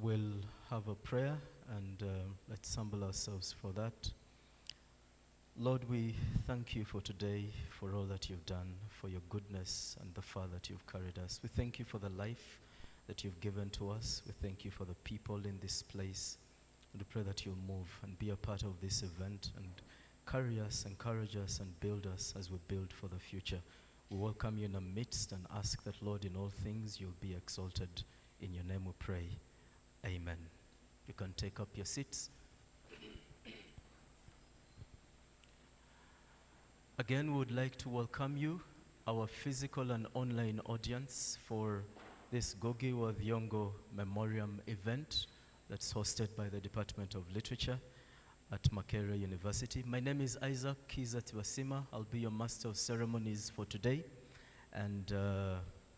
We'll have a prayer and let's humble ourselves for that. Lord, we thank you for today, for all that you've done, for your goodness and the far that you've carried us. We thank you for the life that you've given to us. We thank you for the people in this place. And we pray that you'll move and be a part of this event and carry us, encourage us, and build us as we build for the future. We welcome you in the midst and ask that, Lord, in all things you'll be exalted. In your name we pray. Amen. You can take up your seats. Again, we would like to welcome you, our physical and online audience, for this Ngũgĩ wa Thiong'o Memorial event that's hosted by the Department of Literature at Makerere University. My name is Isaac Kizatibasima. I'll be your Master of Ceremonies for today. And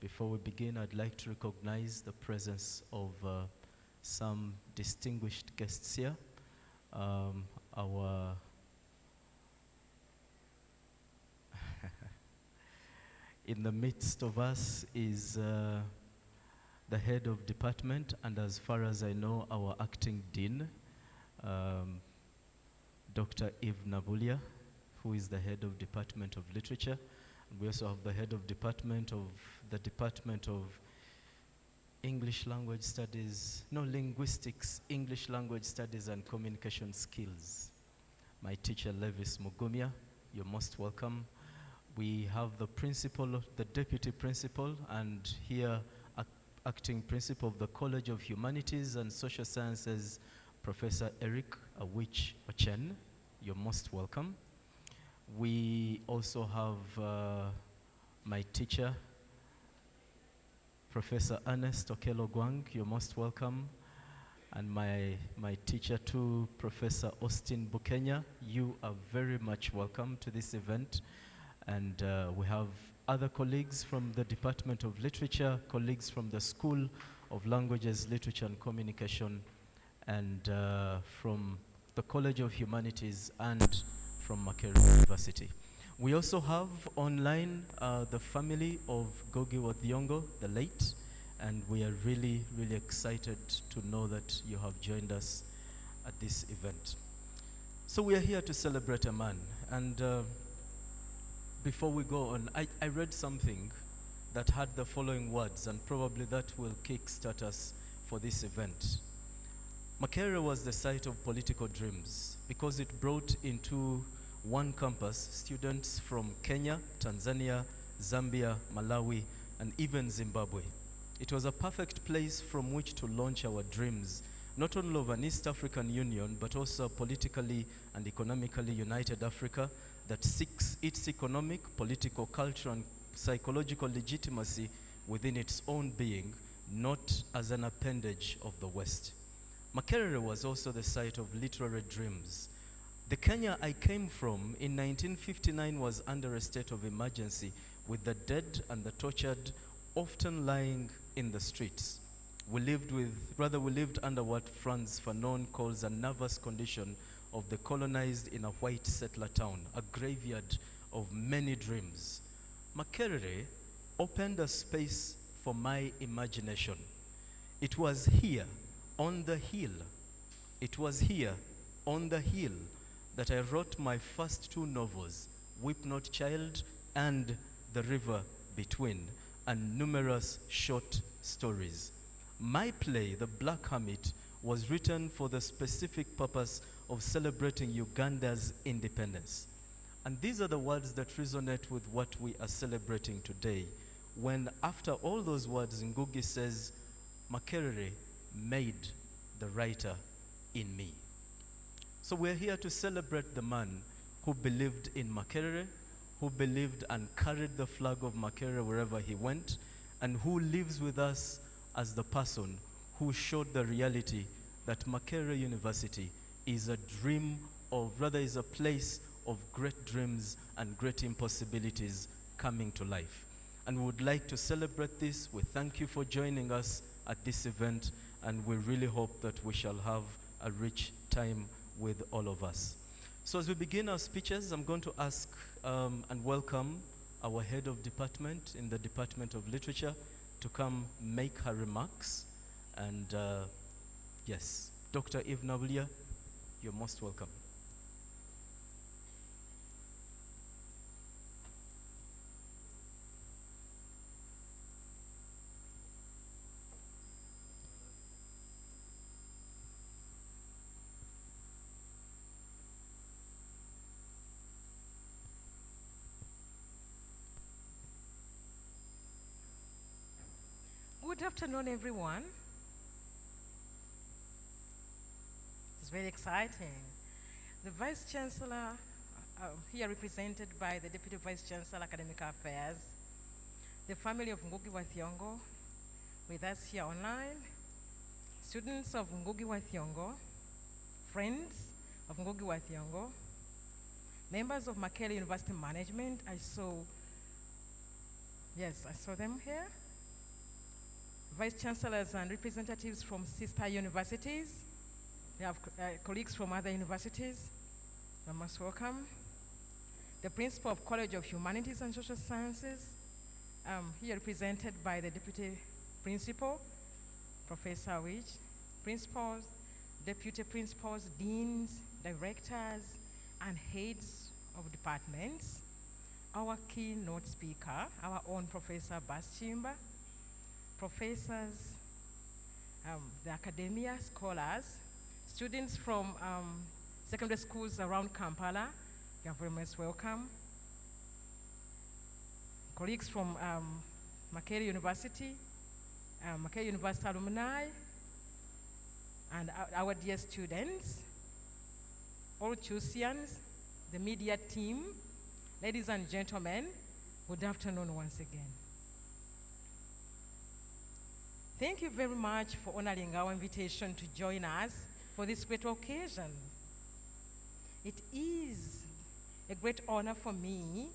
before we begin, I'd like to recognize the presence of some distinguished guests here. In the midst of us is the head of department, and as far as I know, our acting dean, Dr. Eve Nabulia, who is the head of Department of Literature. And we also have the head of Department of English Language Studies, Linguistics, English Language Studies and Communication Skills. My teacher, Levis Mugumia, you're most welcome. We have the principal, the deputy principal, and here acting principal of the College of Humanities and Social Sciences, Professor Eric Awich Ochen. You're most welcome. We also have my teacher, Professor Ernest Okelo Gwang. You're most welcome. And my teacher too, Professor Austin Bukenya. You are very much welcome to this event. And we have other colleagues from the Department of Literature, colleagues from the School of Languages, Literature and Communication, and from the College of Humanities and from Makerere University. We also have online the family of Ngũgĩ wa Thiong'o, the late, and we are really, really excited to know that you have joined us at this event. So we are here to celebrate a man, and before we go on, I read something that had the following words, and probably that will kickstart us for this event. Makerere was the site of political dreams because it brought into one campus students from Kenya, Tanzania, Zambia, Malawi, and even Zimbabwe. It was a perfect place from which to launch our dreams, not only of an East African Union, but also politically and economically united Africa that seeks its economic, political, cultural, and psychological legitimacy within its own being, not as an appendage of the West. Makerere was also the site of literary dreams. The Kenya I came from in 1959 was under a state of emergency, with the dead and the tortured often lying in the streets. We lived under what Franz Fanon calls a nervous condition of the colonized in a white settler town, a graveyard of many dreams. Makerere opened a space for my imagination. It was here on the hill. It was here on the hill that I wrote my first two novels, Weep Not Child and The River Between, and numerous short stories. My play, The Black Hermit, was written for the specific purpose of celebrating Uganda's independence. And these are the words that resonate with what we are celebrating today, when after all those words, Ngũgĩ says, Makerere made the writer in me. So we're here to celebrate the man who believed in Makerere, who believed and carried the flag of Makerere wherever he went, and who lives with us as the person who showed the reality that Makerere University is a dream of, rather is a place of great dreams and great impossibilities coming to life. And we would like to celebrate this. We thank you for joining us at this event, and we really hope that we shall have a rich time with all of us. So as we begin our speeches, I'm going to ask and welcome our head of department in the Department of Literature to come make her remarks. And Yes, Dr. Eve Nablia, you're most welcome. Good afternoon, everyone. It's very exciting. The Vice Chancellor, here represented by the Deputy Vice Chancellor, Academic Affairs, the family of Ngũgĩ wa Thiong'o, with us here online, students of Ngũgĩ wa Thiong'o, friends of Ngũgĩ wa Thiong'o, members of Makerere University Management. I saw them here. Vice Chancellors and representatives from sister universities. We have colleagues from other universities. You're most welcome. The Principal of College of Humanities and Social Sciences, here represented by the Deputy Principal, Professor Wich, Principals, Deputy Principals, Deans, Directors, and Heads of Departments. Our keynote speaker, our own Professor Baschimba, professors, the academia, scholars, students from secondary schools around Kampala, you are very much welcome. Colleagues from Makerere University, Makerere University alumni, and our dear students, all Chusians, the media team, ladies and gentlemen, good afternoon once again. Thank you very much for honoring our invitation to join us for this great occasion. It is a great honor for me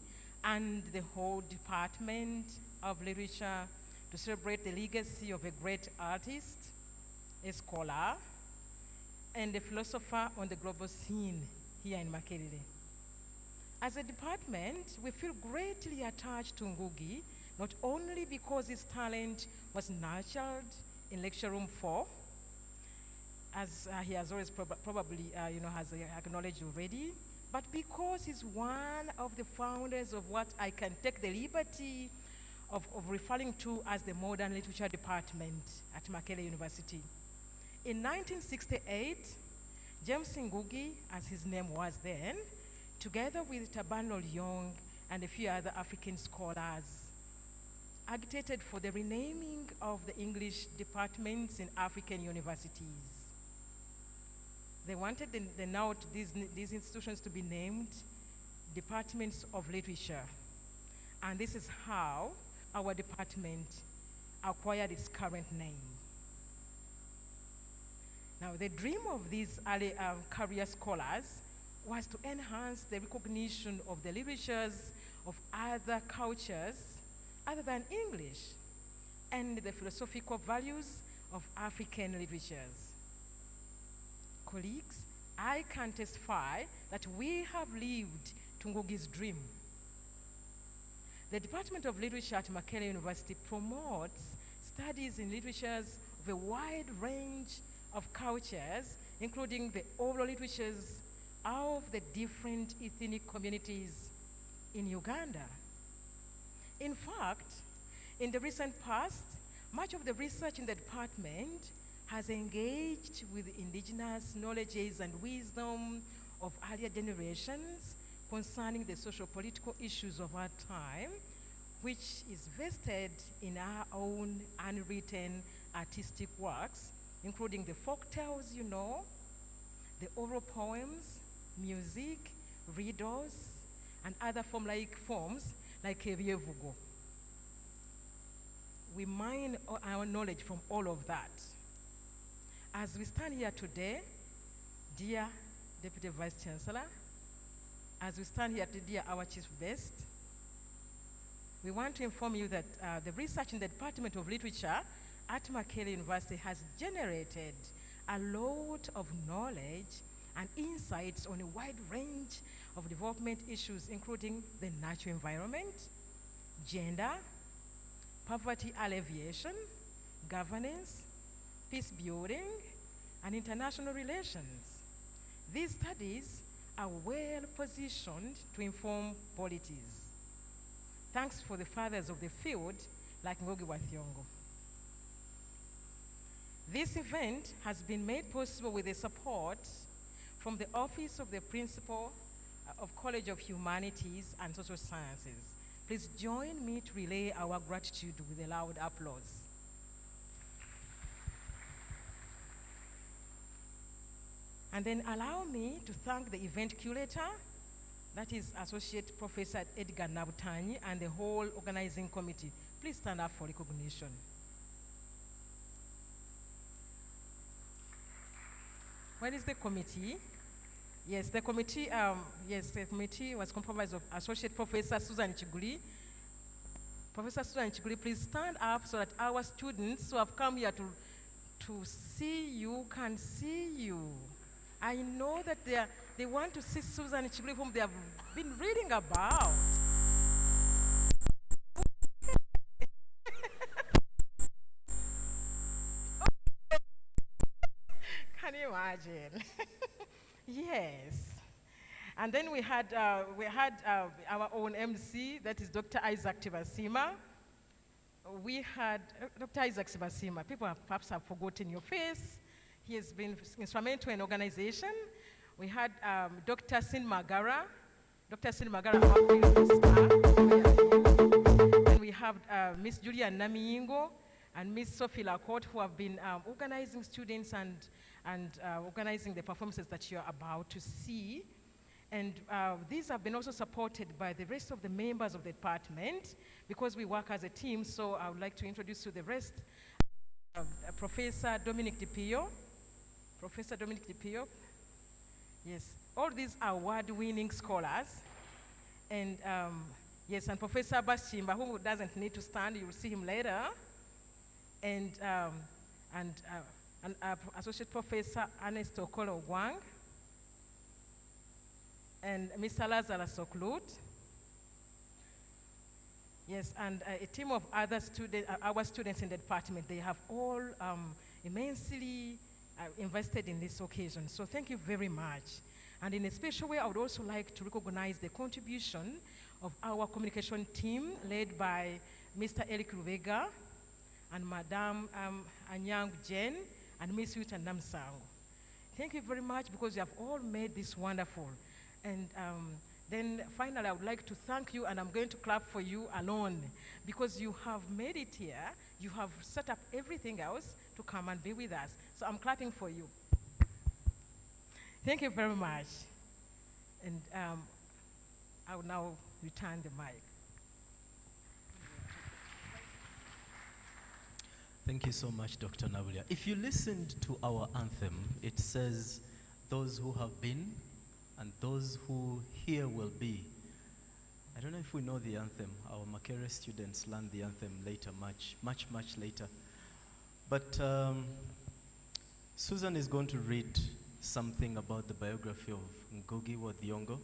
and the whole Department of Literature to celebrate the legacy of a great artist, a scholar, and a philosopher on the global scene here in Makerere. As a department, we feel greatly attached to Ngũgĩ, not only because his talent was nurtured in Lecture Room 4, as he has always probably has acknowledged already, but because he's one of the founders of what I can take the liberty of referring to as the Modern Literature Department at Makerere University. In 1968, James Ngũgĩ, as his name was then, together with Tabano Young and a few other African scholars, agitated for the renaming of the English departments in African universities. They wanted these institutions to be named Departments of Literature. And this is how our department acquired its current name. Now, the dream of these early career scholars was to enhance the recognition of the literatures of other cultures other than English, and the philosophical values of African literatures. Colleagues, I can testify that we have lived Ngũgĩ's dream. The Department of Literature at Makerere University promotes studies in literatures of a wide range of cultures, including the oral literatures of the different ethnic communities in Uganda. In fact, in the recent past, much of the research in the department has engaged with indigenous knowledges and wisdom of earlier generations concerning the social-political issues of our time, which is vested in our own unwritten artistic works, including the folk tales, the oral poems, music, riddles, and other form-like forms like ebyevugo. We mine our knowledge from all of that. As we stand here today, dear Deputy Vice Chancellor, as we stand here today, our Chief Guest, we want to inform you that the research in the Department of Literature at Makerere University has generated a lot of knowledge and insights on a wide range of development issues, including the natural environment, gender, poverty alleviation, governance, peace building, and international relations. These studies are well positioned to inform polities. Thanks for the fathers of the field like Ngũgĩ wa Thiong'o. This event has been made possible with the support from the Office of the Principal of College of Humanities and Social Sciences. Please join me to relay our gratitude with a loud applause. And then allow me to thank the event curator, that is Associate Professor Edgar Nabutanyi, and the whole organizing committee. Please stand up for recognition. Where is the committee? Yes, the committee, was comprised of Associate Professor Susan Chiguli. Professor Susan Chiguli, please stand up so that our students who have come here to see you can see you. I know that they want to see Susan Chiguli, whom they have been reading about. Can you imagine? Yes. And then we had our own MC, that is Dr. Isaac Tibasima. We had Dr. Isaac Tibasima. People perhaps have forgotten your face. He has been instrumental in organization. We had Dr. Sin Magara. Dr. Sin Magara, our beautiful star. And we have Miss Julia Namiyingo and Miss Sophie Lacote, who have been organizing students and organizing the performances that you're about to see. And these have been also supported by the rest of the members of the department because we work as a team. So I would like to introduce to the rest Professor Dominic DiPio. Professor Dominic DiPio. Yes, all these award-winning scholars. And yes, and Professor Bashimba, who doesn't need to stand, you will see him later. And Associate Professor Ernesto Okolo Wang. And Mr. Lazarus Oklut. Yes, and a team of other students, our students in the department, they have all immensely invested in this occasion. So thank you very much. And in a special way, I would also like to recognize the contribution of our communication team led by Mr. Eric Ruvega and Madame Anyang Jen and Miss Yuta Namsango. Thank you very much because you have all made this wonderful. And then finally, I would like to thank you, and I'm going to clap for you alone because you have made it here. You have set up everything else to come and be with us. So I'm clapping for you. Thank you very much. And I will now return the mic. Thank you so much, Dr. Nabulia. If you listened to our anthem, it says, those who have been and those who here will be. I don't know if we know the anthem. Our Makerere students learned the anthem later, much later. But Susan is going to read something about the biography of Ngũgĩ wa Thiong'o,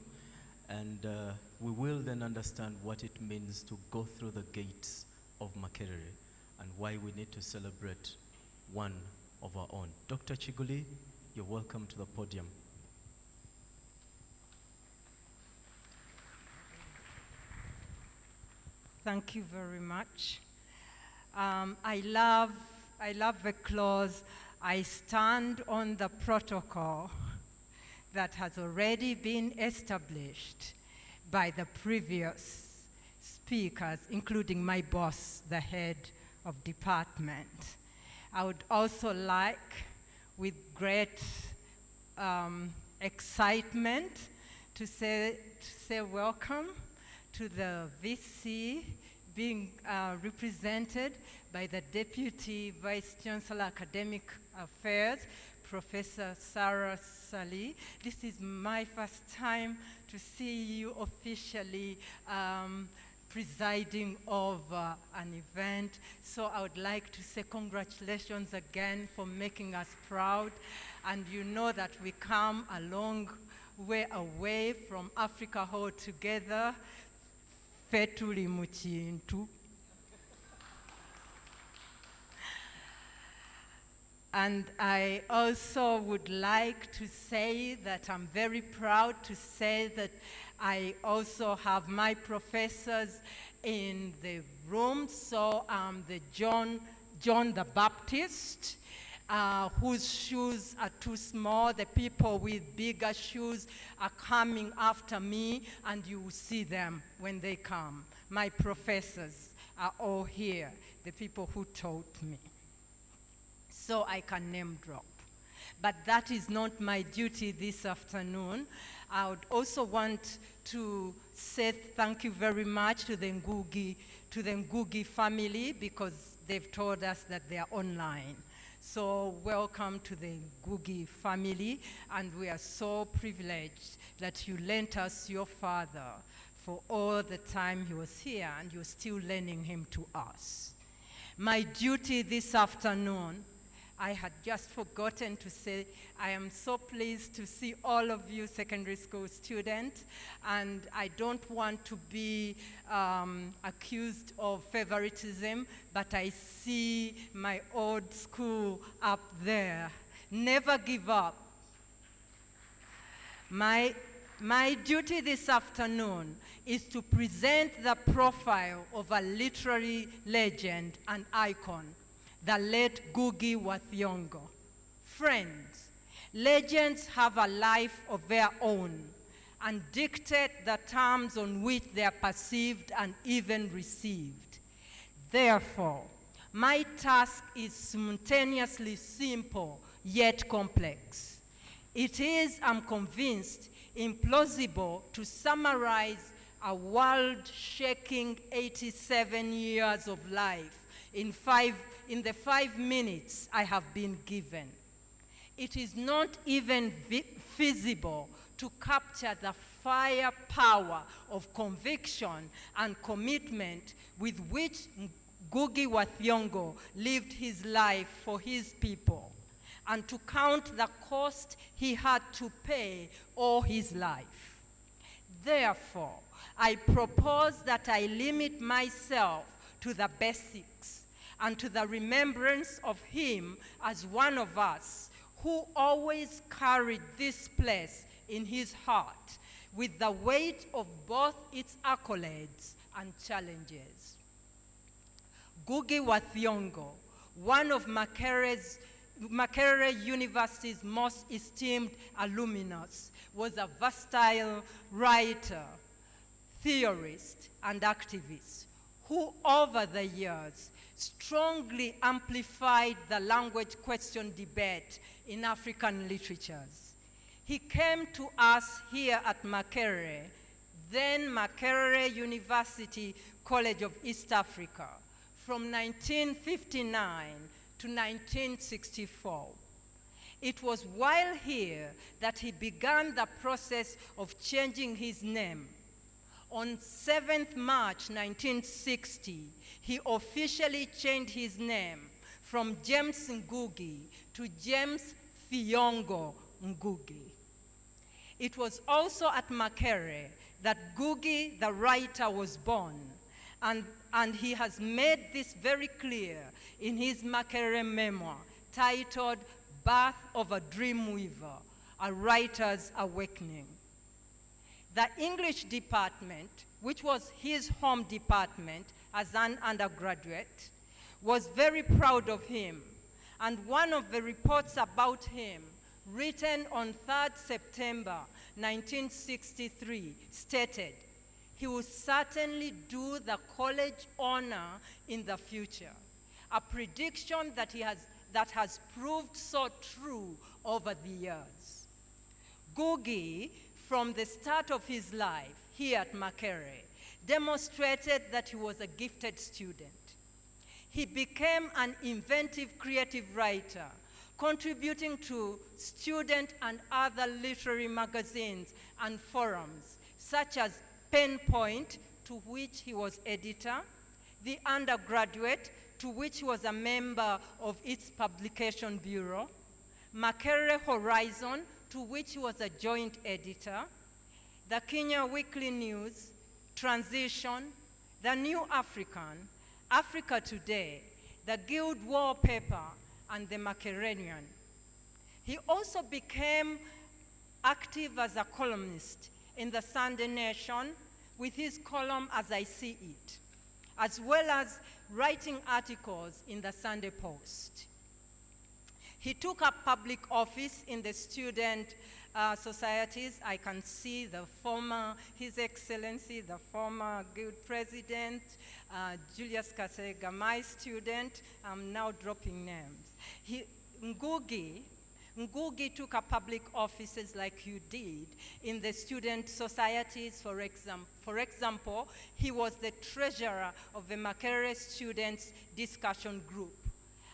and we will then understand what it means to go through the gates of Makerere and why we need to celebrate one of our own. Dr. Chiguli, you're welcome to the podium. Thank you very much. I love the clause, I stand on the protocol that has already been established by the previous speakers, including my boss, the head of department. I would also like, with great excitement, to say welcome to the VC being represented by the Deputy Vice Chancellor Academic Affairs, Professor Sarah Sali. This is my first time to see you officially presiding over an event. So I would like to say congratulations again for making us proud. And you know that we come a long way away from Africa all together. Fetuli muchintu. And I also would like to say that I'm very proud to say that I also have my professors in the room. So the John the Baptist, whose shoes are too small. The people with bigger shoes are coming after me, and you will see them when they come. My professors are all here, the people who taught me. So I can name drop. But that is not my duty this afternoon. I would also want to say thank you very much to the Ngũgĩ family, because they've told us that they are online. So welcome to the Ngũgĩ family, and we are so privileged that you lent us your father for all the time he was here, and you're still lending him to us. My duty this afternoon, I had just forgotten to say, I am so pleased to see all of you secondary school students, and I don't want to be accused of favoritism, but I see my old school up there. Never give up. My duty this afternoon is to present the profile of a literary legend and icon, the late Ngũgĩ wa Thiong'o. Friends, legends have a life of their own and dictate the terms on which they are perceived and even received. Therefore, my task is simultaneously simple yet complex. It is, I'm convinced, implausible to summarize a world-shaking 87 years of life in the 5 minutes I have been given. It is not even feasible to capture the firepower of conviction and commitment with which Ngũgĩ wa Thiong'o lived his life for his people, and to count the cost he had to pay all his life. Therefore, I propose that I limit myself to the basics and to the remembrance of him as one of us who always carried this place in his heart with the weight of both its accolades and challenges. Ngũgĩ wa Thiong'o, one of Makerere University's most esteemed alumnus, was a versatile writer, theorist, and activist who over the years strongly amplified the language question debate in African literatures. He came to us here at Makerere, then Makerere University College of East Africa, from 1959 to 1964. It was while here that he began the process of changing his name. On 7th March 1960, he officially changed his name from James Ngũgĩ to James Thiong'o Ngũgĩ. It was also at Makerere that Ngũgĩ, the writer, was born, and he has made this very clear in his Makerere memoir titled Birth of a Dreamweaver, A Writer's Awakening. The English department, which was his home department as an undergraduate, was very proud of him, and one of the reports about him, written on 3rd September 1963, stated, "He will certainly do the college honor in the future," a prediction that has proved so true over the years. Ngũgĩ, from the start of his life here at Makerere, demonstrated that he was a gifted student. He became an inventive, creative writer, contributing to student and other literary magazines and forums, such as Penpoint, to which he was editor, The Undergraduate, to which he was a member of its publication bureau, Makerere Horizon, to which he was a joint editor, the Kenya Weekly News, Transition, The New African, Africa Today, the Guild Wallpaper, and the Makerere. He also became active as a columnist in the Sunday Nation with his column As I See It, as well as writing articles in the Sunday Post. He took up public office in the student societies. I can see the former, His Excellency, the former Guild President, Julius Kasega, my student. I'm now dropping names. Ngũgĩ took up public offices like you did in the student societies. For example, he was the treasurer of the Makerere Students Discussion Group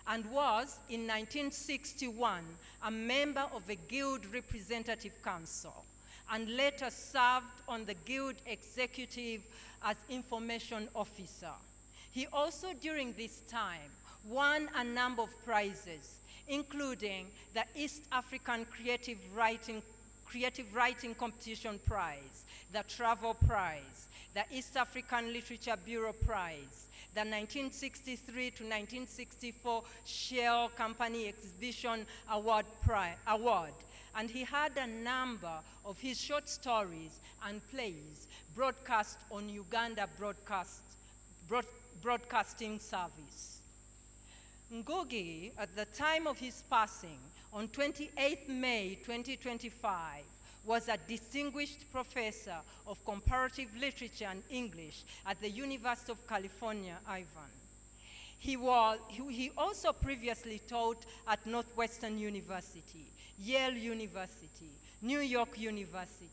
and was, in 1961, a member of the Guild Representative Council and later served on the Guild Executive as Information Officer. He also, during this time, won a number of prizes, including the East African Creative Writing Competition Prize, the Travel Prize, the East African Literature Bureau Prize, the 1963 to 1964 Shell Company Exhibition Award, and he had a number of his short stories and plays broadcast on Uganda Broadcasting Service. Ngũgĩ, at the time of his passing, on 28 May 2025, was a distinguished professor of comparative literature and English at the University of California, Irvine. He also previously taught at Northwestern University, Yale University, New York University,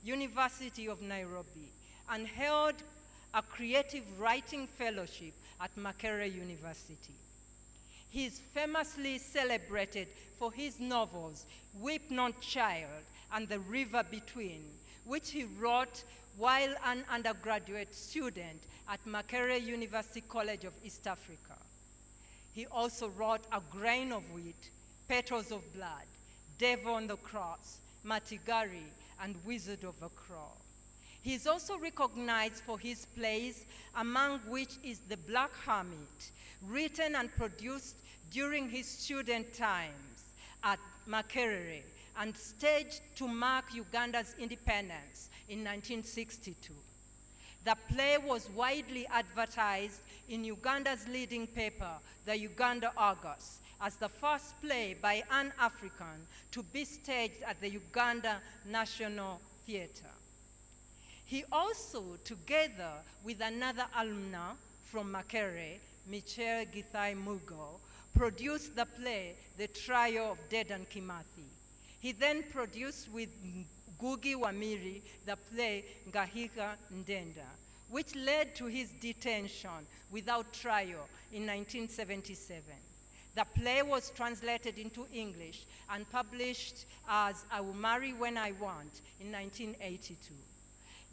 University of Nairobi, and held a creative writing fellowship at Makerere University. He is famously celebrated for his novels, Weep Not Child and The River Between, which he wrote while an undergraduate student at Makerere University College of East Africa. He also wrote A Grain of Wheat, Petals of Blood, Devil on the Cross, Matigari, and Wizard of a Crow. He is also recognized for his plays, among which is The Black Hermit, written and produced during his student times at Makerere and staged to mark Uganda's independence in 1962. The play was widely advertised in Uganda's leading paper, the Uganda Argus, as the first play by an African to be staged at the Uganda National Theatre. He also, together with another alumna from Makerere, Michelle Githai Mugo, produced the play, The Trial of Dedan Kimathi. He then produced with Ngũgĩ Wamiri the play Ngahiga Ndenda, which led to his detention without trial in 1977. The play was translated into English and published as I Will Marry When I Want in 1982.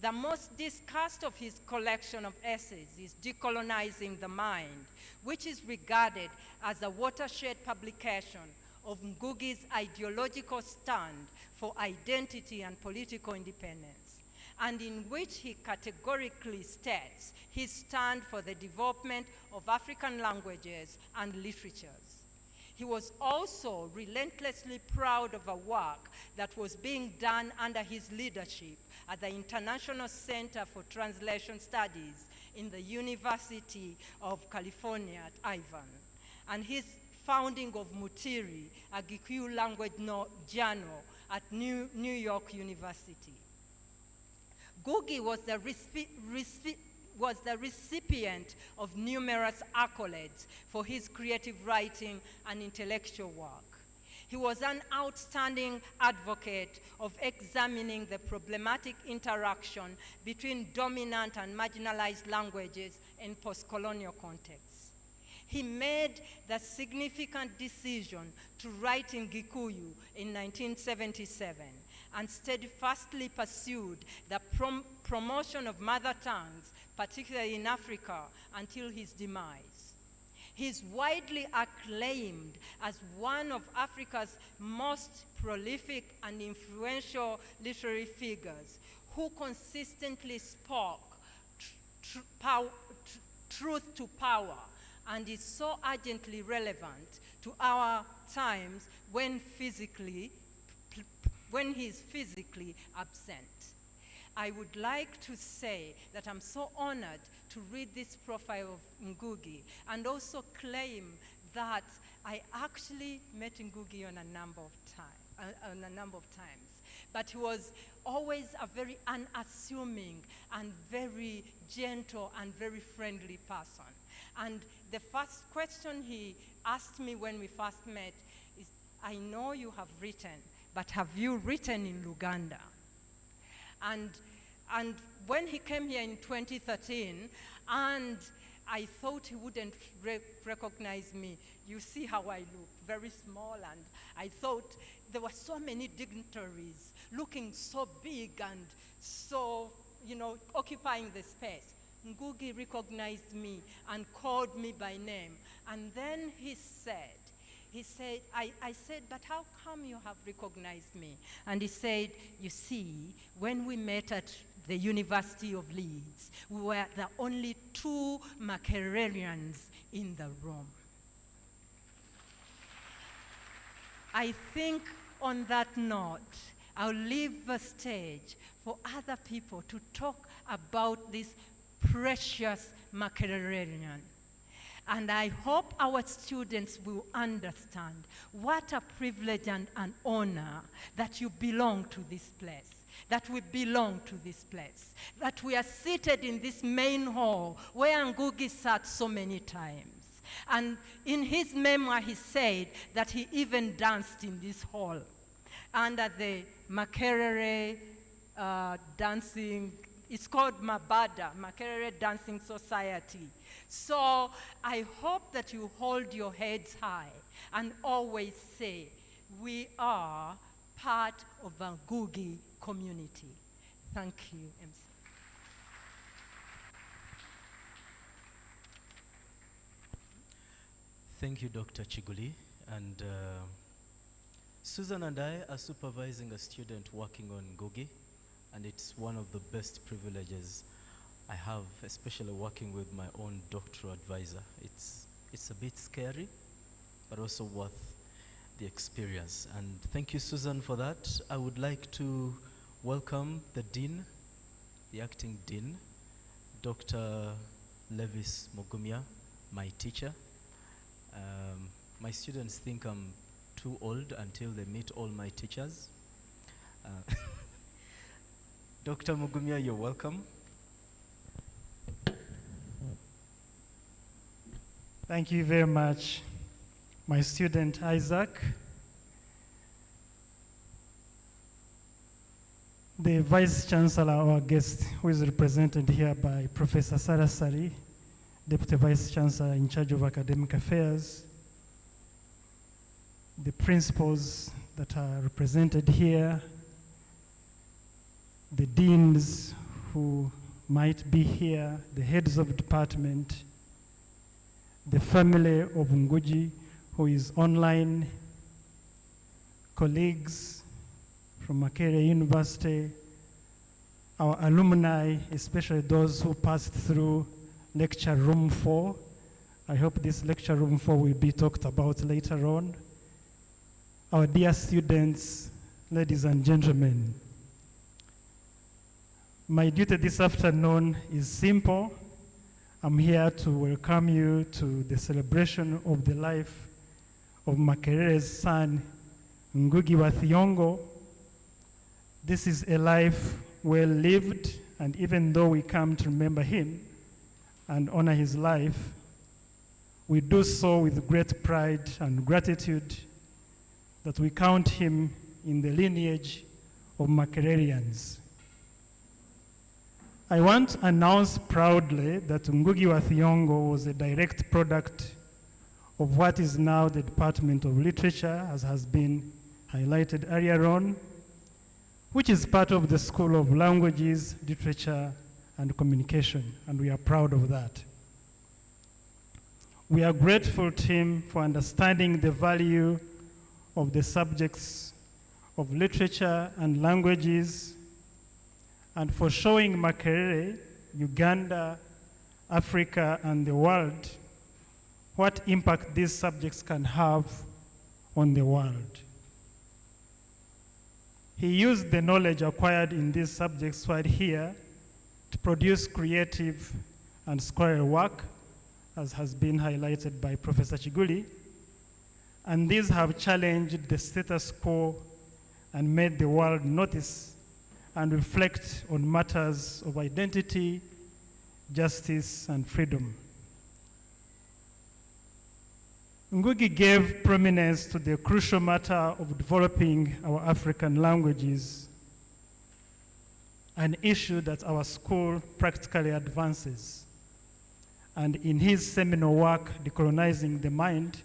The most discussed of his collection of essays is Decolonizing the Mind, which is regarded as a watershed publication of Ngũgĩ's ideological stand for identity and political independence, and in which he categorically states his stand for the development of African languages and literatures. He was also relentlessly proud of a work that was being done under his leadership at the International Center for Translation Studies in the University of California at Irvine, and his founding of Mutiri, a Gikuyu language journal at New York University. Ngũgĩ was the recipient of numerous accolades for his creative writing and intellectual work. He was an outstanding advocate of examining the problematic interaction between dominant and marginalized languages in post-colonial contexts. He made the significant decision to write in Gikuyu in 1977 and steadfastly pursued the promotion of mother tongues, particularly in Africa, until his demise. He is widely acclaimed as one of Africa's most prolific and influential literary figures who consistently spoke truth to power and is so urgently relevant to our times when he's physically absent. I would like to say that I'm so honored to read this profile of Ngũgĩ and also claim that I actually met Ngũgĩ on a number of times. But he was always a very unassuming and very gentle and very friendly person. And the first question he asked me when we first met is, I know you have written, but have you written in Luganda? And when he came here in 2013, and I thought he wouldn't recognize me. You see how I look, very small, and I thought there were so many dignitaries looking so big and so, occupying the space. Ngũgĩ recognized me and called me by name. And then he said, I said, but how come you have recognized me? And he said, you see, when we met at the University of Leeds, we were the only 2 Makererians in the room. I think on that note, I'll leave the stage for other people to talk about this precious Makererian. And I hope our students will understand what a privilege and an honor that you belong to this place, that we belong to this place, that we are seated in this main hall where Ngũgĩ sat so many times. And in his memoir, he said that he even danced in this hall under the Makerere dancing, it's called Mabada, Makerere Dancing Society. So I hope that you hold your heads high and always say, we are part of a Ngũgĩ community. Thank you, MC. Thank you, Dr. Chiguli. And Susan and I are supervising a student working on Ngũgĩ, and it's one of the best privileges I have, especially working with my own doctoral advisor. It's a bit scary, but also worth the experience. And thank you, Susan, for that. I would like to welcome the Dean, the acting Dean, Dr. Levis Mogumia, my teacher. My students think I'm too old until they meet all my teachers. Dr. Mogumia, you're welcome. Thank you very much, my student Isaac. The Vice Chancellor, our guest, who is represented here by Professor Sarasari, Deputy Vice Chancellor in charge of Academic Affairs, the principals that are represented here, the deans who might be here, the heads of department, the family of Ngũgĩ who is online, colleagues from Makerere University, our alumni, especially those who passed through lecture room 4. I hope this lecture room 4 will be talked about later on. Our dear students, ladies and gentlemen, my duty this afternoon is simple. I'm here to welcome you to the celebration of the life of Makerere's son, Ngũgĩ wa Thiong'o. This is a life well lived, and even though we come to remember him and honor his life, we do so with great pride and gratitude that we count him in the lineage of Makererians. I want to announce proudly that Ngũgĩ wa Thiong'o was a direct product of what is now the Department of Literature, as has been highlighted earlier on, which is part of the School of Languages, Literature, and Communication, and we are proud of that. We are grateful to him for understanding the value of the subjects of literature and languages, and for showing Makerere, Uganda, Africa, and the world what impact these subjects can have on the world. He used the knowledge acquired in these subjects right here to produce creative and scholarly work, as has been highlighted by Professor Chiguli, and these have challenged the status quo and made the world notice and reflect on matters of identity, justice, and freedom. Ngũgĩ gave prominence to the crucial matter of developing our African languages, an issue that our school practically advances. And in his seminal work, Decolonizing the Mind,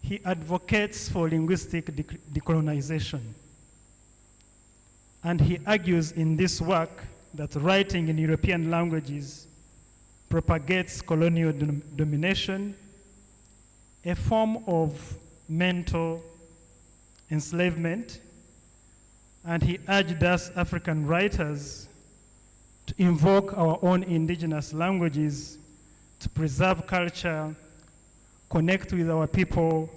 he advocates for linguistic decolonization. And he argues in this work that writing in European languages propagates colonial domination, a form of mental enslavement, and he urged us African writers to invoke our own indigenous languages to preserve culture, connect with our people,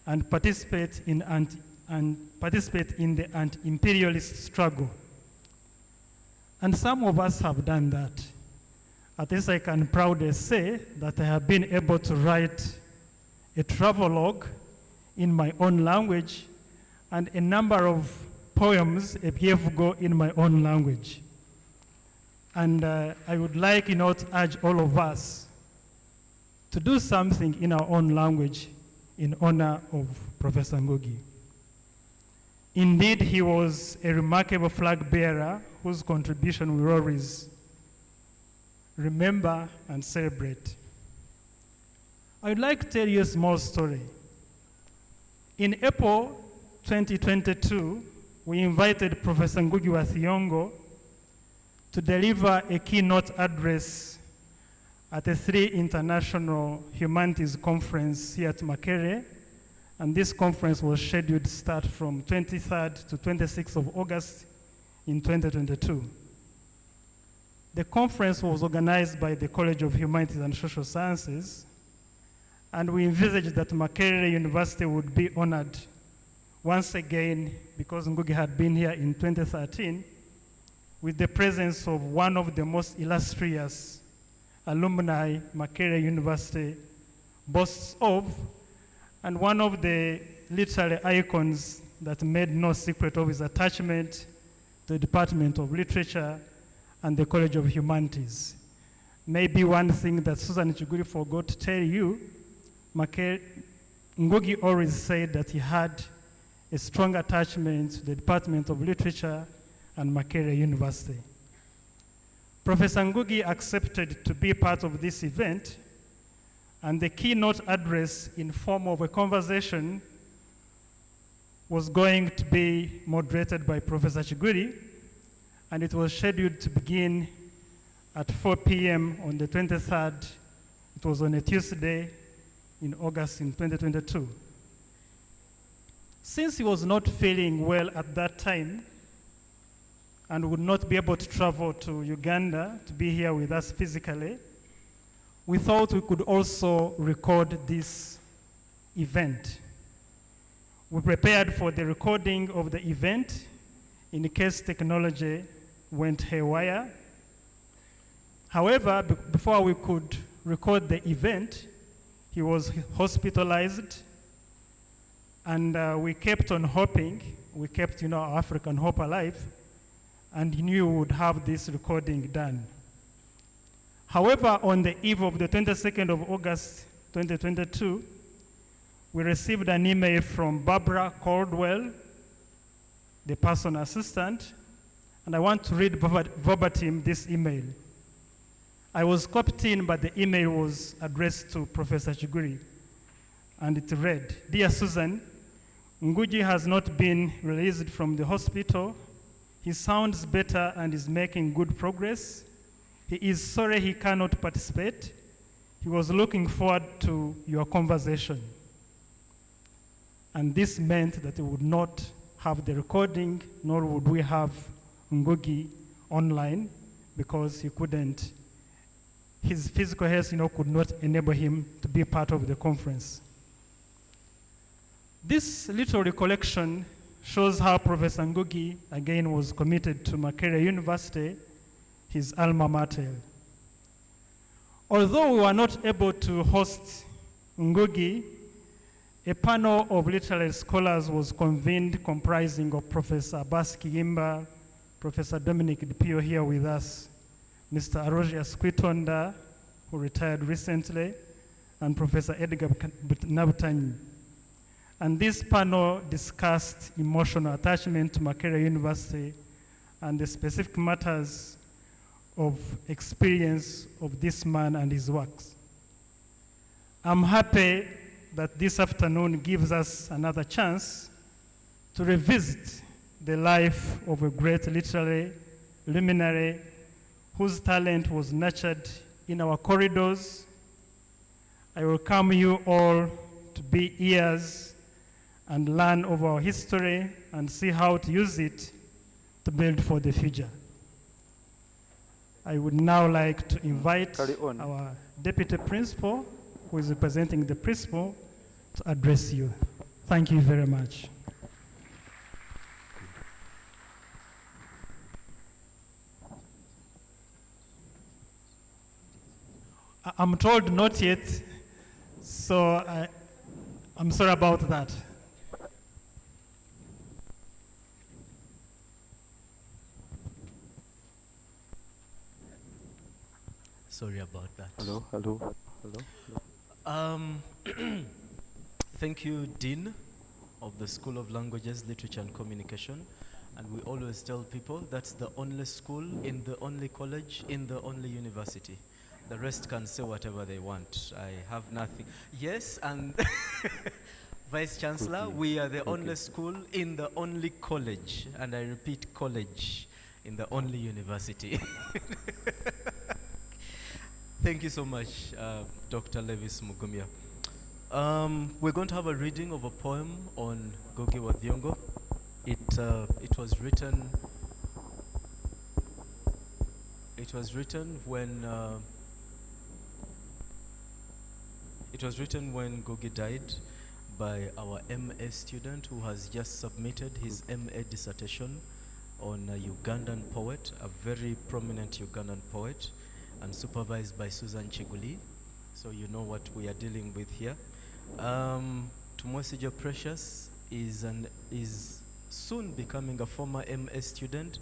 and participate in the anti-imperialist struggle. And some of us have done that. At least I can proudly say that I have been able to write a travelogue in my own language and a number of poems, a Thiong'o, in my own language. And I would like, to urge all of us to do something in our own language in honor of Professor Ngũgĩ. Indeed, he was a remarkable flag bearer whose contribution we always remember and celebrate. I would like to tell you a small story. In April 2022, we invited Professor Ngũgĩ wa Thiong'o to deliver a keynote address at a 3 International Humanities Conference here at Makerere, and this conference was scheduled to start from 23rd to 26th of August in 2022. The conference was organized by the College of Humanities and Social Sciences, and we envisaged that Makerere University would be honored once again, because Ngũgĩ had been here in 2013, with the presence of one of the most illustrious alumni Makerere University boasts of, and one of the literary icons that made no secret of his attachment to the Department of Literature and the College of Humanities. Maybe one thing that Susan Chiguli forgot to tell you, Ngũgĩ always said that he had a strong attachment to the Department of Literature and Makerere University. Professor Ngũgĩ accepted to be part of this event, and the keynote address in form of a conversation was going to be moderated by Professor Chiguli, and it was scheduled to begin at 4 p.m. on the 23rd. It was on a Tuesday in August in 2022. Since he was not feeling well at that time and would not be able to travel to Uganda to be here with us physically, we thought we could also record this event. We prepared for the recording of the event in case technology went haywire. However, before we could record the event, he was hospitalized, and we kept on hoping. We kept, our African hope alive, and knew we would have this recording done. However, on the eve of the 22nd of August 2022, we received an email from Barbara Caldwell, the personal assistant, and I want to read verbatim this email. I was copied in, but the email was addressed to Professor Chiguli, and it read, "Dear Susan, Ngũgĩ has not been released from the hospital. He sounds better and is making good progress. He is sorry he cannot participate. He was looking forward to your conversation." And this meant that we would not have the recording, nor would we have Ngũgĩ online, because he couldn't his physical health, could not enable him to be part of the conference. This little recollection shows how Professor Ngũgĩ, again, was committed to Makerere University, his alma mater. Although we were not able to host Ngũgĩ, a panel of literary scholars was convened comprising of Professor Abbas Kiyimba, Professor Dominic Dipio here with us, Mr. Arogius Kwitonda, who retired recently, and Professor Edgar Nabutanyi. And this panel discussed emotional attachment to Makerere University and the specific matters of experience of this man and his works. I'm happy that this afternoon gives us another chance to revisit the life of a great literary luminary whose talent was nurtured in our corridors. I welcome you all to be ears and learn of our history and see how to use it to build for the future. I would now like to invite our Deputy Principal, who is representing the principal, to address you. Thank you very much. I'm told not yet, so I'm sorry about that. Sorry about that. Hello. Thank you, Dean of the School of Languages, Literature and Communication. And we always tell people that's the only school, in the only college, in the only university. The rest can say whatever they want. I have nothing. Yes, and Vice Chancellor, we are the only school in the only college. And I repeat, college in the only university. Thank you so much, Dr. Levis Mugumya. We're going to have a reading of a poem on Ngũgĩ wa Thiong'o. It was written when Ngũgĩ died by our MA student who has just submitted his MA dissertation on a Ugandan poet, a very prominent Ugandan poet, and supervised by Susan Chiguli. So you know what we are dealing with here. Tumwesijo Precious is soon becoming a former MA student,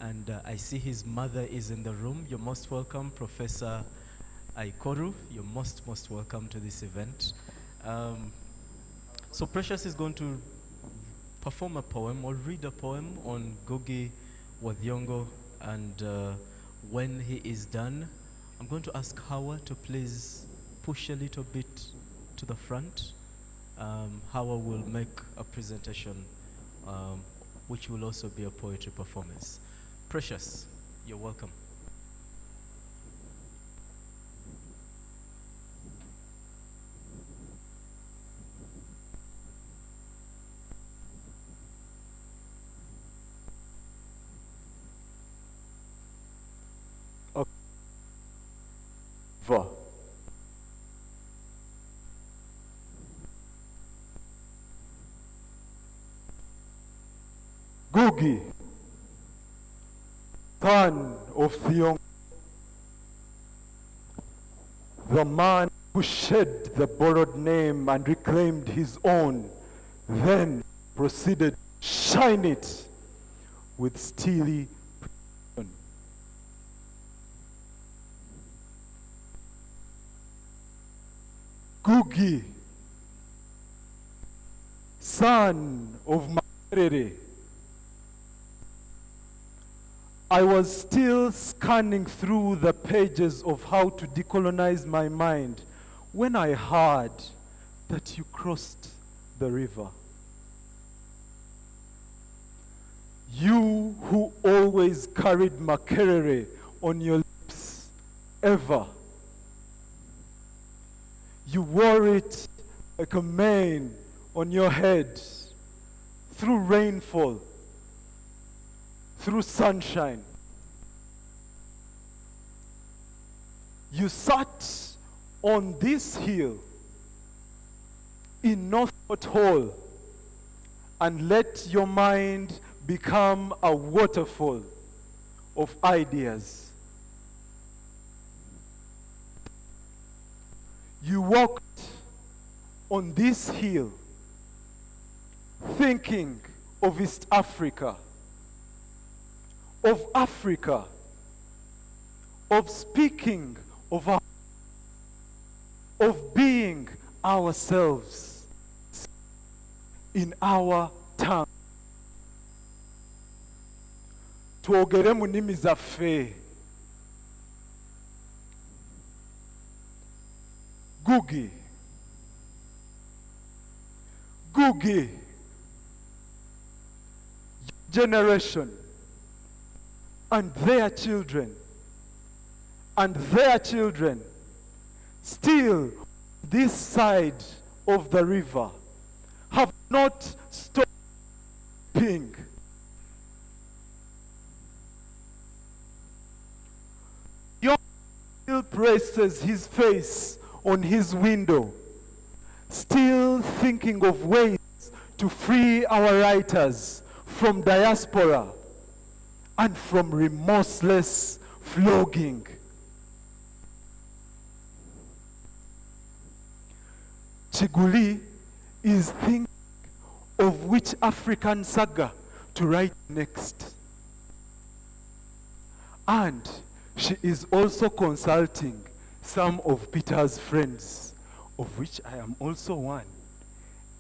and I see his mother is in the room. You're most welcome, Professor Aikoru. You're most welcome to this event. So Precious is going to perform a poem or read a poem on Ngũgĩ wa Thiong'o, and when he is done, I'm going to ask Hawa to please push a little bit to the front. Hawa will make a presentation, which will also be a poetry performance. Precious, you're welcome. Ngũgĩ, son of Thiong'o, the man who shed the borrowed name and reclaimed his own, then proceeded to shine it with steely precision. Ngũgĩ, son of Makerere. I was still scanning through the pages of how to decolonize my mind when I heard that you crossed the river. You who always carried Makerere on your lips, ever. You wore it like a mane on your head, through rainfall, through sunshine. you sat on this hill in Northcote Hall and let your mind become a waterfall of ideas. You walked on this hill thinking of East Africa, of speaking of being ourselves in our tongue. Twogere mu nnimi zaffe. Ngũgĩ. Ngũgĩ. Generation and their children still this side of the river have not stopped speaking. Thiong'o still presses his face on his window, still thinking of ways to free our writers from diaspora and from remorseless flogging. Chiguli is thinking of which African saga to write next. And she is also consulting some of Peter's friends, of which I am also one,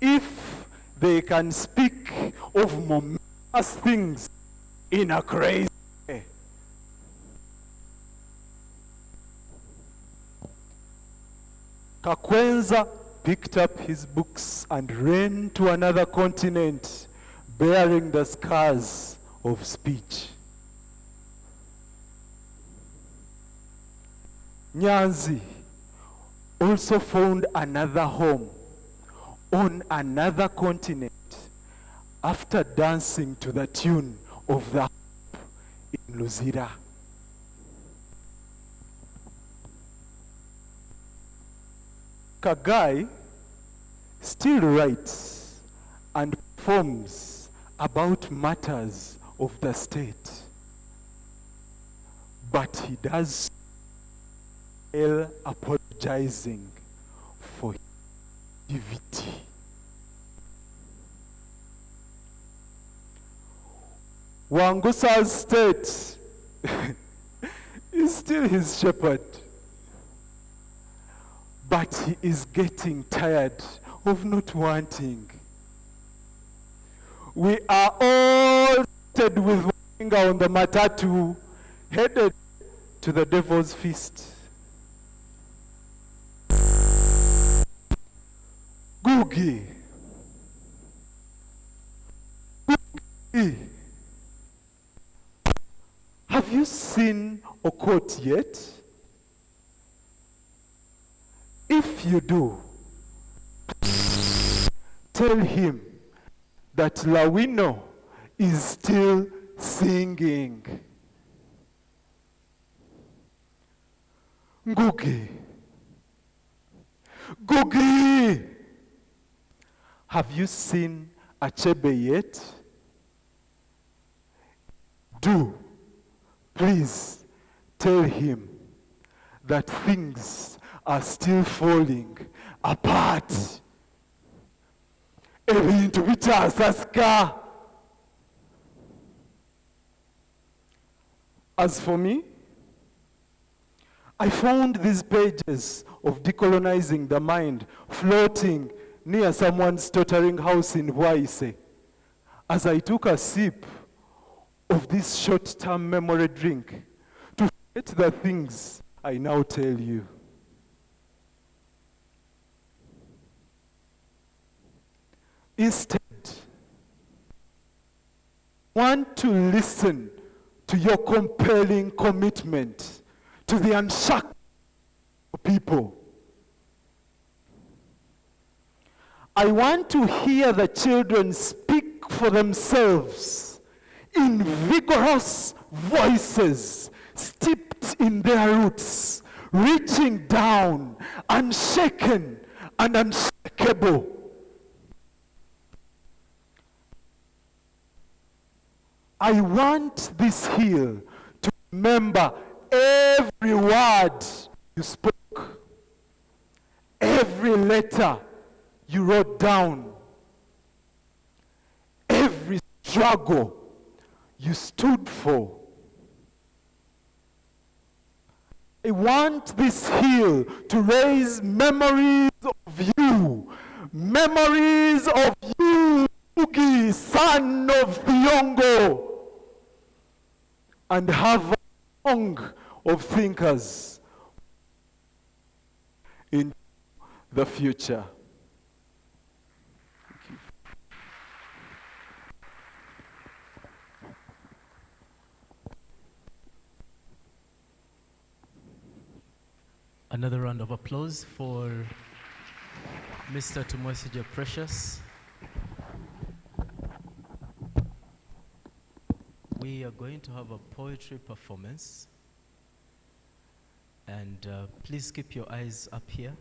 if they can speak of momentous things in a crazy way. Kakwenza picked up his books and ran to another continent, bearing the scars of speech. Nyanzi also found another home on another continent after dancing to the tune of the harp in Luzira. Kagai still writes and performs about matters of the state, but he does apologizing for his activity. Wangusa's state is still his shepherd, but he is getting tired of not wanting. We are all seated with one finger on the matatu, headed to the devil's feast. Ngũgĩ. Ngũgĩ. Have you seen Okot yet? If you do, tell him that Lawino is still singing. Ngũgĩ. Ngũgĩ. Have you seen Achebe yet? Do, please tell him that things are still falling apart. Ebintu bikyasasika. As for me, I found these pages of decolonizing the mind floating near someone's tottering house in Waise as I took a sip of this short-term memory drink to forget the things I now tell you. Instead, I want to listen to your compelling commitment to the unshackled people. I want to hear the children speak for themselves in vigorous voices, steeped in their roots, reaching down, unshaken and unshakable. I want this hill to remember every word you spoke, every letter you wrote down, every struggle you stood for. I want this hill to raise memories of you, Ngũgĩ, son of Thiong'o, and have a song of thinkers in the future. Thank you. Another round of applause for Mr. Tumwesije Precious. We are going to have a poetry performance, and please keep your eyes up here.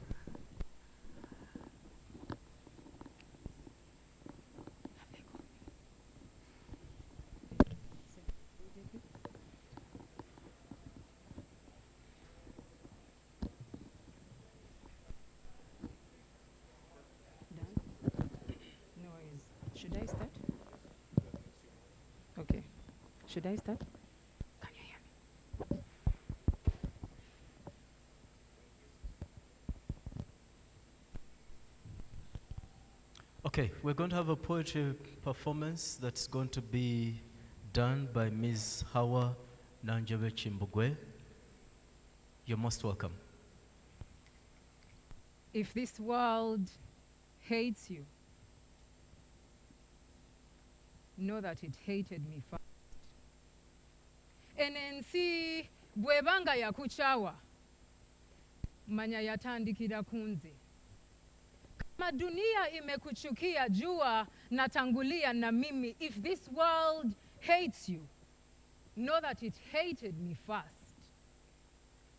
No worries. Should I start? Okay. Should I start? Can you hear me? Okay, we're going to have a poetry performance that's going to be done by Ms. Hawa Nanjebe Chimbugwe. You're most welcome. If this world hates you, know that it hated me first. NNC bwebanga yakuchawa, manya yatandikira kunze. Kama dunia imekuchukia, jua natangulia na mimi. If this world hates you, know that it hated me first.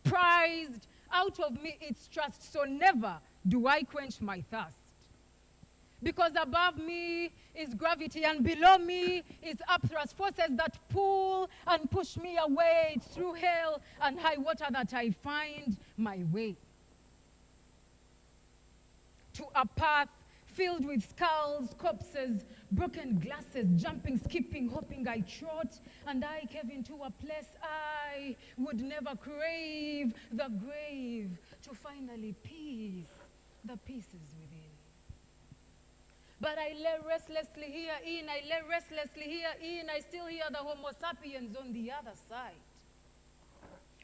Prized out of me its trust, so never do I quench my thirst. Because above me is gravity and below me is upthrust, forces that pull and push me away. It's through hell and high water that I find my way to a path filled with skulls, corpses, broken glasses, jumping, skipping, hoping I trot, and I cave into a place I would never crave, the grave, to finally piece the pieces within. But I lay restlessly herein, I lay restlessly herein, I still hear the Homo sapiens on the other side.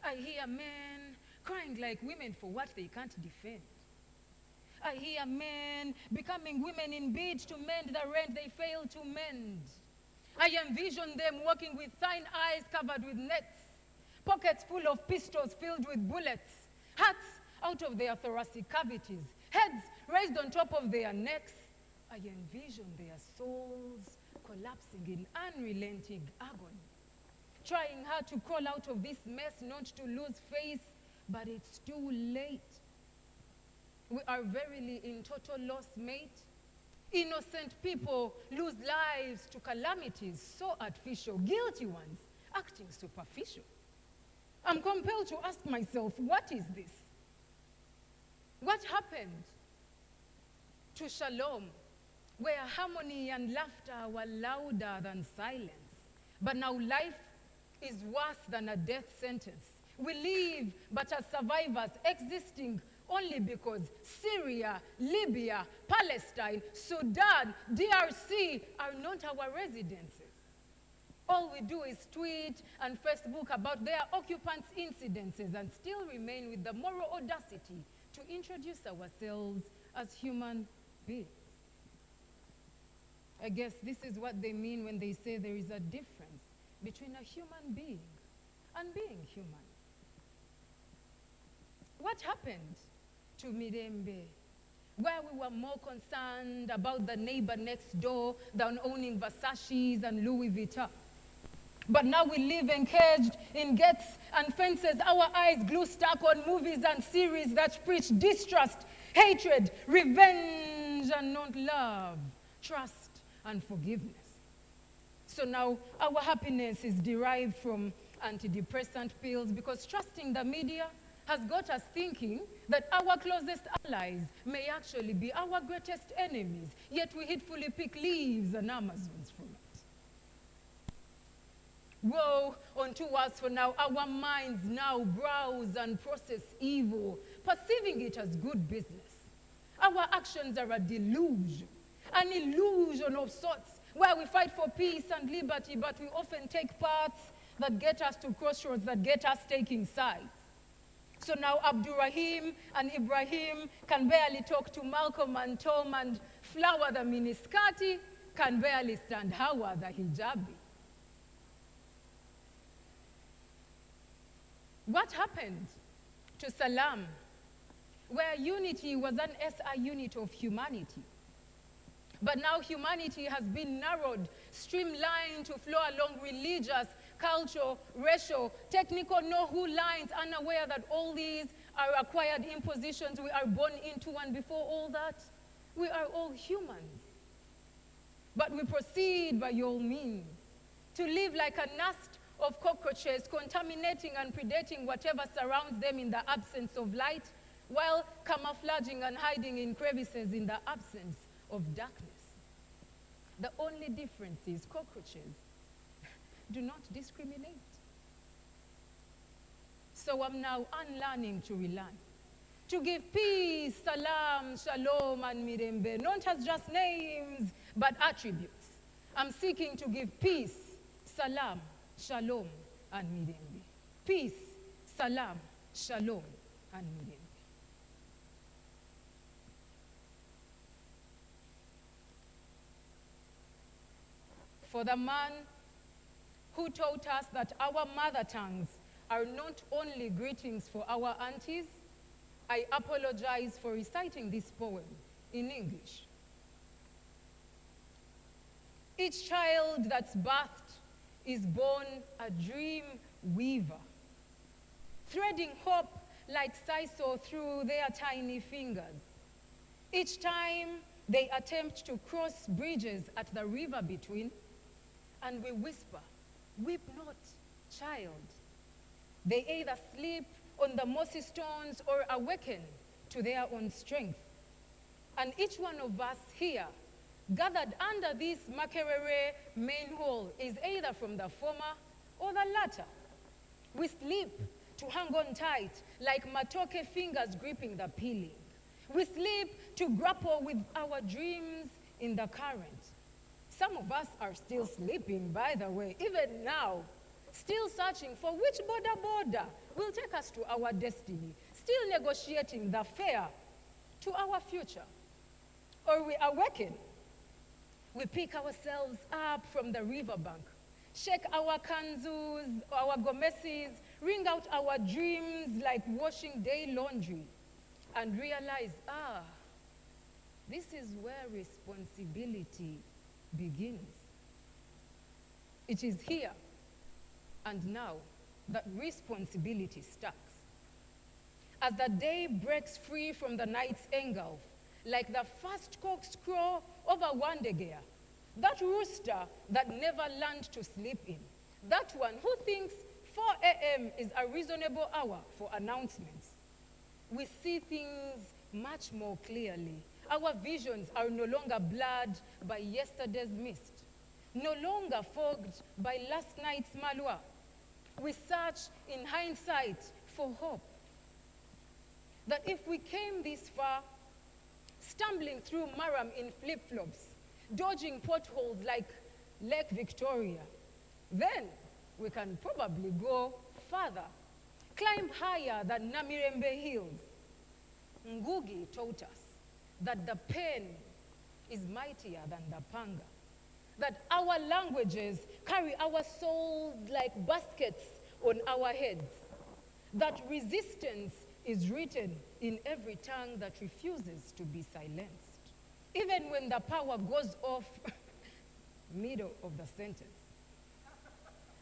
I hear men crying like women for what they can't defend. I hear men becoming women in bid to mend the rent they fail to mend. I envision them walking with thine eyes covered with nets, pockets full of pistols filled with bullets, hats out of their thoracic cavities, heads raised on top of their necks. I envision their souls collapsing in unrelenting agony, trying hard to crawl out of this mess, not to lose face, but it's too late. We are verily in total loss, mate. Innocent people lose lives to calamities so artificial, guilty ones acting superficial. I'm compelled to ask myself, what is this? What happened to Shalom, where harmony and laughter were louder than silence? But now life is worse than a death sentence. We live but as survivors, existing only because Syria, Libya, Palestine, Sudan, DRC are not our residences. All we do is tweet and Facebook about their occupants' incidences and still remain with the moral audacity to introduce ourselves as human beings. I guess this is what they mean when they say there is a difference between a human being and being human. What happened to Mirembe, where we were more concerned about the neighbor next door than owning Versace's and Louis Vuitton? But now we live encaged in gates and fences, our eyes glue stuck on movies and series that preach distrust, hatred, revenge, and not love, trust, and forgiveness. So now our happiness is derived from antidepressant pills because trusting the media has got us thinking that our closest allies may actually be our greatest enemies, yet we hatefully pick leaves and Amazons from it. Woe unto us, for now our minds now browse and process evil, perceiving it as good business. Our actions are a delusion, an illusion of sorts, where we fight for peace and liberty, but we often take paths that get us to crossroads, that get us taking sides. So now Abdurrahim and Ibrahim can barely talk to Malcolm and Tom, and Flower the miniskati can barely stand Hawa the hijabi. What happened to Salam, where unity was an SI unit of humanity? But now humanity has been narrowed, streamlined to flow along religious, cultural, racial, technical know-who lines, unaware that all these are acquired impositions we are born into, and before all that, we are all humans. But we proceed by all means to live like a nest of cockroaches, contaminating and predating whatever surrounds them in the absence of light, while camouflaging and hiding in crevices in the absence of darkness. The only difference is cockroaches do not discriminate. So I'm now unlearning to relearn, to give peace, salam, shalom, and mirembe, not as just names, but attributes. I'm seeking to give peace, salam, shalom, and mirembe. Peace, salam, shalom, and mirembe. For the man who taught us that our mother tongues are not only greetings for our aunties, I apologize for reciting this poem in English. Each child that's birthed is born a dream weaver, threading hope like sisal through their tiny fingers. Each time they attempt to cross bridges at the river between, and we whisper, "Weep not, child." They either sleep on the mossy stones or awaken to their own strength. And each one of us here, gathered under this Makerere main hall, is either from the former or the latter. We sleep to hang on tight, like matoke fingers gripping the peeling. We sleep to grapple with our dreams in the current. Some of us are still sleeping, by the way, even now, still searching for which border will take us to our destiny, still negotiating the fare to our future. Or we awaken, we pick ourselves up from the riverbank, shake our kanzus, our gomeses, wring out our dreams like washing day laundry, and realize, this is where responsibility begins. It is here and now that responsibility starts. As the day breaks free from the night's engulf, like the first cock's crow over Wandegea, that rooster that never learned to sleep in, that one who thinks 4 a.m. is a reasonable hour for announcements. We see things much more clearly. Our visions are no longer blurred by yesterday's mist, no longer fogged by last night's malwa. We search in hindsight for hope. That if we came this far, stumbling through Maram in flip-flops, dodging potholes like Lake Victoria, then we can probably go further, climb higher than Namirembe Hills. Ngũgĩ taught us that the pen is mightier than the panga, that our languages carry our souls like baskets on our heads, that resistance is written in every tongue that refuses to be silenced, even when the power goes off middle of the sentence.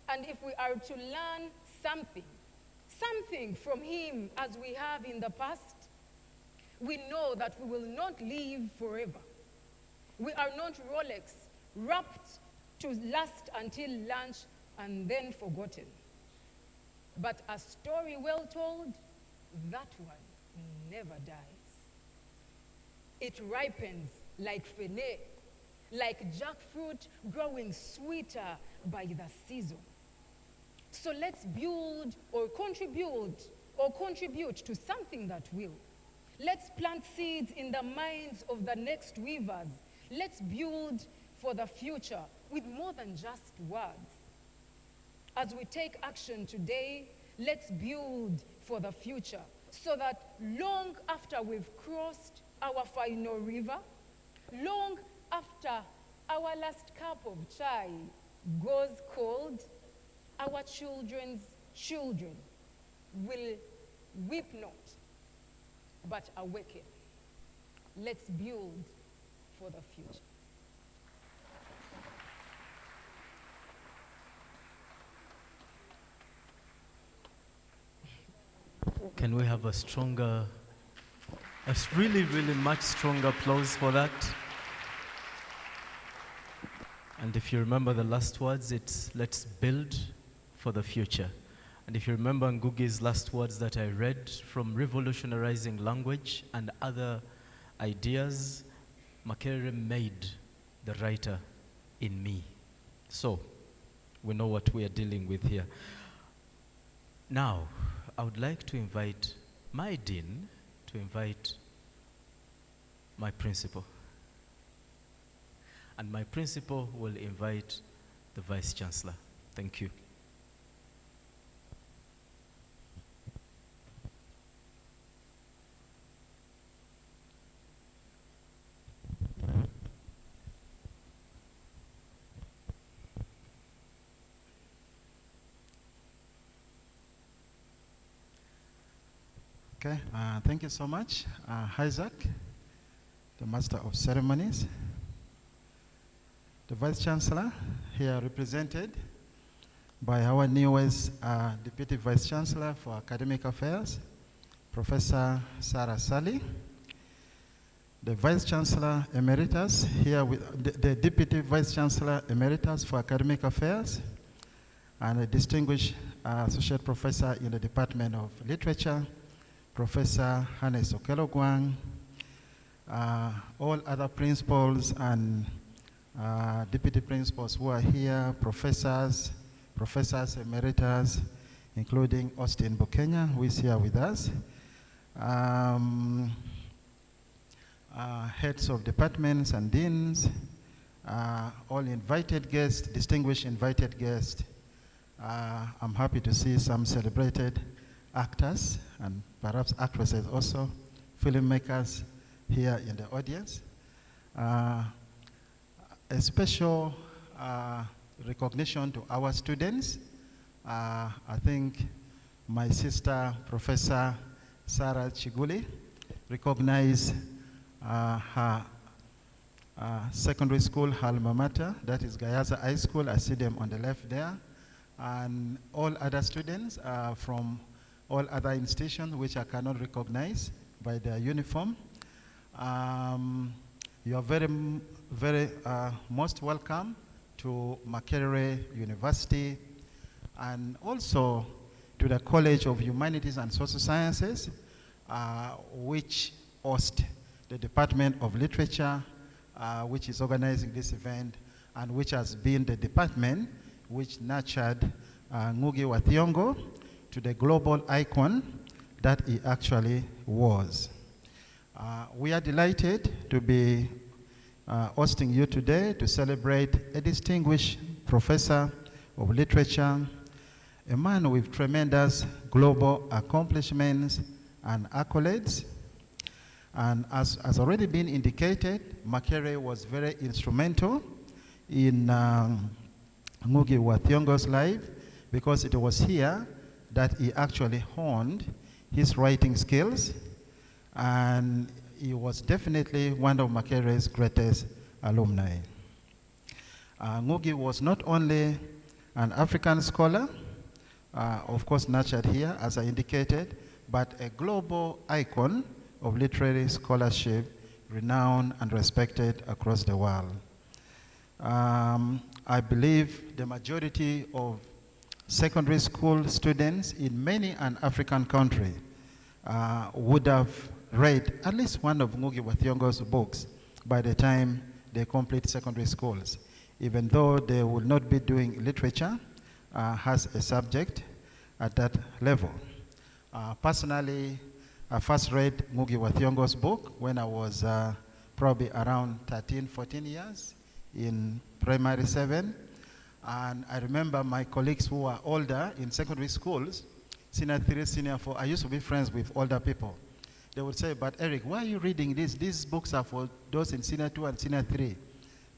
And if we are to learn something from him as we have in the past, we know that we will not live forever. We are not Rolex, wrapped to last until lunch and then forgotten. But a story well told, that one never dies. It ripens like fene, like jackfruit growing sweeter by the season. So let's build or contribute to something that will. Let's plant seeds in the minds of the next weavers. Let's build for the future with more than just words. As we take action today, let's build for the future so that long after we've crossed our final river, long after our last cup of chai goes cold, our children's children will weep not, but awaken. Let's build for the future. Can we have a really, really much stronger applause for that? And if you remember the last words, it's let's build for the future. And if you remember Ngũgĩ's last words that I read from revolutionizing language and other ideas, Makerere made the writer in me. So, we know what we are dealing with here. Now, I would like to invite my dean to invite my principal. And my principal will invite the vice chancellor. Thank you. Okay, thank you so much, Isaac, the Master of Ceremonies, the Vice Chancellor, here represented by our newest Deputy Vice Chancellor for Academic Affairs, Professor Sarah Sally, the Vice Chancellor Emeritus, here with the Deputy Vice Chancellor Emeritus for Academic Affairs, and a distinguished Associate Professor in the Department of Literature, Professor Hannes Okello-Gwang, all other principals and deputy principals who are here, professors emeritus, including Austin Bukenya, who is here with us, heads of departments and deans, all invited guests, distinguished invited guests. I'm happy to see some celebrated actors and perhaps actresses also, filmmakers here in the audience. A special recognition to our students. I think my sister, Professor Sarah Chiguli, recognized her secondary school alma mater, that is Gayaza High School. I see them on the left there. And all other students from all other institutions which I cannot recognize by their uniform. You are very most welcome to Makerere University and also to the College of Humanities and Social Sciences, which hosts the Department of Literature, which is organizing this event, and which has been the department which nurtured Ngũgĩ wa Thiong'o to the global icon that he actually was. We are delighted to be hosting you today to celebrate a distinguished professor of literature, a man with tremendous global accomplishments and accolades. And as has already been indicated, Makerere was very instrumental in Ngũgĩ wa Thiong'o's life, because it was here that he actually honed his writing skills, and he was definitely one of Makerere's greatest alumni. Ngũgĩ was not only an African scholar, of course nurtured here, as I indicated, but a global icon of literary scholarship, renowned and respected across the world. I believe the majority of secondary school students in many an African country would have read at least one of Ngũgĩ wa Thiong'o's books by the time they complete secondary schools, even though they will not be doing literature as a subject at that level. Personally, I first read Ngũgĩ wa Thiong'o's book when I was probably around 13, 14 years in primary 7. And I remember my colleagues who were older in secondary schools, senior 3, senior 4, I used to be friends with older people. They would say, but Eric, why are you reading this? These books are for those in senior 2 and senior 3.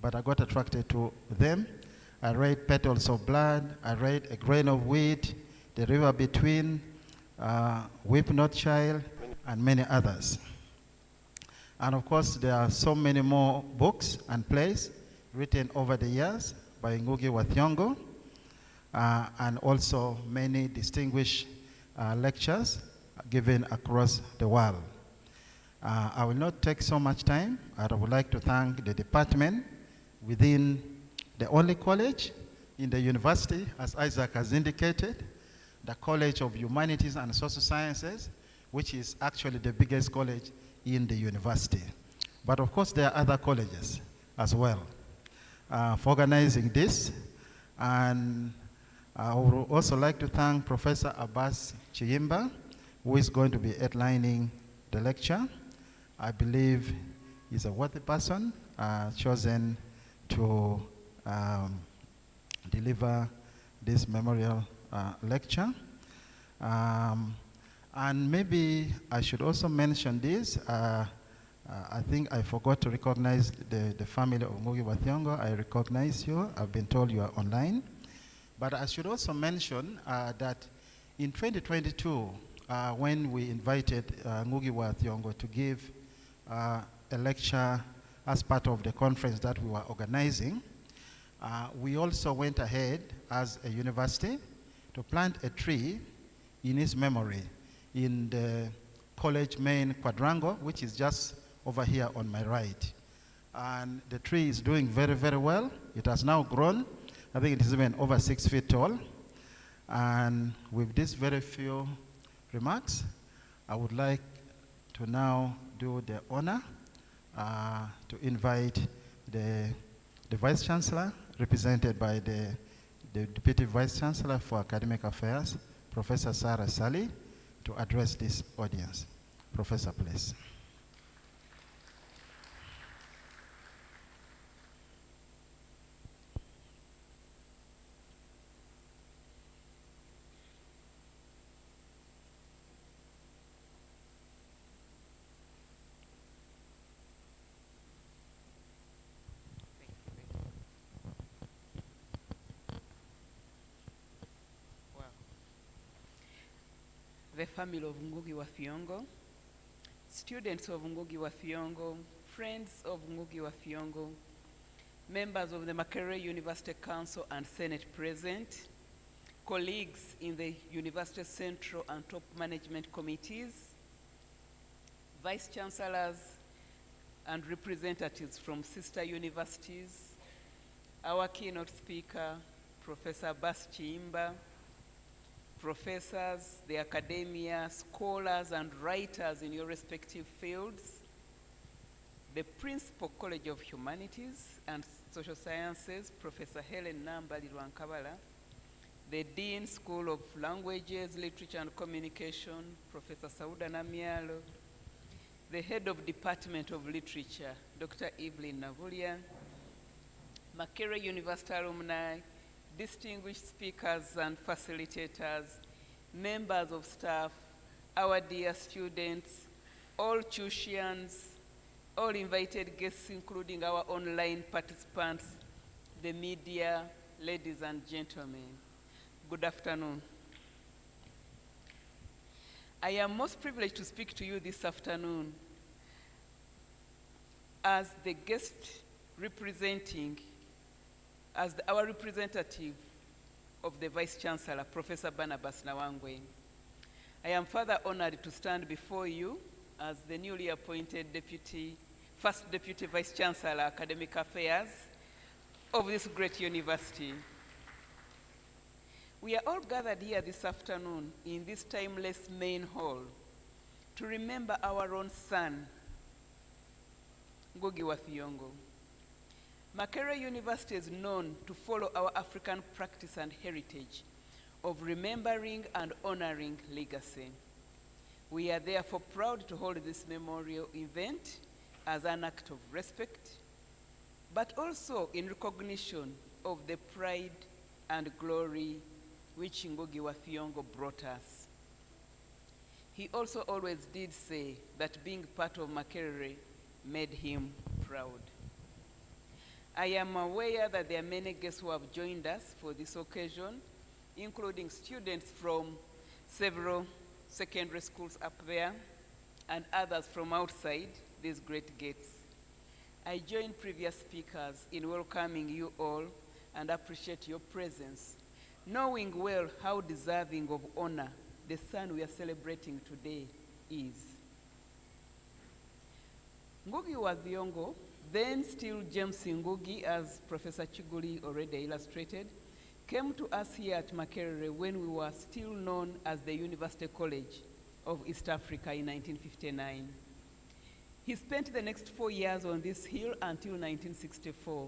But I got attracted to them. I read Petals of Blood. I read A Grain of Wheat, The River Between, Weep Not Child, and many others. And of course, there are so many more books and plays written over the years by Ngũgĩ wa Thiong'o, and also many distinguished lectures given across the world. I will not take so much time. I would like to thank the department within the only college in the university, as Isaac has indicated, the College of Humanities and Social Sciences, which is actually the biggest college in the university. But of course, there are other colleges as well for organizing this. And I would also like to thank Professor Abbas Chiyimba, who is going to be headlining the lecture. I believe he's a worthy person chosen to deliver this memorial lecture. And maybe I should also mention this. I think I forgot to recognize the family of Ngũgĩ wa Thiong'o. I recognize you. I've been told you are online. But I should also mention that in 2022, when we invited Ngũgĩ wa Thiong'o to give a lecture as part of the conference that we were organizing, we also went ahead as a university to plant a tree in his memory in the college main quadrangle, which is just over here on my right. And the tree is doing very, very well. It has now grown. I think it is even over 6 feet tall. And with these very few remarks, I would like to now do the honor to invite the Vice Chancellor, represented by the Deputy Vice Chancellor for Academic Affairs, Professor Sarah Sally, to address this audience. Professor, please. The family of Ngũgĩ wa Thiong'o, students of Ngũgĩ wa Thiong'o, friends of Ngũgĩ wa Thiong'o, members of the Makerere University Council and Senate present, colleagues in the University Central and top management committees, vice chancellors and representatives from sister universities, our keynote speaker, Professor Abbas Chiyimba, professors, the academia, scholars, and writers in your respective fields, the Principal College of Humanities and Social Sciences, Professor Helen Nambali Lwankabala, the Dean School of Languages, Literature, and Communication, Professor Sauda Namyalo, the Head of Department of Literature, Dr. Evelyn Navulia, Makerere University alumni, distinguished speakers and facilitators, members of staff, our dear students, all Chushians, all invited guests, including our online participants, the media, ladies and gentlemen. Good afternoon. I am most privileged to speak to you this afternoon as the guest representing, our representative of the Vice Chancellor, Professor Barnabas Nawangwe. I am further honored to stand before you as the newly appointed First Deputy Vice Chancellor, Academic Affairs of this great university. We are all gathered here this afternoon in this timeless main hall to remember our own son, Ngũgĩ wa Thiong'o. Makerere University is known to follow our African practice and heritage of remembering and honoring legacy. We are therefore proud to hold this memorial event as an act of respect, but also in recognition of the pride and glory which Ngũgĩ wa Thiong'o brought us. He also always did say that being part of Makerere made him proud. I am aware that there are many guests who have joined us for this occasion, including students from several secondary schools up there and others from outside these great gates. I join previous speakers in welcoming you all and appreciate your presence, knowing well how deserving of honor the son we are celebrating today is. Ngũgĩ wa Thiong'o, then still James Ngũgĩ, as Professor Chiguli already illustrated, came to us here at Makerere when we were still known as the University College of East Africa in 1959. He spent the next 4 years on this hill until 1964.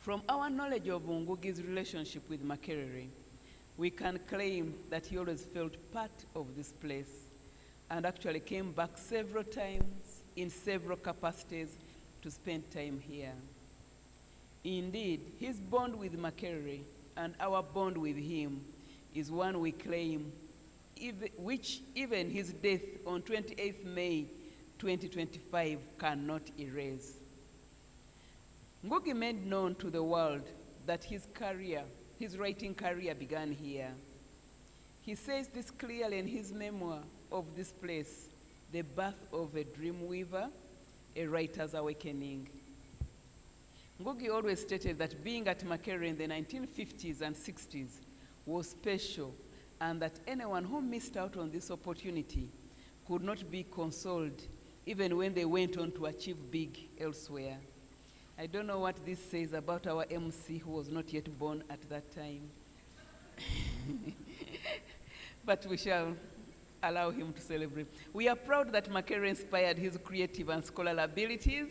From our knowledge of Ngũgĩ's relationship with Makerere, we can claim that he always felt part of this place and actually came back several times in several capacities to spend time here. Indeed, his bond with Makerere and our bond with him is one we claim, which even his death on 28th May 2025 cannot erase. Ngũgĩ made known to the world that his writing career began here. He says this clearly in his memoir of this place, The Birth of a Dream Weaver, A Writer's Awakening. Ngũgĩ always stated that being at Makerere in the 1950s and 60s was special, and that anyone who missed out on this opportunity could not be consoled even when they went on to achieve big elsewhere. I don't know what this says about our MC who was not yet born at that time. But we shall allow him to celebrate. We are proud that Makerere inspired his creative and scholarly abilities,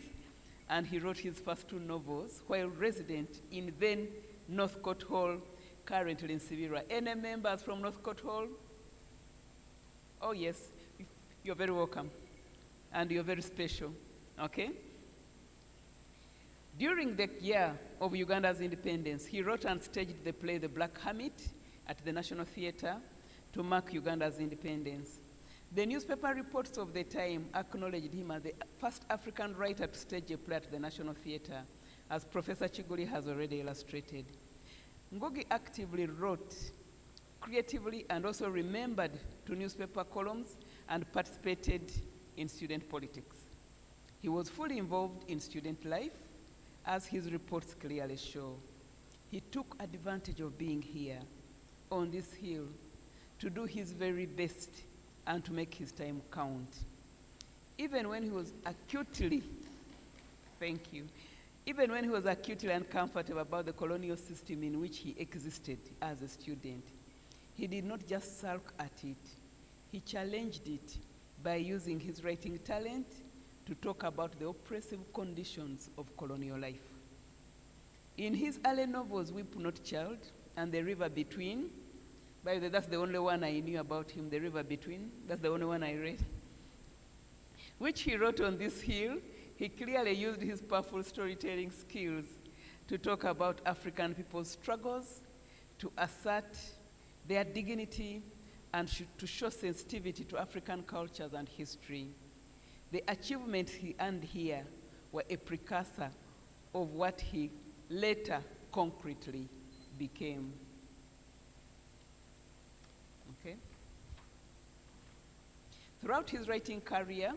and he wrote his first 2 novels while resident in then Northcote Hall, currently in Sibira. Any members from Northcote Hall? Oh yes, you're very welcome. And you're very special, okay? During the year of Uganda's independence, he wrote and staged the play The Black Hermit at the National Theatre to mark Uganda's independence. The newspaper reports of the time acknowledged him as the first African writer to stage a play at the National Theatre, as Professor Chiguli has already illustrated. Ngũgĩ actively wrote creatively and also remembered to newspaper columns and participated in student politics. He was fully involved in student life, as his reports clearly show. He took advantage of being here on this hill to do his very best and to make his time count. Even when he was acutely uncomfortable about the colonial system in which he existed as a student, he did not just sulk at it. He challenged it by using his writing talent to talk about the oppressive conditions of colonial life. In his early novels, Weep Not Child and The River Between, by the way, that's the only one I knew about him, The River Between, that's the only one I read, which he wrote on this hill, he clearly used his powerful storytelling skills to talk about African people's struggles, to assert their dignity, and to show sensitivity to African cultures and history. The achievements he earned here were a precursor of what he later concretely became. Okay? Throughout his writing career,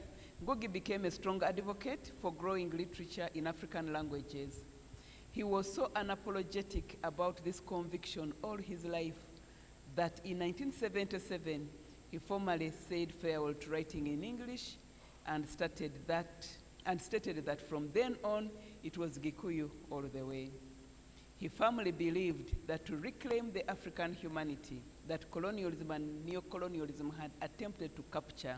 Ngũgĩ became a strong advocate for growing literature in African languages. He was so unapologetic about this conviction all his life that in 1977, he formally said farewell to writing in English and stated that from then on, it was Gikuyu all the way. He firmly believed that to reclaim the African humanity that colonialism and neocolonialism had attempted to capture,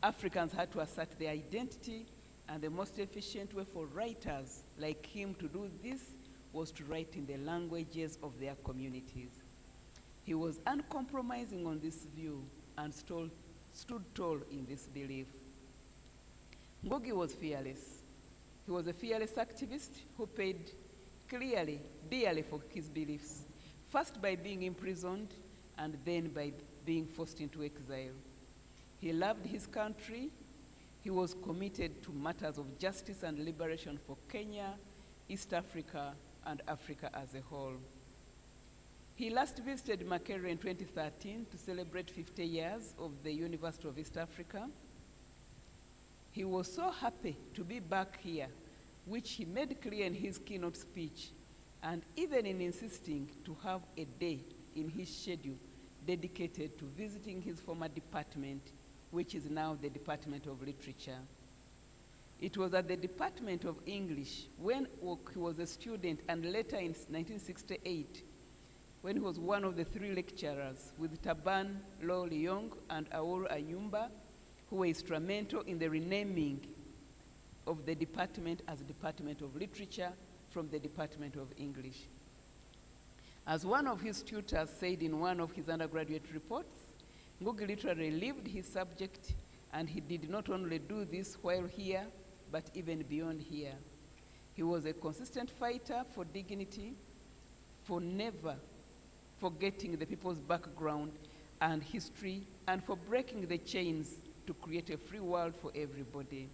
Africans had to assert their identity, and the most efficient way for writers like him to do this was to write in the languages of their communities. He was uncompromising on this view and stood tall in this belief. Ngũgĩ was fearless. He was a fearless activist who paid clearly, dearly for his beliefs, first by being imprisoned and then by being forced into exile. He loved his country. He was committed to matters of justice and liberation for Kenya, East Africa, and Africa as a whole. He last visited Makerere in 2013 to celebrate 50 years of the University of East Africa. He was so happy to be back here, which he made clear in his keynote speech, and even in insisting to have a day in his schedule dedicated to visiting his former department, which is now the Department of Literature. It was at the Department of English when he was a student, and later in 1968, when he was one of the 3 lecturers with Taban Lo Leong and Aur Ayumba, who were instrumental in the renaming of the department as Department of Literature from the Department of English. As one of his tutors said in one of his undergraduate reports, Ngũgĩ literally lived his subject, and he did not only do this while here, but even beyond here. He was a consistent fighter for dignity, for never forgetting the people's background and history, and for breaking the chains to create a free world for everybody.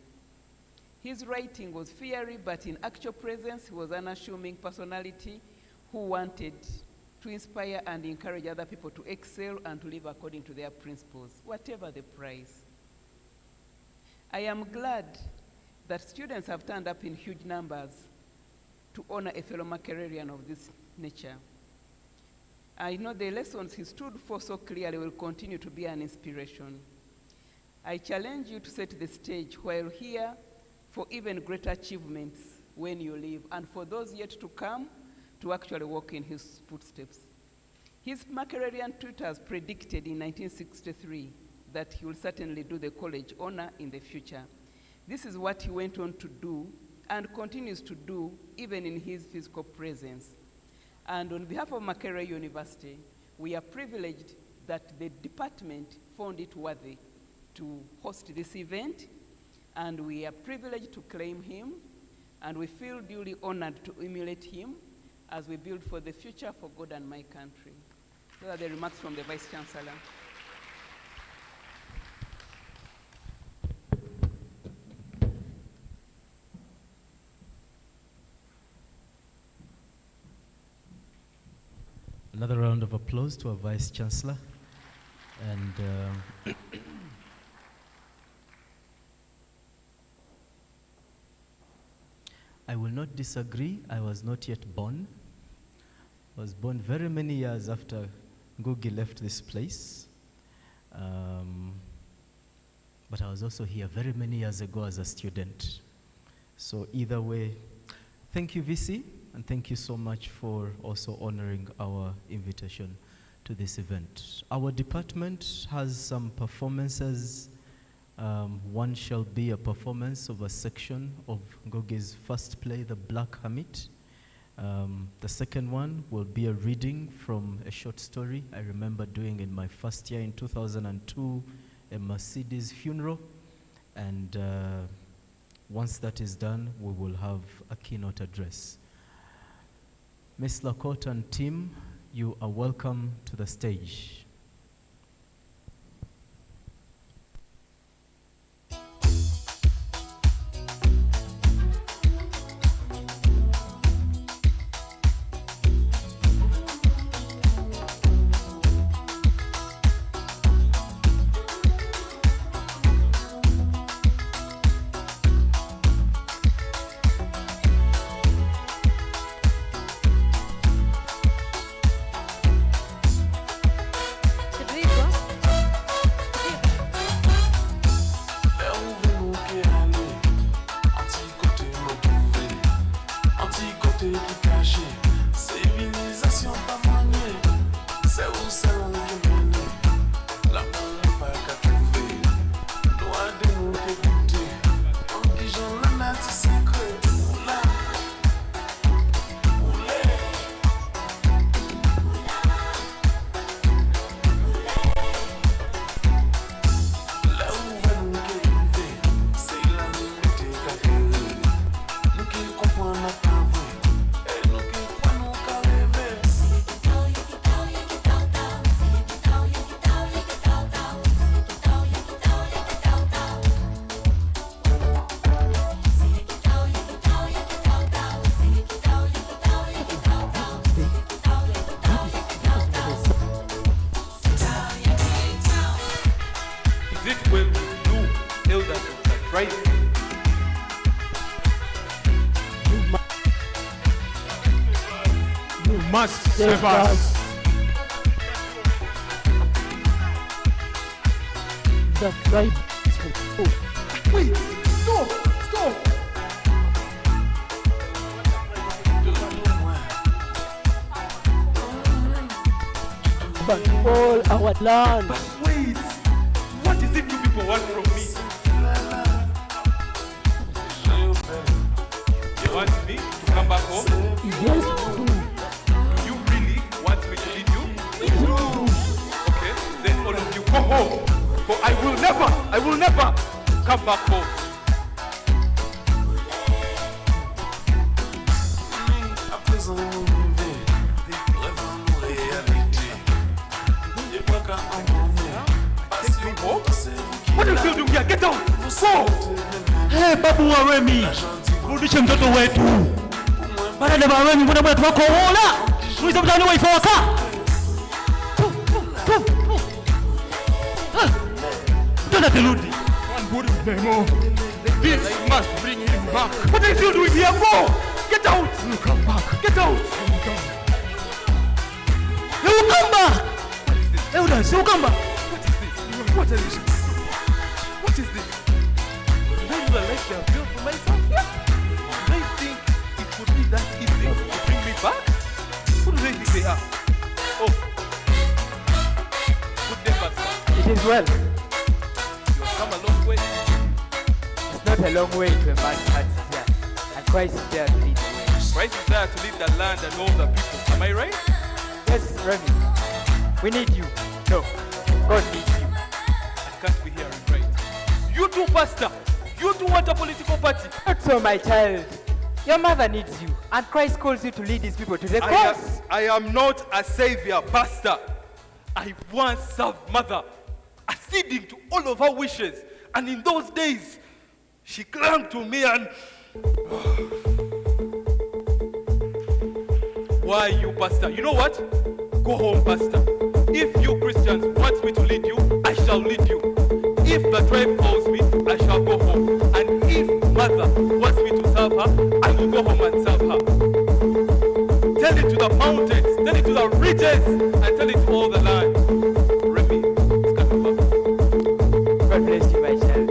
His writing was fiery, but in actual presence, he was an unassuming personality who wanted to inspire and encourage other people to excel and to live according to their principles, whatever the price. I am glad that students have turned up in huge numbers to honor a fellow Makererian of this nature. I know the lessons he stood for so clearly will continue to be an inspiration. I challenge you to set the stage while here for even greater achievements when you leave, and for those yet to come, to actually walk in his footsteps. His Makererian tutors predicted in 1963 that he will certainly do the college honor in the future. This is what he went on to do and continues to do even in his physical presence. And on behalf of Makerere University, we are privileged that the department found it worthy to host this event, and we are privileged to claim him, and we feel duly honored to emulate him as we build for the future for God and my country. Those are the remarks from the Vice Chancellor. Another round of applause to our Vice Chancellor. And I will not disagree. I was not yet born. I was born very many years after Ngũgĩ left this place. But I was also here very many years ago as a student. So either way, thank you, VC, and thank you so much for also honoring our invitation to this event. Our department has some performances. One shall be a performance of a section of Ngũgĩ's first play, The Black Hermit. The second one will be a reading from a short story I remember doing in my first year in 2002, a Mercedes funeral. And once that is done, we will have a keynote address. Ms. Lacote and team, you are welcome to the stage. must save us. The right. Wait, stop. Control our land. But wait, what is it you people want from me? You want me to come back home? Yes, we do. You really want me to lead you? Okay, then all of you go home. For I will never come back home. What are you still doing here? Get out! Go! Hey, babu wa Remi, rudishe mtoto wetu. Baada ya Remi mbona bwana wako wala? Ruhusa mtani wa ifawaka. Tuna turudi. One good memo. This must bring him back. What are you still doing here? Go! Get out! Come back. Get out! You come back. Elders, you come back. What is this? What is this? Do I look like I built for myself here? Do they think it would be that easy to bring me back? Who do they think they are? Oh. Good day, Pastor. It is well. You have come a long way. It's not a long way to a man's heart here. And Christ is there to lead the way. Christ is there to lead the land and all the people. Am I right? Yes, Remy. We need you. No, God needs you. I can't be hearing right. You too, Pastor. You too want a political party. Not so, my child. Your mother needs you. And Christ calls you to lead these people to the cross. I am not a savior, Pastor. I once served Mother, acceding to all of her wishes. And in those days, she clung to me and... Why you, Pastor? You know what? Go home, Pastor. If you Christians want me to lead you, I shall lead you. If the tribe calls me, I shall go home. And if Mother wants me to serve her, I will go home and serve her. Tell it to the mountains, tell it to the ridges, and tell it to all the land. Remy, it's coming back. God bless you, my child.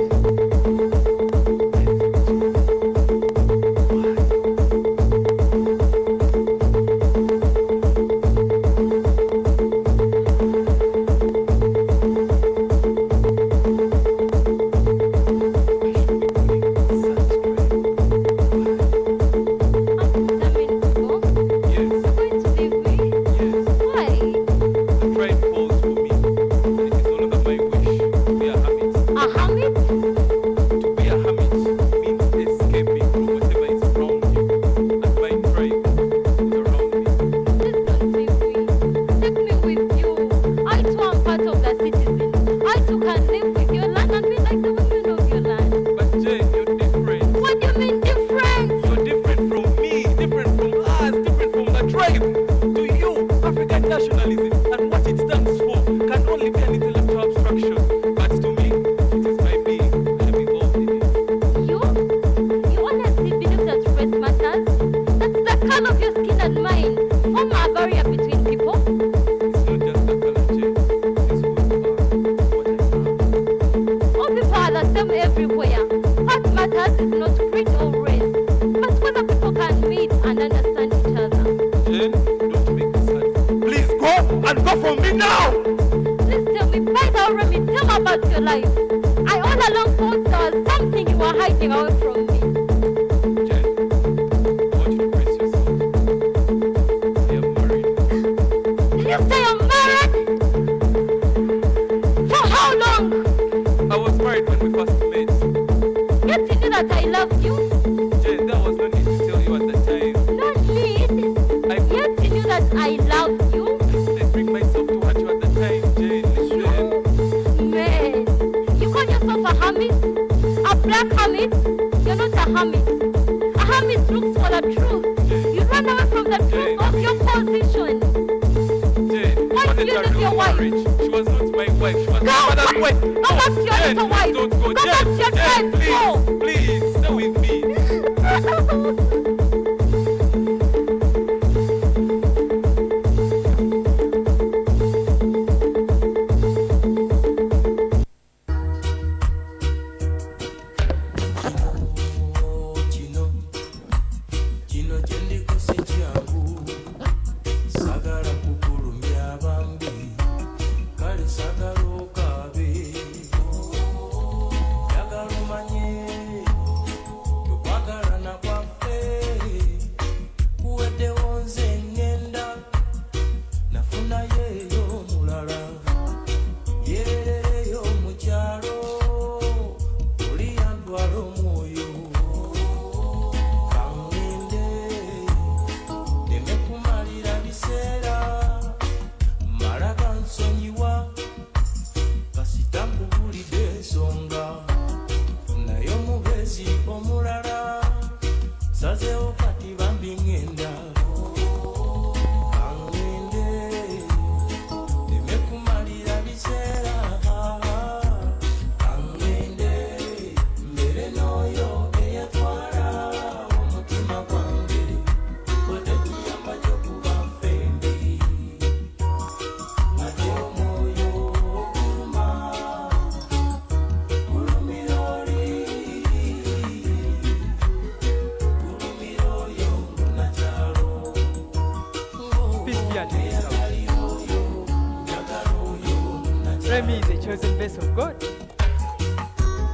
Remy is a chosen vessel of God.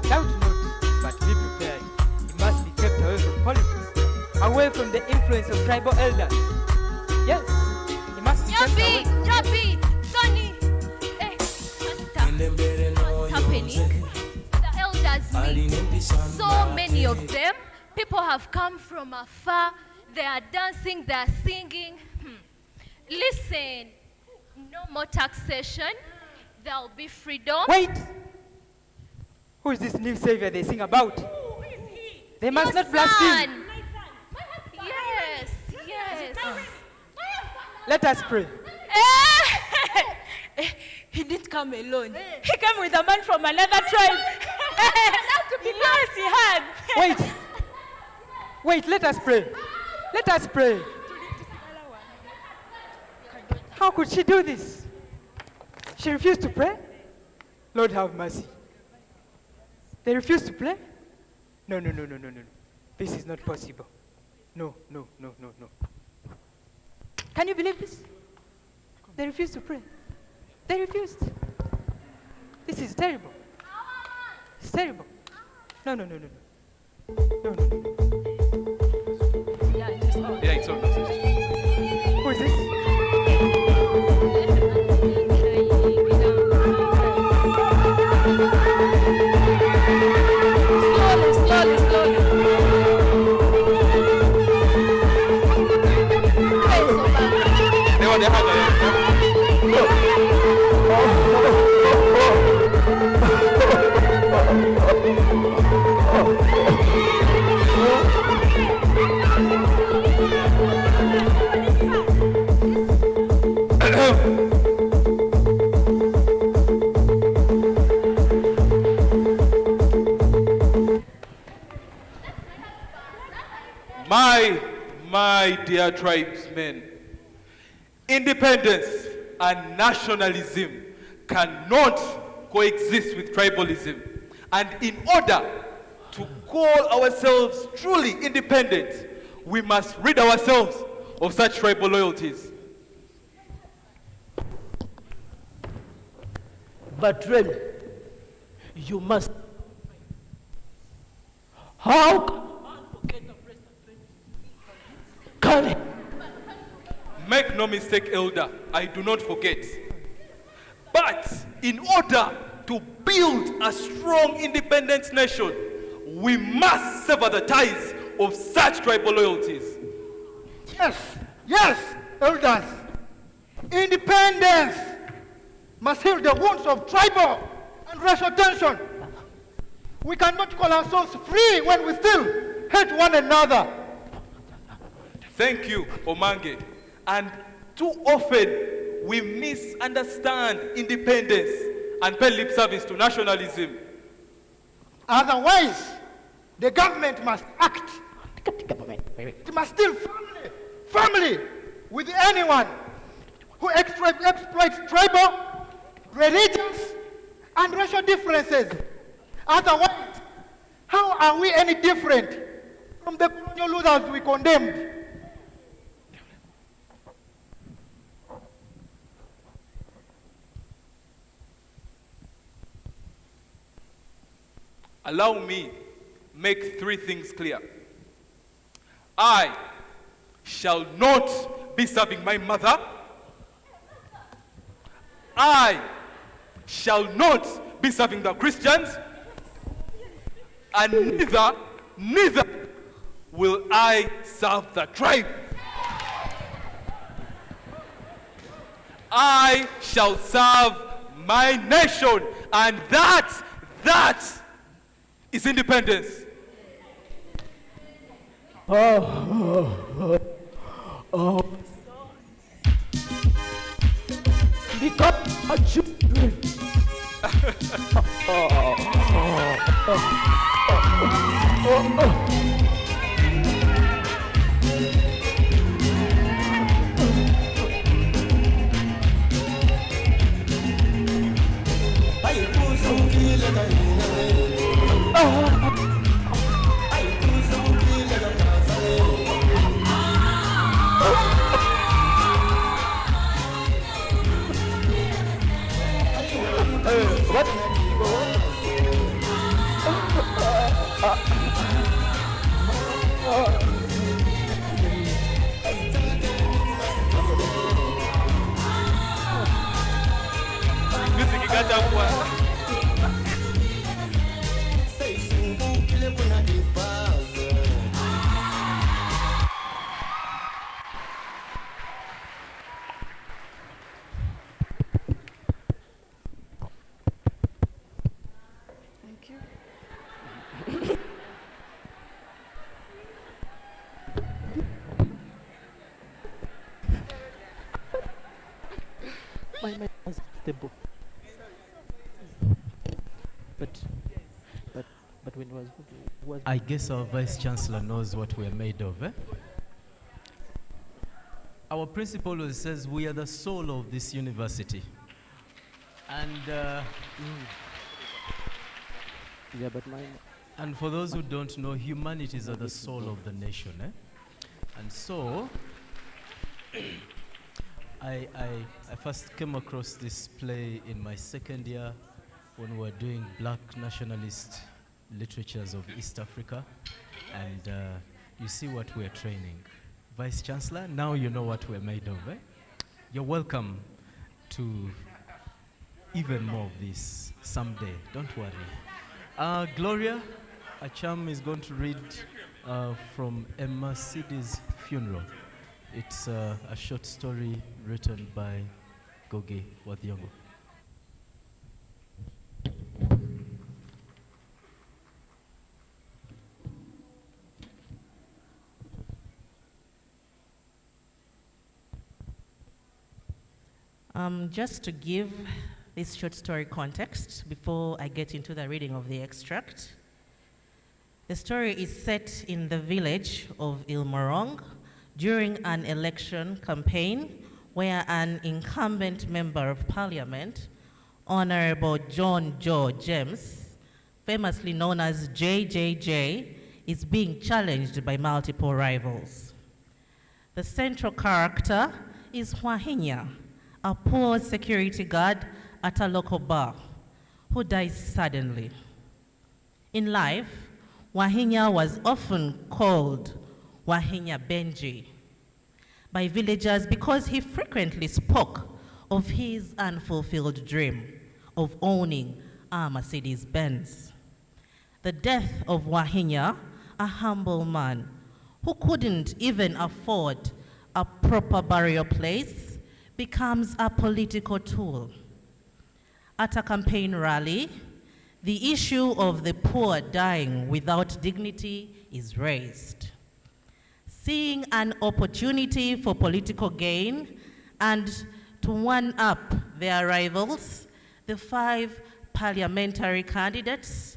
Doubt not, but be prepared. You must be kept away from politics, away from the influence of tribal elders. Yes, you must be kept away. Yapi, Sonny. What's happening? The elders meet. So many of them. People have come from afar. They are dancing, they are singing. Listen, no more taxation. There will be freedom. Wait! Who is this new savior they sing about? Who is he? They must Your not blaspheme. son. Yes, yes. Let us pray. He didn't come alone. He came with a man from another tribe. Yes, he had. Wait, let us pray. Let us pray. How could she do this? She refused to pray? Lord have mercy. They refused to pray? No. This is not possible. No. Can you believe this? They refused to pray. They refused. This is terrible. It's terrible. No. Yeah, it's all nonsense. Who is this? Slowly. They were the My dear tribesmen, independence and nationalism cannot coexist with tribalism. And in order to call ourselves truly independent, we must rid ourselves of such tribal loyalties. But really, you must. How can he? Make no mistake, elder, I do not forget. But in order to build a strong independent nation, we must sever the ties of such tribal loyalties. Yes, elders. Independence must heal the wounds of tribal and racial tension. We cannot call ourselves free when we still hate one another. Thank you, Omange. And too often we misunderstand independence and pay lip service to nationalism. Otherwise, the government must act. It must deal firmly with anyone who exploits tribal, religious, and racial differences. Otherwise, how are we any different from the colonial rulers we condemned? Allow me make three things clear. I shall not be serving my mother. I shall not be serving the Christians. And neither will I serve the tribe. I shall serve my nation, and that is independence. Become a children. Music ikata kwa. Thank you. My was stable. But when it was I guess our Vice Chancellor knows what we're made of, eh? Our principal always says we are the soul of this university. And yeah, but mine. And for those who don't know, humanities are the soul of the nation, eh? And so, I first came across this play in my second year when we were doing black nationalist literatures of East Africa. And you see what we're training. Vice Chancellor, now you know what we're made of, eh? You're welcome to even more of this someday, don't worry. Gloria Acham is going to read from Emma Sidi's Funeral. It's a short story written by Ngũgĩ wa Thiong'o. Just to give this short story context before I get into the reading of the extract. The story is set in the village of Ilmorong during an election campaign where an incumbent member of parliament, Honorable John Joe James, famously known as JJJ, is being challenged by multiple rivals. The central character is Wahinya, a poor security guard at a local bar who dies suddenly. In life, Wahinya was often called Wahinya Benji by villagers because he frequently spoke of his unfulfilled dream of owning a Mercedes-Benz. The death of Wahinya, a humble man who couldn't even afford a proper burial place, becomes a political tool. At a campaign rally, the issue of the poor dying without dignity is raised. Seeing an opportunity for political gain and to one-up their rivals, the 5 parliamentary candidates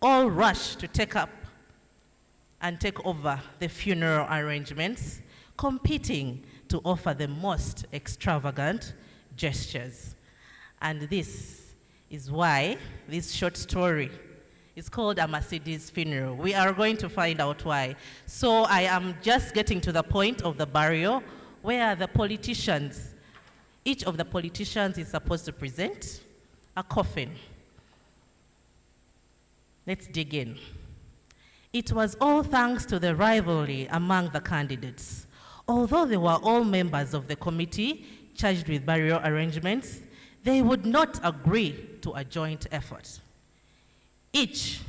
all rush to take up and take over the funeral arrangements, competing to offer the most extravagant gestures. And this is why this short story is called A Mercedes Funeral. We are going to find out why. So I am just getting to the point of the burial where the politicians, each of the politicians is supposed to present a coffin. Let's dig in. It was all thanks to the rivalry among the candidates. Although they were all members of the committee charged with burial arrangements, they would not agree to a joint effort. Each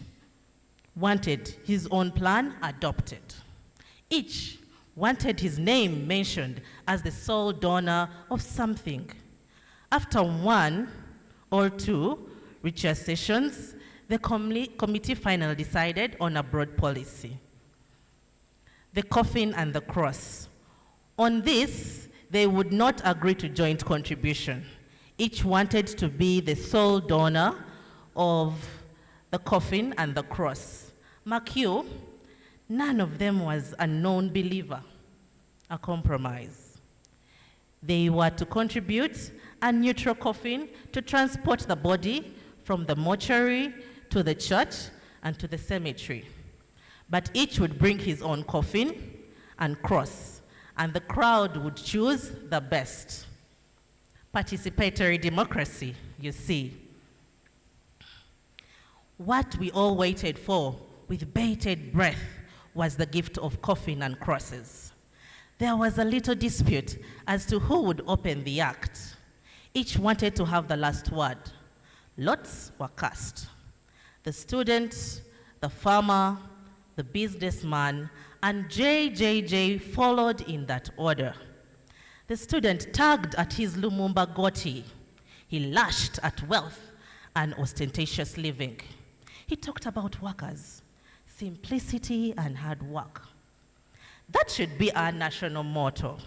wanted his own plan adopted. Each wanted his name mentioned as the sole donor of something. After 1 or 2 richer sessions, the committee finally decided on a broad policy: the coffin and the cross. On this, they would not agree to joint contribution. Each wanted to be the sole donor of the coffin and the cross. Mark you, none of them was a known believer, a compromise. They were to contribute a neutral coffin to transport the body from the mortuary to the church and to the cemetery. But each would bring his own coffin and cross, and the crowd would choose the best. Participatory democracy, you see. What we all waited for with bated breath was the gift of coffin and crosses. There was a little dispute as to who would open the act. Each wanted to have the last word. Lots were cast. The student, the farmer, the businessman, and JJJ followed in that order. The student tugged at his Lumumba goatee. He lashed at wealth and ostentatious living. He talked about workers, simplicity and hard work. That should be our national motto.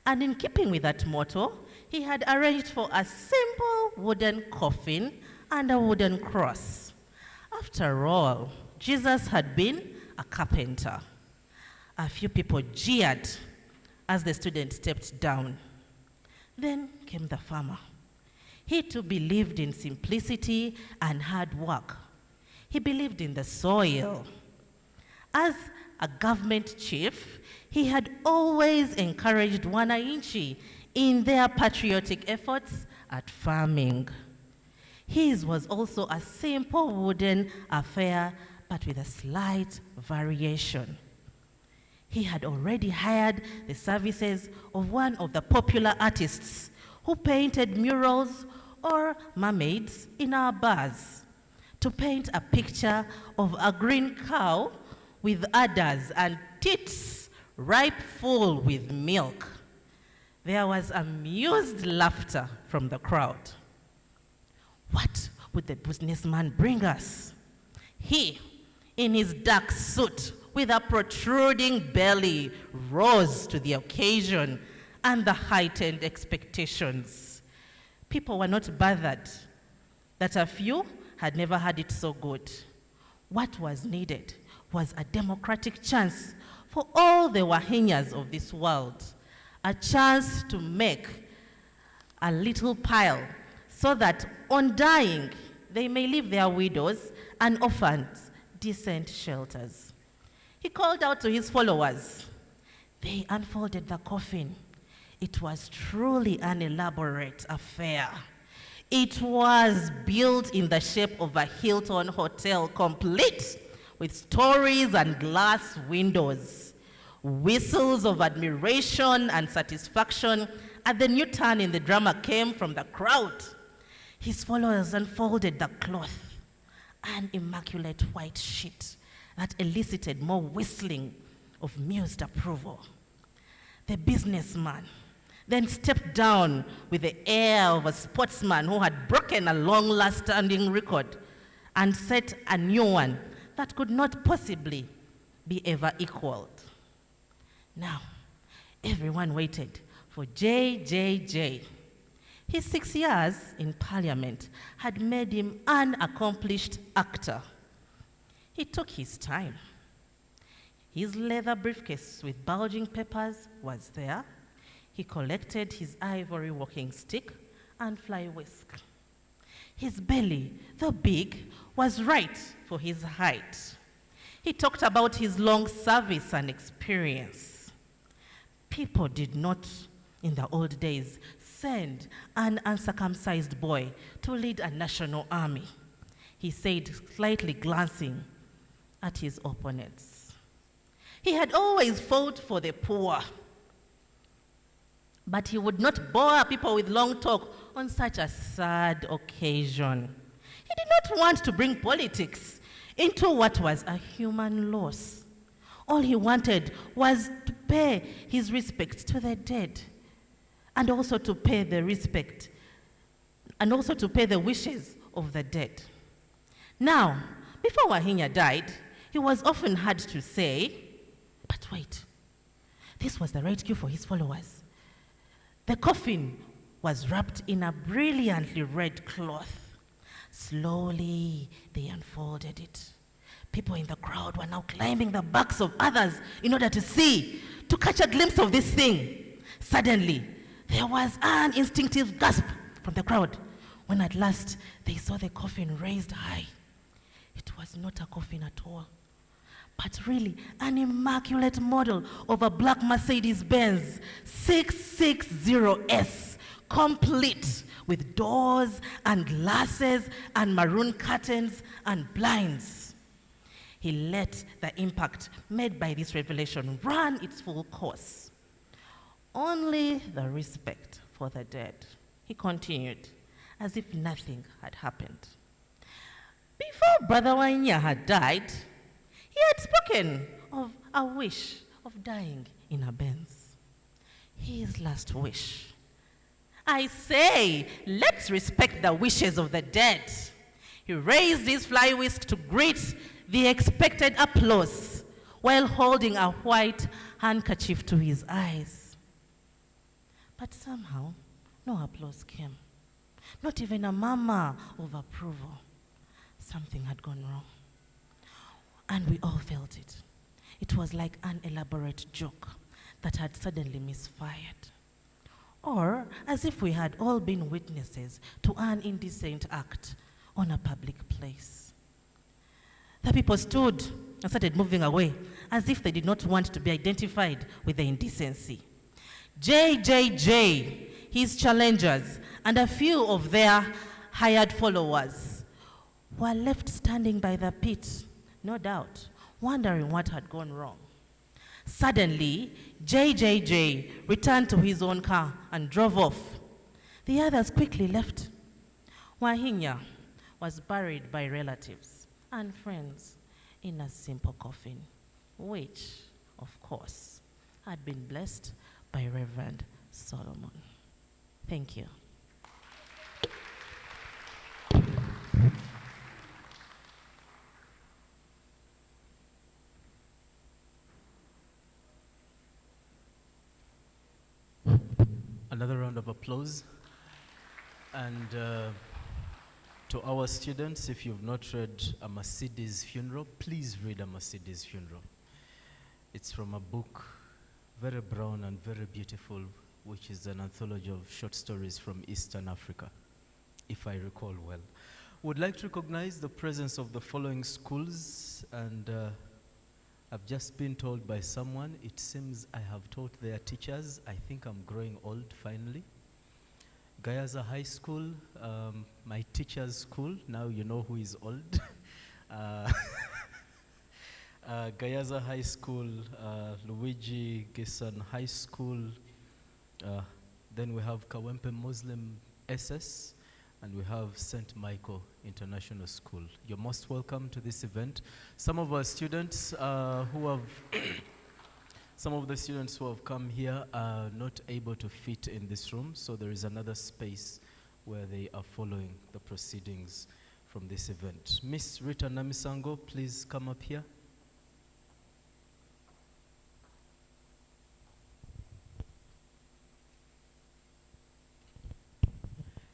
And in keeping with that motto, he had arranged for a simple wooden coffin and a wooden cross. After all, Jesus had been a carpenter. A few people jeered as the student stepped down. Then came the farmer. He too believed in simplicity and hard work. He believed in the soil. As a government chief, he had always encouraged wananchi in their patriotic efforts at farming. His was also a simple wooden affair, but with a slight variation. He had already hired the services of one of the popular artists who painted murals or mermaids in our bars to paint a picture of a green cow with udders and tits ripe full with milk. There was amused laughter from the crowd. What would the businessman bring us? He, in his dark suit with a protruding belly, rose to the occasion and the heightened expectations. People were not bothered that a few had never had it so good. What was needed was a democratic chance for all the Wahinyas of this world, a chance to make a little pile so that on dying, they may leave their widows and orphans decent shelters. He called out to his followers. They unfolded the coffin. It was truly an elaborate affair. It was built in the shape of a Hilton hotel, complete with stories and glass windows. Whistles of admiration and satisfaction at the new turn in the drama came from the crowd. His followers unfolded the cloth, an immaculate white sheet that elicited more whistling of mused approval. The businessman then stepped down with the air of a sportsman who had broken a long-standing record and set a new one that could not possibly be ever equaled. Now, everyone waited for JJJ. His 6 years in Parliament had made him an accomplished actor. He took his time. His leather briefcase with bulging papers was there. He collected his ivory walking stick and fly whisk. His belly, though big, was right for his height. He talked about his long service and experience. People did not, in the old days, send an uncircumcised boy to lead a national army, he said, slightly glancing at his opponents. He had always fought for the poor, but he would not bore people with long talk on such a sad occasion. He did not want to bring politics into what was a human loss. All he wanted was to pay his respects to the dead, and also to pay the respect, and also to pay the wishes of the dead. Now, before Wahinya died, he was often heard to say, but wait, this was the right cue for his followers. The coffin was wrapped in a brilliantly red cloth. Slowly, they unfolded it. People in the crowd were now climbing the backs of others in order to see, to catch a glimpse of this thing. Suddenly, there was an instinctive gasp from the crowd when at last they saw the coffin raised high. It was not a coffin at all, but really an immaculate model of a black Mercedes-Benz 660S complete with doors and glasses and maroon curtains and blinds. He let the impact made by this revelation run its full course. Only the respect for the dead, he continued, as if nothing had happened. Before Brother Wanya had died, he had spoken of a wish of dying in a Benz. His last wish. I say, let's respect the wishes of the dead. He raised his fly whisk to greet the expected applause while holding a white handkerchief to his eyes. But somehow, no applause came. Not even a murmur of approval. Something had gone wrong. And we all felt it. It was like an elaborate joke that had suddenly misfired. Or as if we had all been witnesses to an indecent act on a public place. The people stood and started moving away as if they did not want to be identified with the indecency. JJJ, his challengers, and a few of their hired followers were left standing by the pit, no doubt, wondering what had gone wrong. Suddenly, JJJ returned to his own car and drove off. The others quickly left. Wahinya was buried by relatives and friends in a simple coffin, which, of course, had been blessed by Reverend Solomon. Thank you. Another round of applause. And to our students, if you've not read A Mercedes Funeral, please read A Mercedes Funeral. It's from a book, very brown and very beautiful, which is an anthology of short stories from Eastern Africa, if I recall well. Would like to recognize the presence of the following schools, and I've just been told by someone, it seems I have taught their teachers. I think I'm growing old finally. Gayaza High School, my teacher's school, now you know who is old. Gayaza High School, Luigi Gisan High School, then we have Kawempe Muslim SS, and we have St. Michael International School. You're most welcome to this event. Some of our students some of the students who have come here are not able to fit in this room, so there is another space where they are following the proceedings from this event. Miss Rita Namisango, please come up here.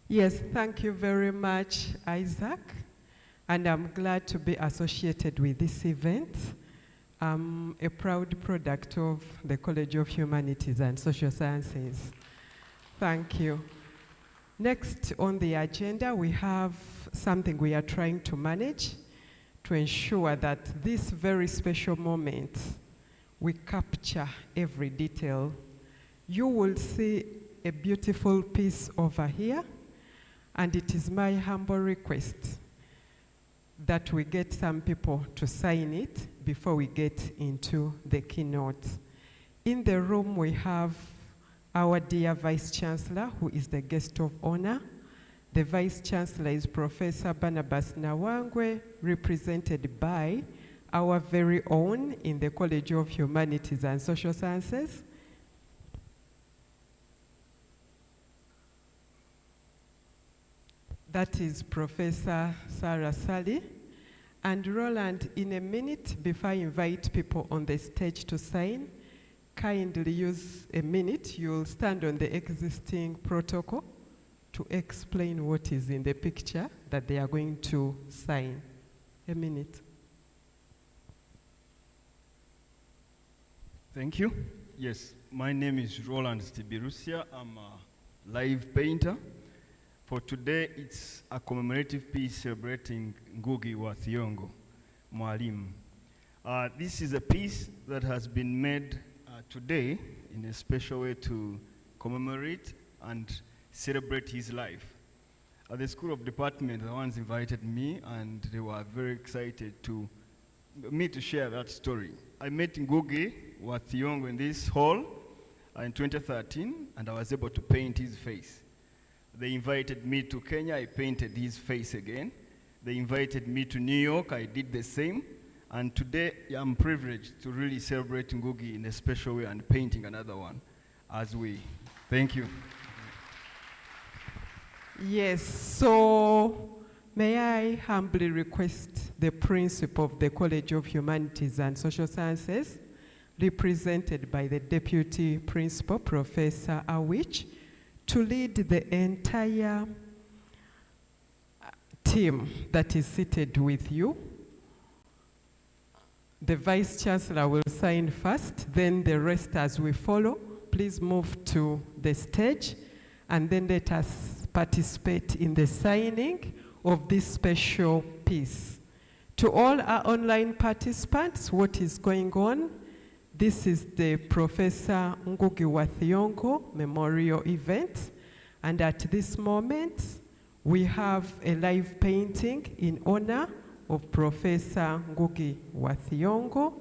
Yes, thank you very much, Isaac. And I'm glad to be associated with this event. I'm a proud product of the College of Humanities and Social Sciences. Thank you. Next on the agenda, we have something we are trying to manage to ensure that this very special moment, we capture every detail. You will see a beautiful piece over here, and it is my humble request that we get some people to sign it before we get into the keynote. In the room, we have our dear Vice Chancellor, who is the guest of honor. The Vice Chancellor is Professor Barnabas Nawangwe, represented by our very own in the College of Humanities and Social Sciences. That is Professor Sarah Sally. And Roland, in a minute, before I invite people on the stage to sign, kindly use a minute. You'll stand on the existing protocol to explain what is in the picture that they are going to sign. A minute. Thank you. Yes, my name is Roland Stibirusia. I'm a live painter. For today, it's a commemorative piece celebrating Ngũgĩ wa Thiong'o, Mwalimu. This is a piece that has been made today in a special way to commemorate and celebrate his life. At the School of Department, the ones invited me, and they were very excited to me to share that story. I met Ngũgĩ wa Thiong'o in this hall in 2013, and I was able to paint his face. They invited me to Kenya, I painted his face again. They invited me to New York, I did the same. And today, I'm privileged to really celebrate Ngũgĩ in a special way and painting another one as we. Thank you. Yes, so may I humbly request the principal of the College of Humanities and Social Sciences, represented by the Deputy Principal, Professor Awich, to lead the entire team that is seated with you. The Vice Chancellor will sign first, then the rest as we follow. Please move to the stage, and then let us participate in the signing of this special piece. To all our online participants, what is going on? This is the Professor Ngũgĩ wa Thiong'o memorial event, and at this moment, we have a live painting in honor of Professor Ngũgĩ wa Thiong'o.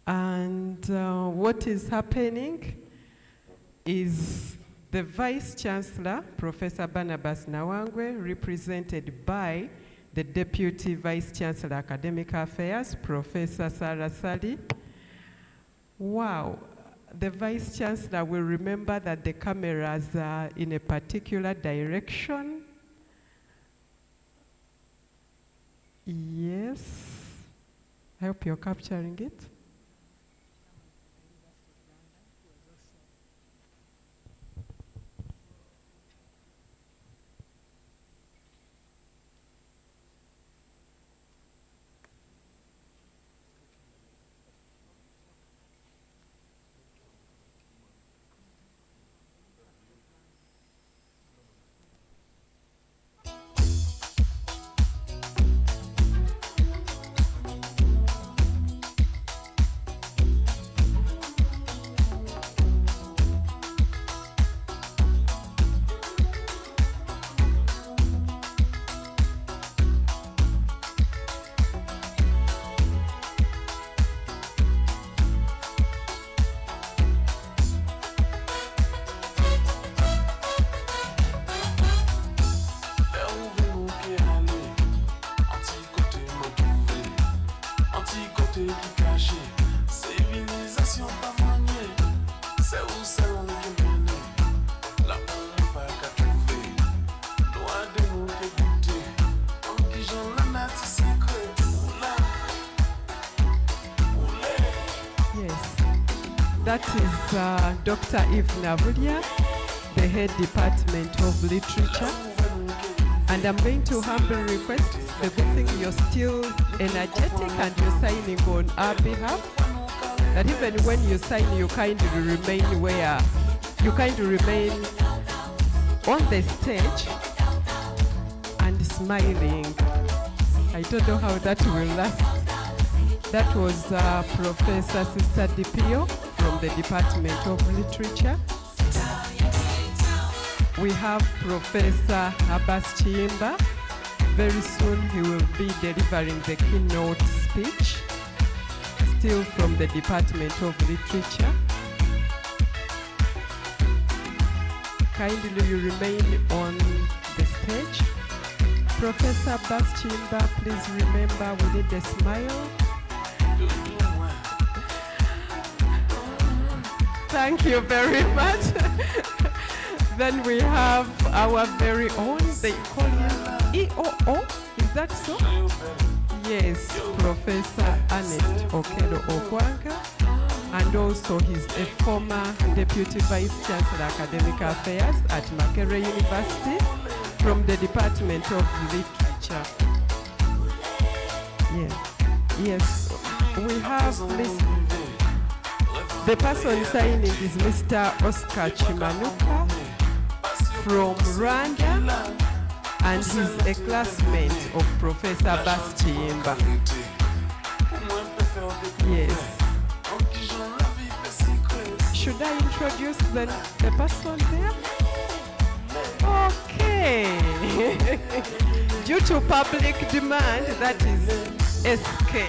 And what is happening is the Vice Chancellor, Professor Barnabas Nawangwe, represented by the Deputy Vice Chancellor, Academic Affairs, Professor Sarah Sali. Wow, the Vice Chancellor will remember that the cameras are in a particular direction. Yes, I hope you're capturing it. That is Dr. Eve Navulia, the head department of literature. And I'm going to humbly request, the good thing you're still energetic and you're signing on our behalf, that even when you sign, you kindly remain where, you kindly remain on the stage and smiling. I don't know how that will last. That was Professor Sister Dipio from the Department of Literature. We have Professor Abbas Chiimba. Very soon he will be delivering the keynote speech, still from the Department of Literature. Kindly you remain on the stage. Professor Abbas Chiimba, please remember we need a smile. Thank you very much. Then we have our very own, they call him EOO, is that so? Yes, Professor Ernest Okelo Ogwanga, and also he's a former Deputy Vice Chancellor Academic Affairs at Makerere University from the Department of Literature. Yes, we have the person signing is Mr. Oscar Chimanuka from Rwanda, and he's a classmate of Professor Abbas Chiimba. Yes. should I introduce the person there? Okay. Due to public demand, that is SK,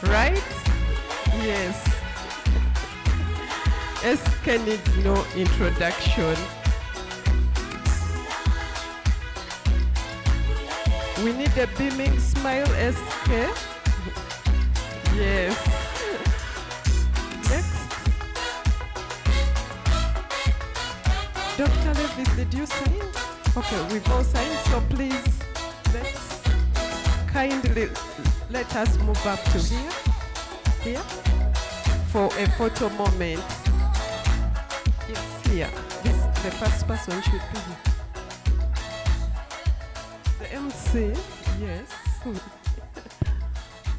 right? Yes. SK needs no introduction. We need a beaming smile, SK. Yes. Next. Dr. Levis, did you sign? Okay, we've all signed, so please, let's kindly let us move up to here, for a photo moment. Yes, here. The first person should be here. The MC, yes.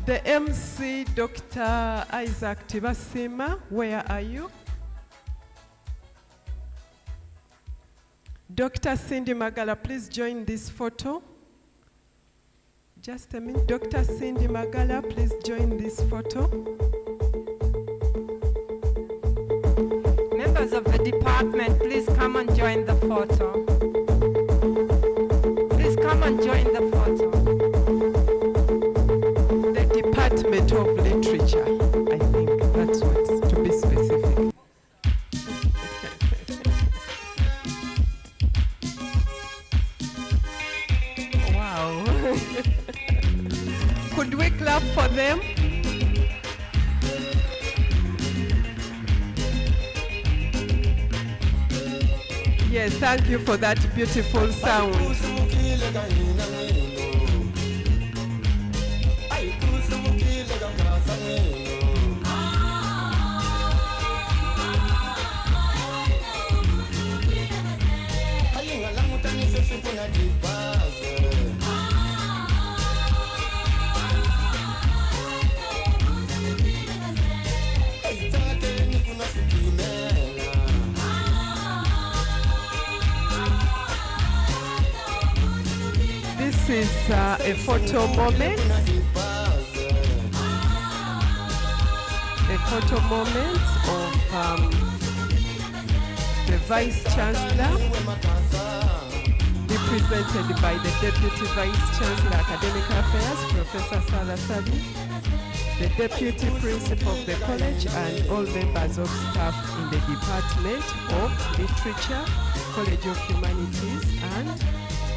The MC, Dr. Isaac Tibasima, where are you? Dr. Cindy Magala, please join this photo. Just a minute. Dr. Cindy Magala, please join this photo. Members of the department, please come and join the photo. Please come and join the photo. The Department of Literature, I think that's what, to be specific. Wow. Could we clap for them? Yes, thank you for that beautiful sound. This is a photo moment. A photo moment of the Vice Chancellor, represented by the Deputy Vice Chancellor Academic Affairs, Professor Sala Sadi, the Deputy Principal of the College, and all members of staff in the Department of Literature, College of Humanities, and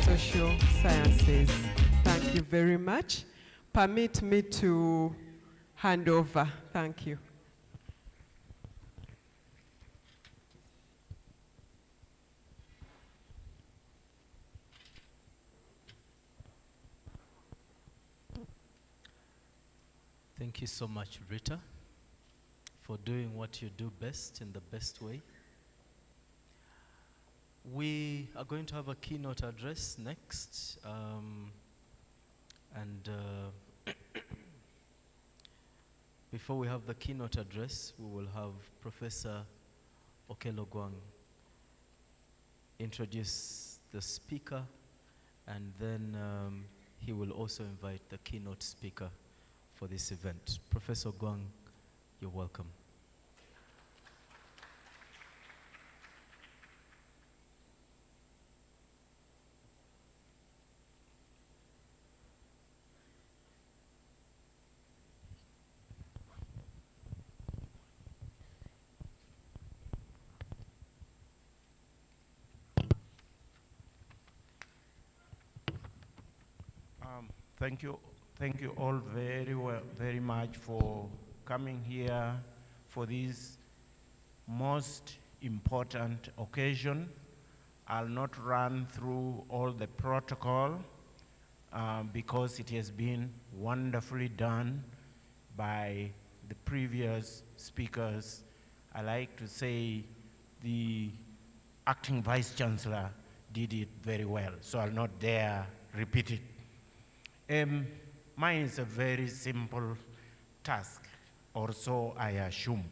Social Sciences. Thank you very much. Permit me to hand over. Thank you. Thank you so much, Rita, for doing what you do best in the best way. We are going to have a keynote address next, before we have the keynote address, we will have Professor Okelo Gwang introduce the speaker, and then he will also invite the keynote speaker for this event. Professor Gwang, you're welcome. Thank you all very much for coming here for this most important occasion. I'll not run through all the protocol because it has been wonderfully done by the previous speakers. I like to say the acting Vice Chancellor did it very well, so I'll not dare repeat it. Mine is a very simple task, or so I assume.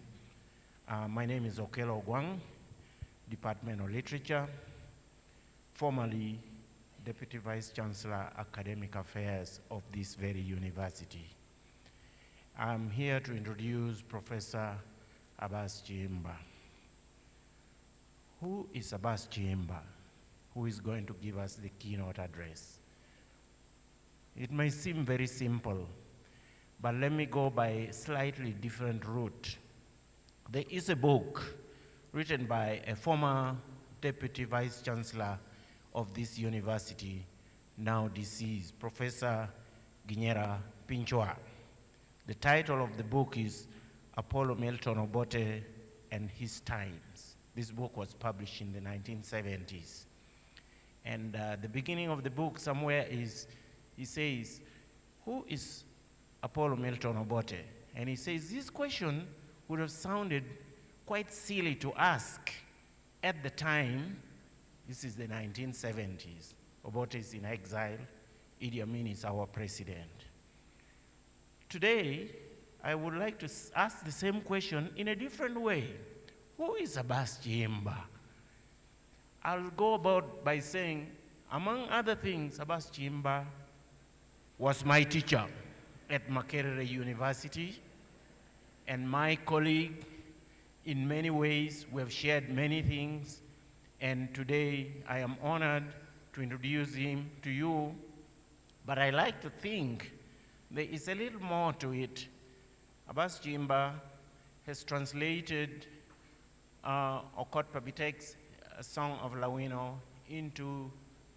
My name is Okelo Gwang, Department of Literature, formerly Deputy Vice Chancellor, Academic Affairs of this very university. I'm here to introduce Professor Abbas Chimba. who is Abbas Chiemba, who is going to give us the keynote address? It may seem very simple, but let me go by a slightly different route. There is a book written by a former Deputy Vice Chancellor of this university, now deceased, Professor Ginyera Pinchwa. The title of the book is Apollo Milton Obote and His Times. This book was published in the 1970s. And the beginning of the book somewhere is, he says, who is Apollo Milton Obote? And he says, this question would have sounded quite silly to ask at the time. This is the 1970s. Obote is in exile. Idi Amin is our president. Today, I would like to ask the same question in a different way. Who is Abbas Chiemba? I'll go about by saying, among other things, Abbas Chiemba was my teacher at Makerere University and my colleague. In many ways, we have shared many things, and today I am honored to introduce him to you, but I like to think there is a little more to it. Abbas Chiemba has translated Okot Pabitek's Song of Lawino into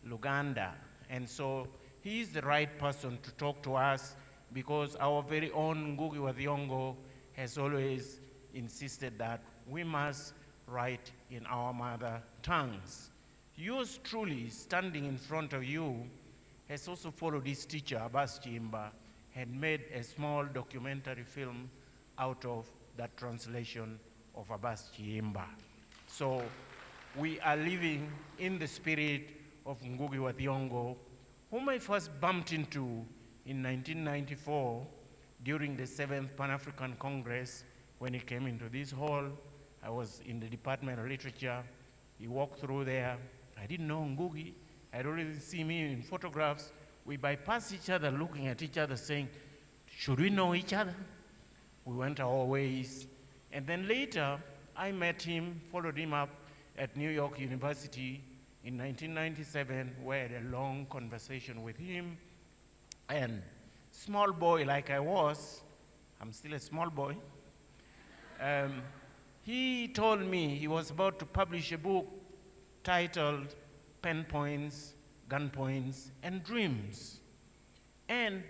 Luganda, and so he is the right person to talk to us because our very own Ngũgĩ wa Thiong'o has always insisted that we must write in our mother tongues. Yours truly, standing in front of you, has also followed his teacher, Abbas Chiemba, and made a small documentary film out of that translation of Abbas Chiemba. So we are living in the spirit of Ngũgĩ wa Thiong'o, whom I first bumped into in 1994 during the 7th Pan-African Congress when he came into this hall. I was in the Department of Literature. He walked through there. I didn't know Ngũgĩ. I'd already seen him in photographs. We bypassed each other, looking at each other, saying, should we know each other? We went our ways. And then later, I met him, followed him up at New York University in 1997, where I had a long conversation with him. And small boy like I was, I'm still a small boy, he told me he was about to publish a book titled Pen Points, Gun Points, and Dreams. And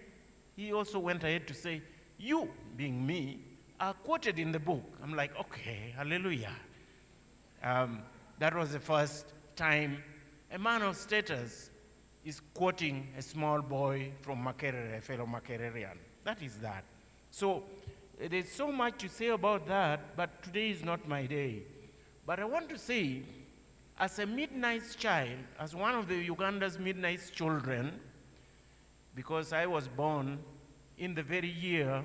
he also went ahead to say, you, being me, are quoted in the book. I'm like, okay, hallelujah. That was the first time a man of status is quoting a small boy from Makerere, a fellow Makererian. That is that. So there's so much to say about that, but today is not my day. But I want to say, as a midnight child, as one of the Uganda's midnight children, because I was born in the very year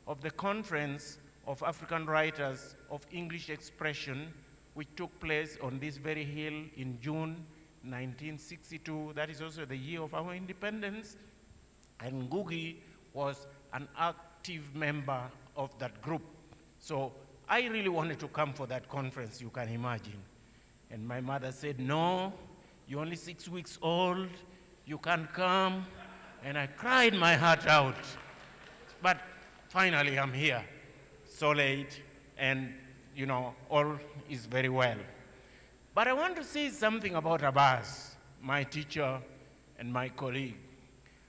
of the Conference of African Writers of English Expression, which took place on this very hill in June 1962. That is also the year of our independence. And Ngũgĩ was an active member of that group. So I really wanted to come for that conference, you can imagine. And my mother said, no, you're only 6 weeks old, you can't come. And I cried my heart out. But finally I'm here, so late, and you know, all is very well. But I want to say something about Abbas, my teacher and my colleague.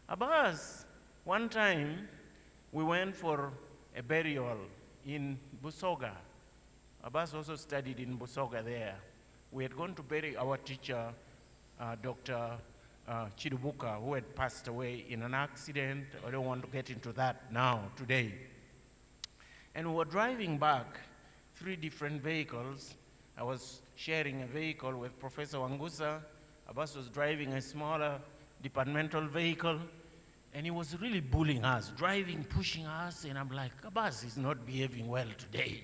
Abbas, one time we went for a burial in Busoga. Abbas also studied in Busoga there. We had gone to bury our teacher, Dr. Chidubuka, who had passed away in an accident. I don't want to get into that now, today. And we were driving back, 3 different vehicles. I was sharing a vehicle with Professor Wangusa. Abbas was driving a smaller departmental vehicle, and he was really bullying us, driving, pushing us, and I'm like, Abbas is not behaving well today.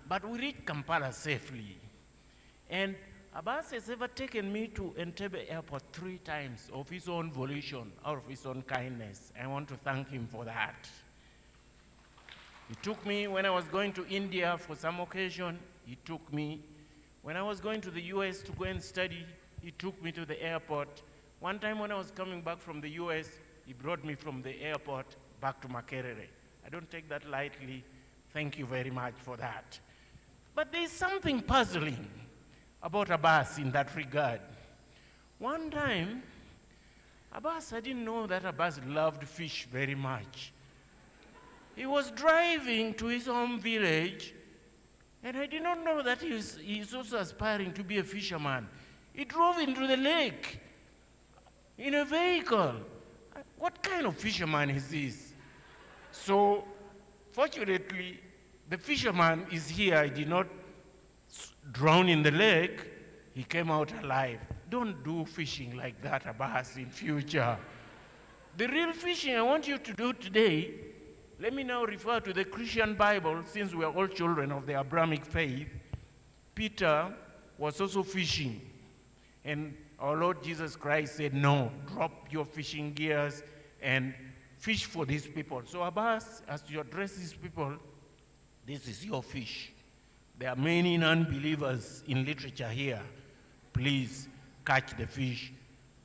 But we reached Kampala safely. And Abbas has ever taken me to Entebbe Airport 3 times of his own volition, out of his own kindness. I want to thank him for that. He took me when I was going to India for some occasion. He took me When I was going to the US to go and study, he took me to the airport. One time when I was coming back from the US, he brought me from the airport back to Makerere. I don't take that lightly. Thank you very much for that. But there's something puzzling about Abbas in that regard. One time, Abbas, I didn't know that Abbas loved fish very much. He was driving to his home village, and I did not know that he's also aspiring to be a fisherman. He drove into the lake in a vehicle. What kind of fisherman is this? So, fortunately, the fisherman is here. He did not drown in the lake. He came out alive. Don't do fishing like that, Abbas, in future. The real fishing I want you to do today, let me now refer to the Christian Bible, since we are all children of the Abrahamic faith. Peter was also fishing. And our Lord Jesus Christ said, no, drop your fishing gears and fish for these people. So Abbas, as you address these people, this is your fish. There are many non-believers in literature here. Please catch the fish.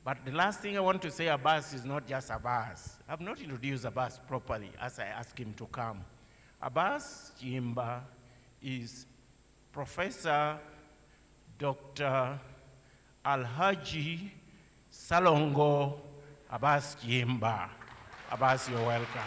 But the last thing I want to say, Abbas is not just Abbas. I've not introduced Abbas properly as I ask him to come. Abbas Chimba is Professor Dr. Alhaji Salongo Abbas Chimba. Abbas, you're welcome.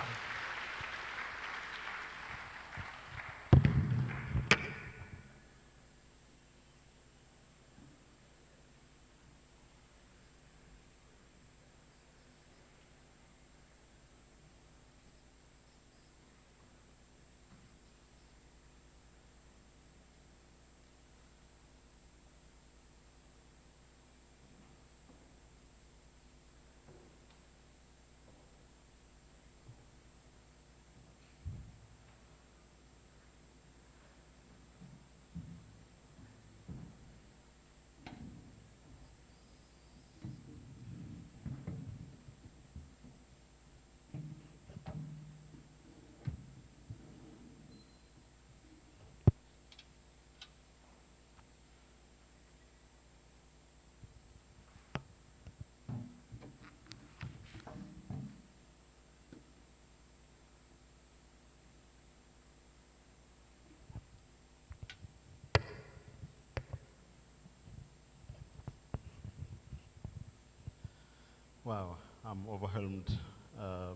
Wow, I'm overwhelmed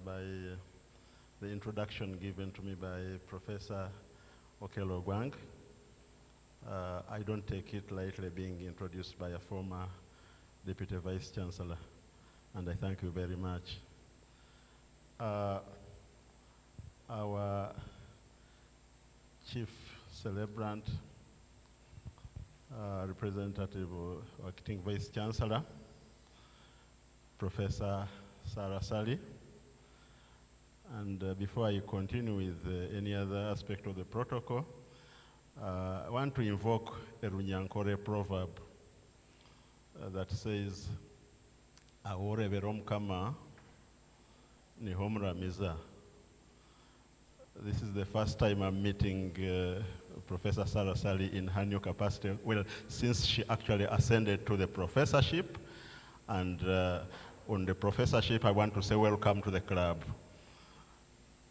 by the introduction given to me by Professor Okelo Gwang. I don't take it lightly being introduced by a former Deputy Vice Chancellor, and I thank you very much. Our Chief Celebrant, Representative Acting Vice Chancellor, Professor Sarah Sally. And before I continue with any other aspect of the protocol, I want to invoke a Runyankore proverb that says, Ahore verom kama ni homra miza. This is the first time I'm meeting Professor Sarah Sally in her new capacity. Well, since she actually ascended to the professorship, and on the professorship, I want to say welcome to the club.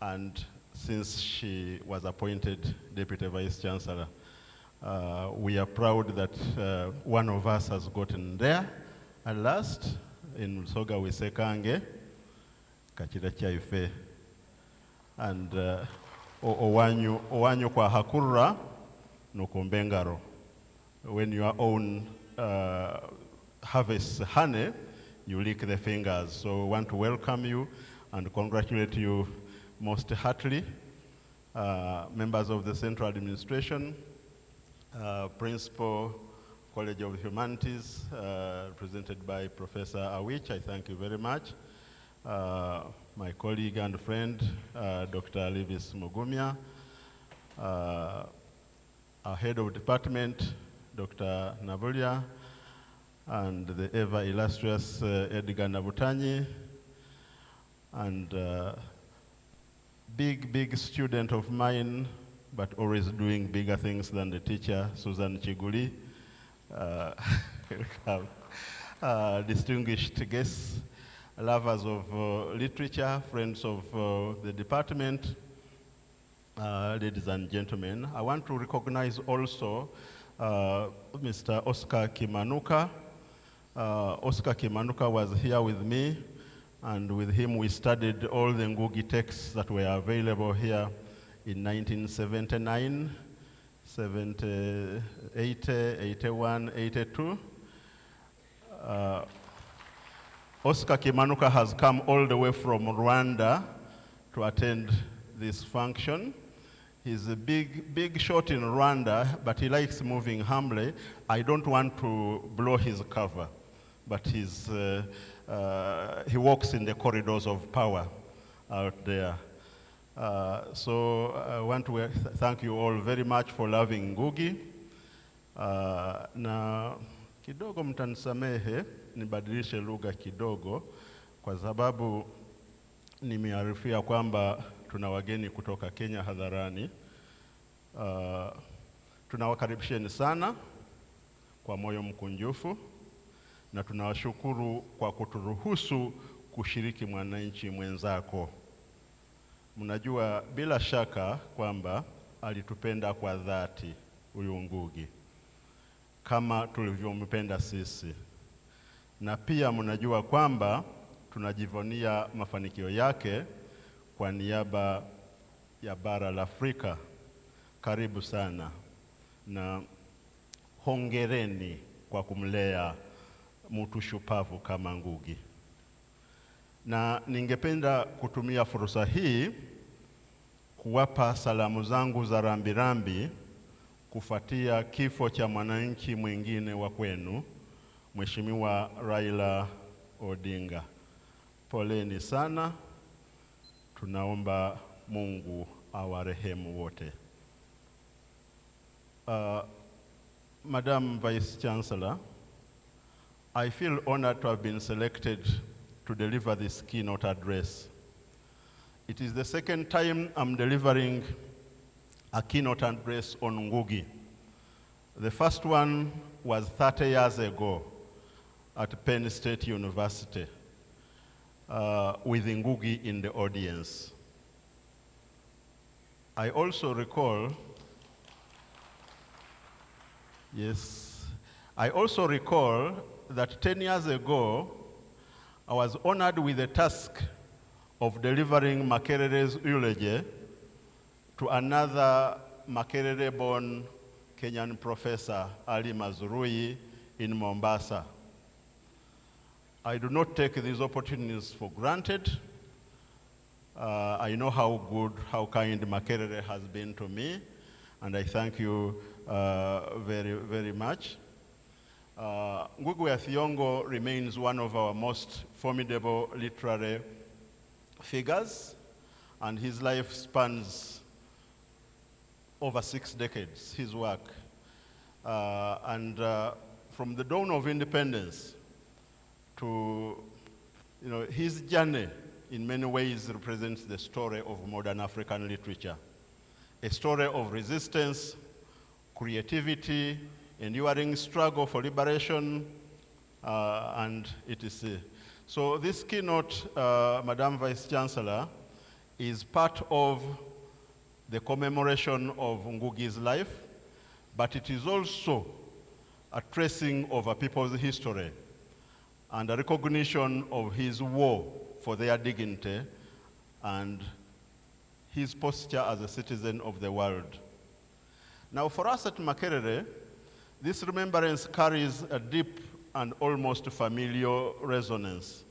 And since she was appointed Deputy Vice Chancellor, we are proud that one of us has gotten there. At last, in Soga we say Kange, Kachira Chaife. And Owanyu kwa Hakura, Nokombengaro. When your own harvest honey, you lick the fingers. So I want to welcome you and congratulate you most heartily. Members of the Central Administration, Principal, College of Humanities, represented by Professor Awich, I thank you very much. My colleague and friend, Dr. Levis Mugumya, our head of department, Dr. Nabulia, and the ever illustrious Edgar Nabutanyi, and big student of mine, but always doing bigger things than the teacher, Susan Chiguli, welcome. Distinguished guests, lovers of literature, friends of the department, ladies and gentlemen. I want to recognize also Mr. Oscar Kimanuka. Oscar Kimanuka was here with me, and with him we studied all the Ngũgĩ texts that were available here in 1979, 70, 80, 81, 82. Oscar Kimanuka has come all the way from Rwanda to attend this function. He's a big shot in Rwanda, but he likes moving humbly. I don't want to blow his cover, but he walks in the corridors of power out there. So I want to thank you all very much for loving Ngũgĩ. Na kidogo mtanisamehe nibadilishe lugha kidogo kwa sababu nimearifia kwamba tuna wageni kutoka Kenya hadharani. Tunawakaribisheni sana kwa moyo mkunjufu na tunawashukuru kwa kuturuhusu kushiriki mwananchi mwenzako. Mnajua bila shaka kwamba alitupenda kwa dhati huyu Ngũgĩ kama tulivyompenda sisi. Na pia mnajua kwamba tunajivunia mafanikio yake kwa niaba ya bara la Afrika. Karibu sana na hongereni kwa kumlea mtu shupavu kama Ngũgĩ. Na ningependa kutumia fursa hii kuwapa salamu zangu za rambirambi kufuatia kifo cha mwananchi mwingine wa kwenu, Mheshimiwa Raila Odinga. Poleni sana, tunaomba Mungu awarehemu wote. Madam Vice Chancellor, I feel honored to have been selected to deliver this keynote address. It is the second time I'm delivering a keynote address on Ngũgĩ. The first one was 30 years ago at Penn State University with Ngũgĩ in the audience. I also recall, that 10 years ago, I was honored with the task of delivering Makerere's eulogy to another Makerere-born Kenyan professor, Ali Mazrui, in Mombasa. I do not take these opportunities for granted. I know how good, how kind Makerere has been to me, and I thank you very, very much. Ngũgĩ Thiong'o remains one of our most formidable literary figures, and his life spans over 6 decades, his work. From the dawn of independence to, his journey in many ways represents the story of modern African literature. A story of resistance, creativity, enduring struggle for liberation, and etc. So this keynote, Madam Vice Chancellor, is part of the commemoration of Ngũgĩ's life, but it is also a tracing of a people's history and a recognition of his war for their dignity and his posture as a citizen of the world. Now for us at Makerere, this remembrance carries a deep and almost familiar resonance.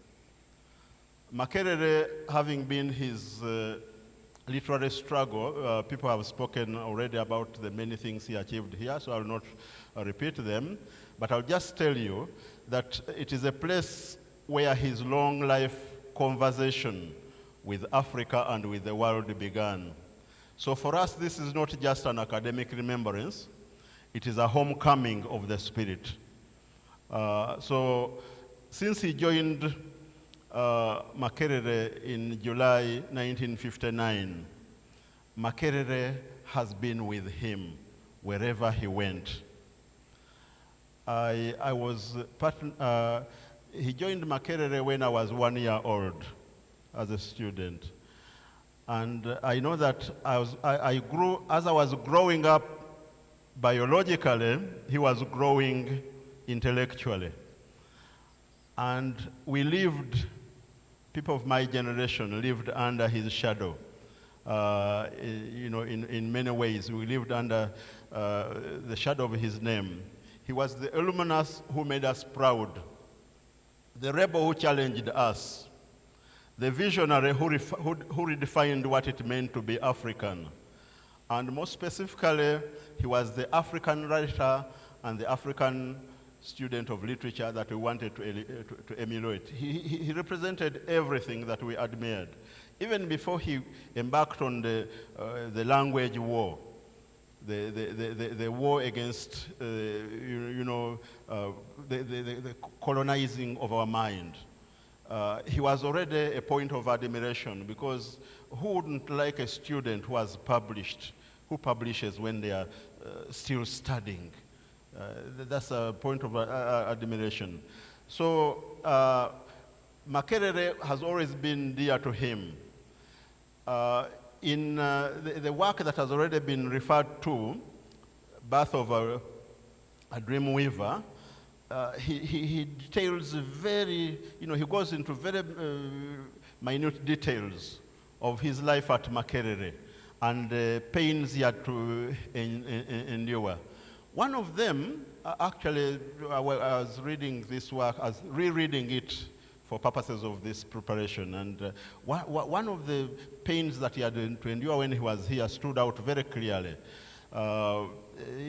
Makerere, having been his literary struggle, people have spoken already about the many things he achieved here, so I will not repeat them, but I'll just tell you that it is a place where his long life conversation with Africa and with the world began. So for us, this is not just an academic remembrance, it is a homecoming of the spirit. So since he joined Makerere in July 1959, Makerere has been with him wherever he went. He joined Makerere when I was 1 year old as a student. And I know that as I was growing up biologically, he was growing intellectually. And we lived, people of my generation lived under his shadow. In many ways, we lived under the shadow of his name. He was the alumnus who made us proud, the rebel who challenged us, the visionary who redefined what it meant to be African. And more specifically, he was the African writer and the African student of literature that we wanted to emulate. He represented everything that we admired. Even before he embarked on the language war, the war against, the colonizing of our mind. He was already a point of admiration, because who wouldn't like a student who has published, who publishes when they are still studying? That's a point of admiration. So Makerere has always been dear to him. In the work that has already been referred to, Birth of a Dream Weaver, he details very, he goes into very minute details of his life at Makerere and the pains he had to endure. One of them, actually, I was reading this work, I was rereading it for purposes of this preparation, and one of the pains that he had to endure when he was here stood out very clearly.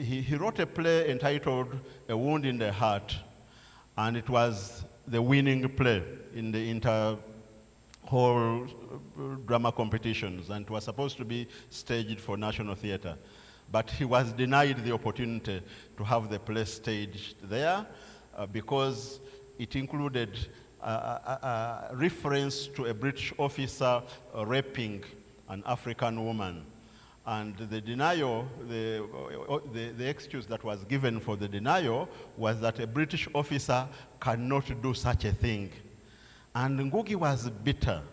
He wrote a play entitled A Wound in the Heart, and it was the winning play in the inter-hall drama competitions, and it was supposed to be staged for National Theatre. But he was denied the opportunity to have the play staged there because it included a reference to a British officer raping an African woman. And the denial, the excuse that was given for the denial was that a British officer cannot do such a thing. And Ngũgĩ was bitter.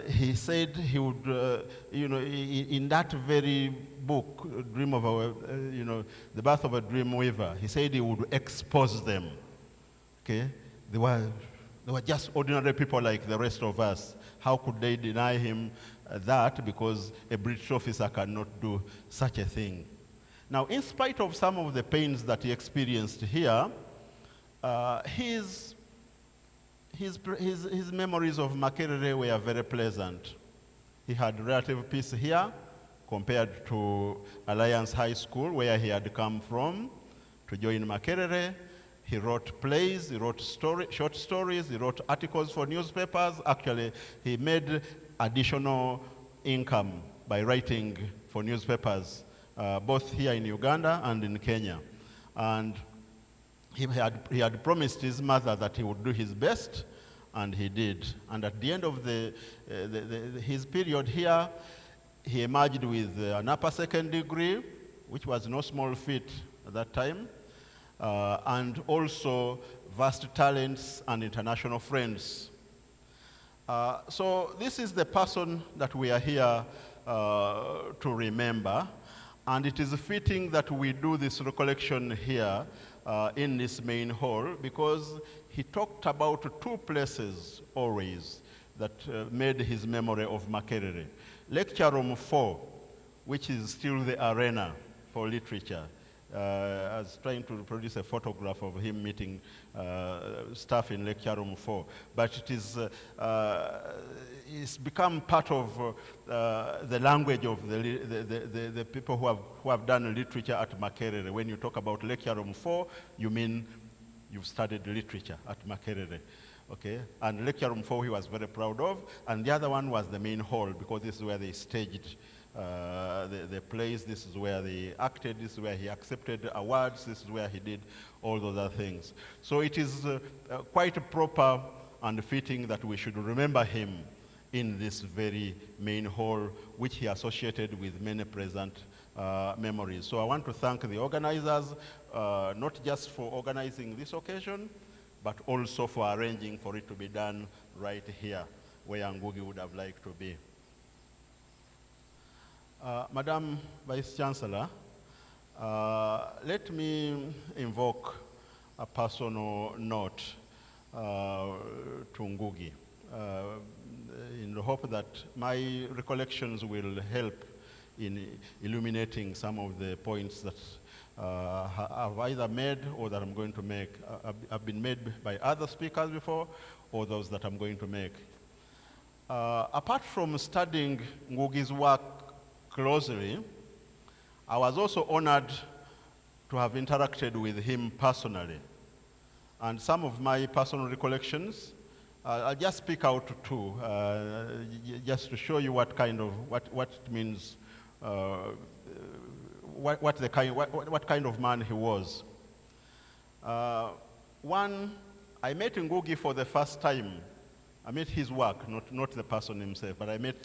He said he would, in that very book, Dream of The Birth of a Dream Weaver, he said he would expose them. Okay? They were just ordinary people like the rest of us. How could they deny him that because a British officer cannot do such a thing? Now, in spite of some of the pains that he experienced here, his memories of Makerere were very pleasant. He had relative peace here compared to Alliance High School, where he had come from to join Makerere. He wrote plays, he wrote short stories, he wrote articles for newspapers. Actually, he made additional income by writing for newspapers, both here in Uganda and in Kenya. And he had promised his mother that he would do his best, and he did. And at the end of his period here, he emerged with an upper second degree, which was no small feat at that time, and also vast talents and international friends. So this is the person that we are here to remember, and it is fitting that we do this recollection here in this main hall, because he talked about two places always that made his memory of Makerere. Lecture Room 4, which is still the arena for literature. I was trying to produce a photograph of him meeting staff in Lecture Room 4, but it is it's become part of the language of the people who have done literature at Makerere. When you talk about Lecture Room 4, you mean you've studied literature at Makerere. Okay, and Lecture Room 4 he was very proud of, and the other one was the main hall, because this is where they staged the plays, this is where they acted, this is where he accepted awards, this is where he did all those other things. So it is quite proper and fitting that we should remember him in this very main hall, which he associated with many present memories. So I want to thank the organizers, not just for organizing this occasion, but also for arranging for it to be done right here, where Ngũgĩ would have liked to be. Madam Vice Chancellor, let me invoke a personal note to Ngũgĩ, in the hope that my recollections will help in illuminating some of the points that I've either made or that I'm going to make, have been made by other speakers before, or those that I'm going to make. Apart from studying Ngũgĩ's work closely, I was also honored to have interacted with him personally. And some of my personal recollections, I'll just speak out two, just to show you what kind of, what it means, what kind of man he was. One, I met Ngũgĩ for the first time. I met his work, not the person himself, but I met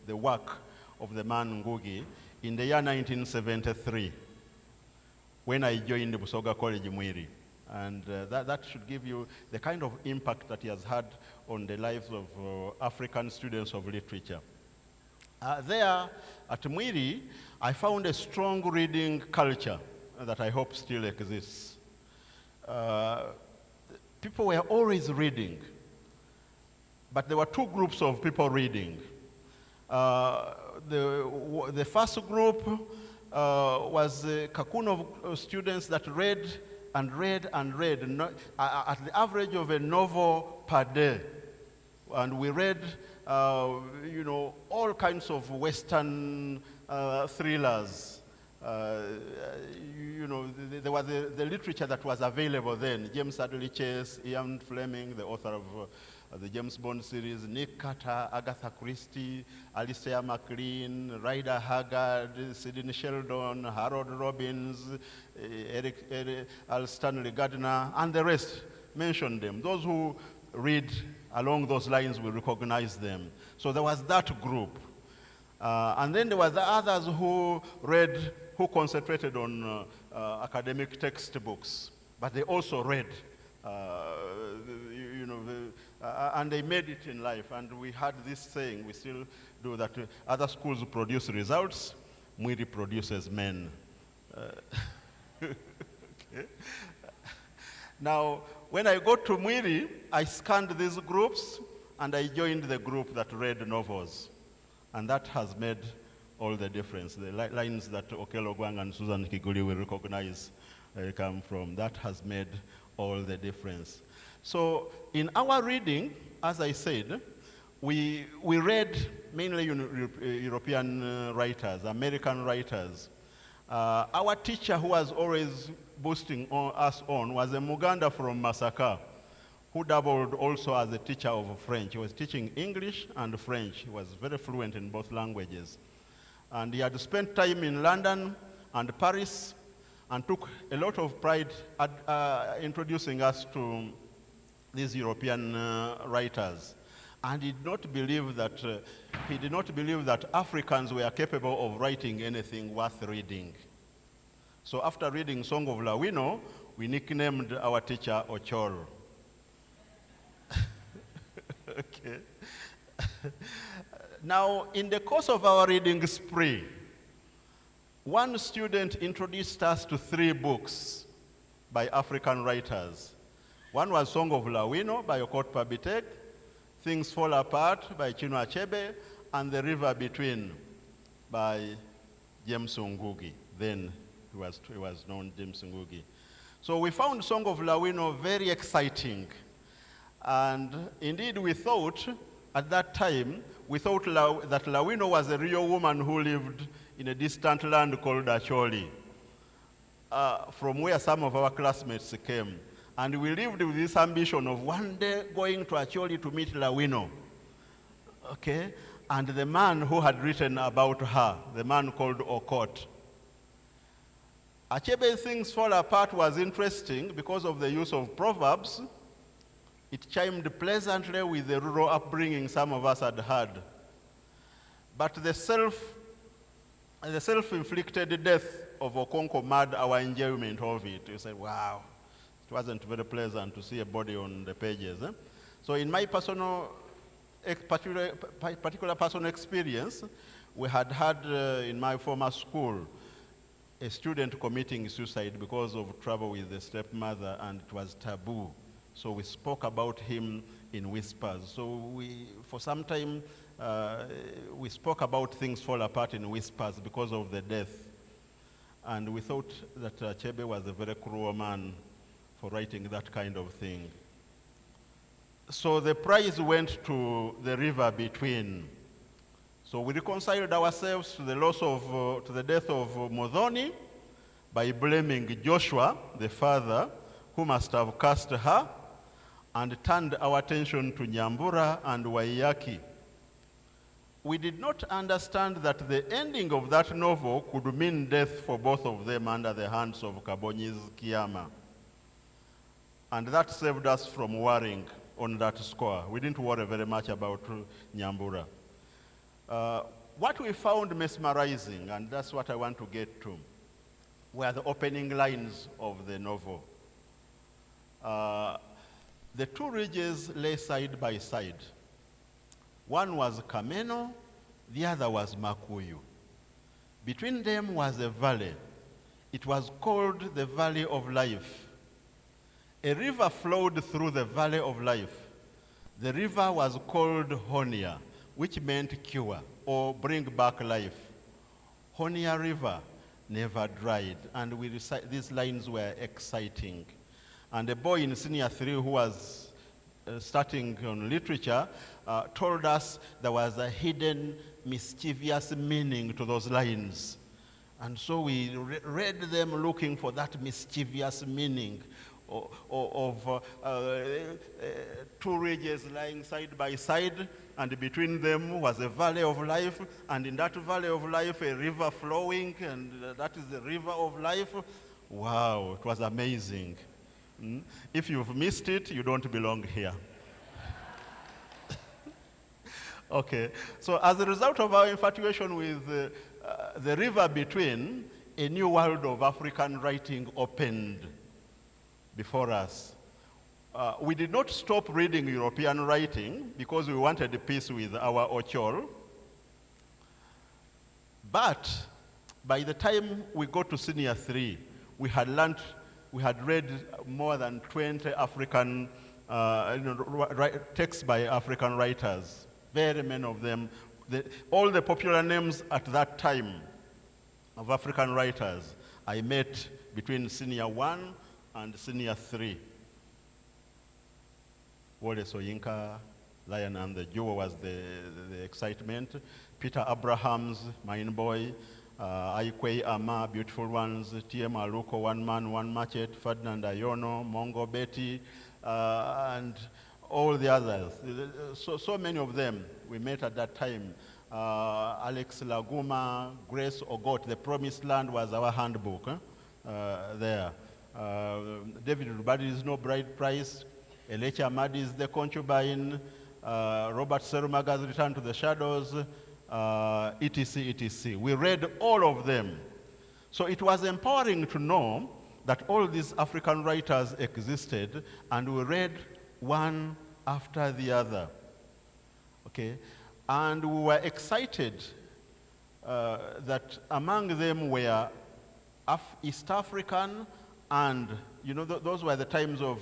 the work of the man Ngũgĩ in the year 1973, when I joined Busoga College Mwiri. And that should give you the kind of impact that he has had on the lives of African students of literature. There at Mwiri, I found a strong reading culture that I hope still exists. People were always reading, but there were two groups of people reading. The first group was a cocoon of students that read and read and read, at the average of a novel per day. And we read, you know, all kinds of Western thrillers. You know, there was the literature that was available then. James Hadley Chase, Ian Fleming, the author of the James Bond series, Nick Carter, Agatha Christie, Alistair MacLean, Rider Haggard, Sidney Sheldon, Harold Robbins, Al Stanley Gardner, and the rest. Mention them. Those who read along those lines will recognize them. So there was that group. And then there were the others who read, who concentrated on academic textbooks, but they also read, you know, and they made it in life. And we had this saying, we still do that, other schools produce results, Mwiri produces men. Okay. Now, when I got to Mwiri, I scanned these groups, and I joined the group that read novels. And that has made all the difference. The lines that Okello Gwang and Susan Kiguli will recognize come from, that has made all the difference. So in our reading, as I said, we read mainly European writers, American writers. Our teacher, who was always boosting us on, was a Muganda from Masaka, who doubled also as a teacher of French. He was teaching English and French. He was very fluent in both languages. And he had spent time in London and Paris, and took a lot of pride at introducing us to these European writers. And he did not believe that Africans were capable of writing anything worth reading. So after reading Song of Lawino, we nicknamed our teacher Ochol. Okay. Now, in the course of our reading spree, one student introduced us to 3 books by African writers. One was Song of Lawino by Okot Pabitek, Things Fall Apart by Chinua Achebe, and The River Between by James Ngũgĩ. Then he was known James Ngũgĩ. So we found Song of Lawino very exciting. And indeed we thought, at that time, we thought that Lawino was a real woman who lived in a distant land called Acholi, from where some of our classmates came. And we lived with this ambition of one day going to Acholi to meet Lawino. Okay? And the man who had written about her, the man called Okot. Achebe's Things Fall Apart was interesting because of the use of proverbs. It chimed pleasantly with the rural upbringing some of us had had. But the the self-inflicted death of Okonkwo marred our enjoyment of it. You said, wow, it wasn't very pleasant to see a body on the pages. So in my particular personal experience, we had in my former school a student committing suicide because of trouble with the stepmother, and it was taboo. So we spoke about him in whispers. So for some time, we spoke about things fall apart in whispers because of the death. And we thought that Chebe was a very cruel man for writing that kind of thing. So the prize went to the river between. So we reconciled ourselves to the to the death of Modhoni by blaming Joshua, the father, who must have cursed her, and turned our attention to Nyambura and Waiyaki. We did not understand that the ending of that novel could mean death for both of them under the hands of Kabonyi's Kiama. And that saved us from worrying on that score. We didn't worry very much about Nyambura. What we found mesmerizing, and that's what I want to get to, were the opening lines of the novel. The two ridges lay side by side. One was Kameno, the other was Makuyu. Between them was a valley. It was called the Valley of Life. A river flowed through the Valley of Life. The river was called Honia, which meant cure or bring back life. Honia River never dried, and these lines were exciting. And a boy in senior 3 who was starting on literature told us there was a hidden mischievous meaning to those lines. And so we read them looking for that mischievous meaning of two ridges lying side by side, and between them was a valley of life, and in that valley of life a river flowing, and that is the river of life. Wow, it was amazing. If you've missed it, you don't belong here. Okay, so as a result of our infatuation with the river between, a new world of African writing opened before us. We did not stop reading European writing because we wanted peace with our Ochol. But by the time we got to senior 3, we had read more than 20 African texts by African writers. Very many of them. All the popular names at that time of African writers I met between senior 1 and senior 3. Wole Soyinka, Lion and the Jewel was the excitement. Peter Abraham's Mine Boy, Aikwei Ama, Beautiful Ones, T.M. Aluko, One Man, One Machete, Ferdinand Ayono, Mongo Betty, and all the others. So many of them we met at that time. Alex Laguma, Grace Ogot, The Promised Land was our handbook there. David Rubadi's No Bride Price, Elecha Amadi's The Concubine, Robert Serumaga's Return to the Shadows, etc., etc. We read all of them. So it was empowering to know that all these African writers existed, and we read one after the other. Okay? And we were excited that among them were East African, and those were the times of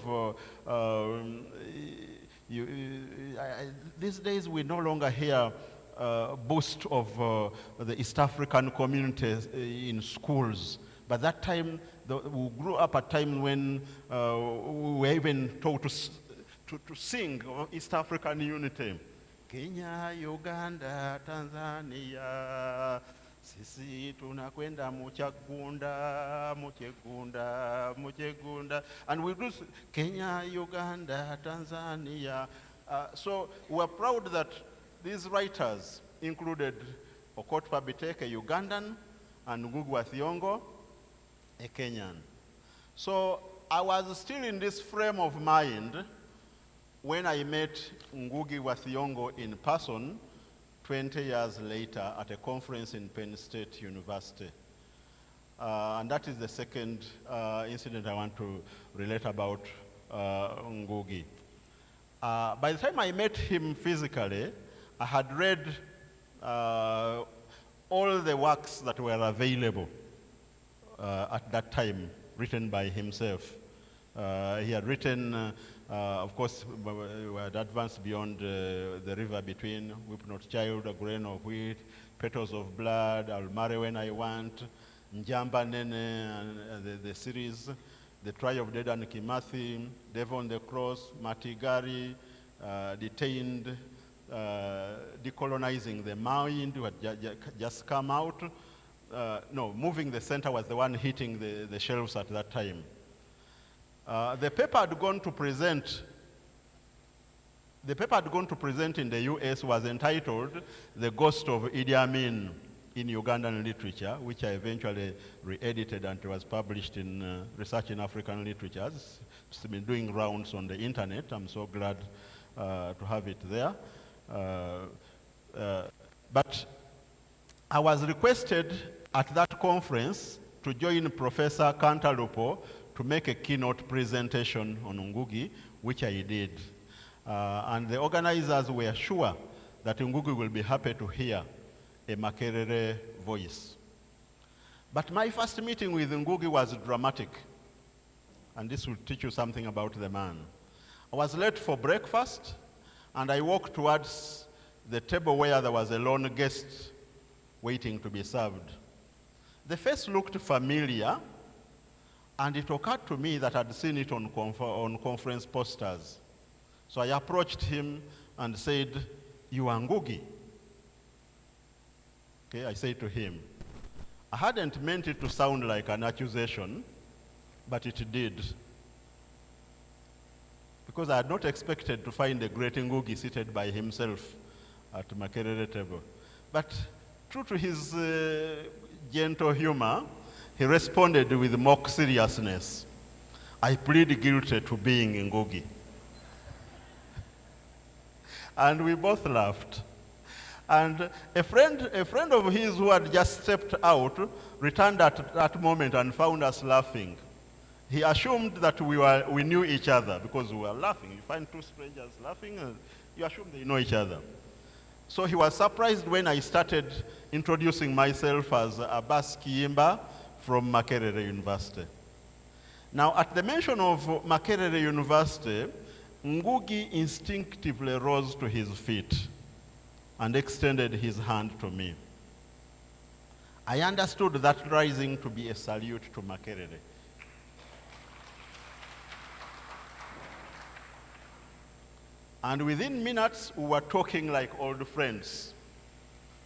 these days we no longer hear boast of the East African communities in schools. But that time, we grew up at a time when we were even taught to sing East African unity. Kenya, Uganda, Tanzania, sisi tunakwenda muchagunda, muchegunda, muchegunda. And we do Kenya, Uganda, Tanzania. So we're proud that these writers included Okot Pabiteke, a Ugandan, and Ngũgĩ Thiong'o, a Kenyan. So I was still in this frame of mind when I met Ngũgĩ Thiong'o in person 20 years later at a conference in Penn State University. And that is the second incident I want to relate about Ngũgĩ. By the time I met him physically, I had read all the works that were available at that time, written by himself. He had written, of course, we had advanced beyond the river between, Weep Not Child, A Grain of Wheat, Petals of Blood, I'll Marry When I Want, Njamba Nene, and the series, The Try of Dead and Kimathi, Devil on the Cross, Matigari, Detained, Decolonizing the Mind, who had just come out. No, Moving the Center was the one hitting the shelves at that time. The paper had gone to present in the US was entitled The Ghost of Idi Amin in Ugandan Literature, which I eventually re-edited and was published in Research in African Literatures. It's been doing rounds on the internet. I'm so glad to have it there. But I was requested at that conference to join Professor Cantalupo to make a keynote presentation on Ngũgĩ, which I did. And the organizers were sure that Ngũgĩ will be happy to hear a Makerere voice. But my first meeting with Ngũgĩ was dramatic, and this will teach you something about the man. I was late for breakfast, and I walked towards the table where there was a lone guest waiting to be served. The face looked familiar, and it occurred to me that I'd seen it on conference posters. So I approached him and said, "You are Ngũgĩ?" Okay, I said to him. I hadn't meant it to sound like an accusation, but it did. Because I had not expected to find the great Ngũgĩ seated by himself at Makerere table. But true to his gentle humor, he responded with mock seriousness. "I plead guilty to being Ngũgĩ." And we both laughed. And a friend of his who had just stepped out returned at that moment and found us laughing. He assumed that we knew each other because we were laughing. You find two strangers laughing, you assume they know each other. So he was surprised when I started introducing myself as Abbas Kiyimba from Makerere University. Now, at the mention of Makerere University, Ngũgĩ instinctively rose to his feet and extended his hand to me. I understood that rising to be a salute to Makerere. And within minutes, we were talking like old friends.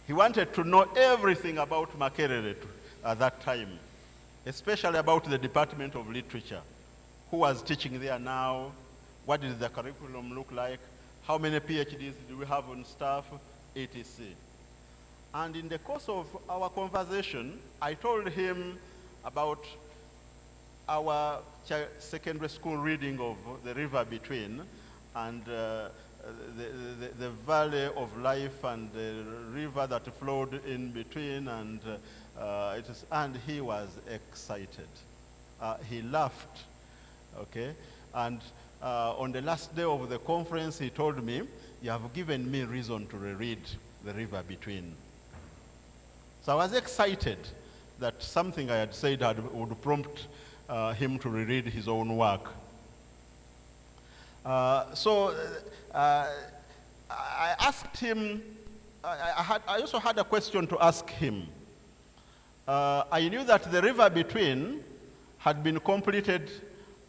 He wanted to know everything about Makerere at that time, especially about the Department of Literature. Who was teaching there now? What did the curriculum look like? How many PhDs do we have on staff? etc. And in the course of our conversation, I told him about our secondary school reading of The River Between and the valley of life and the river that flowed in between, and he was excited. He laughed, okay? And on the last day of the conference, he told me, "You have given me reason to reread The River Between." So I was excited that something I had said would prompt him to reread his own work. I asked him, I also had a question to ask him. I knew that The River Between had been completed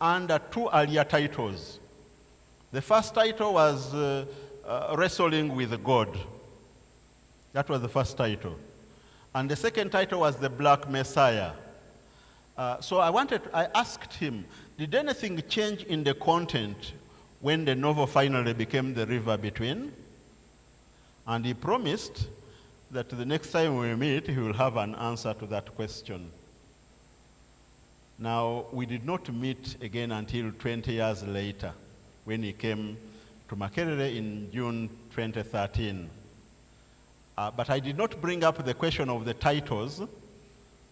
under two earlier titles. The first title was Wrestling with God. That was the first title. And the second title was The Black Messiah. So I asked him, did anything change in the content when the novel finally became The River Between? And he promised that the next time we meet, he will have an answer to that question. Now, we did not meet again until 20 years later, when he came to Makerere in June 2013. But I did not bring up the question of the titles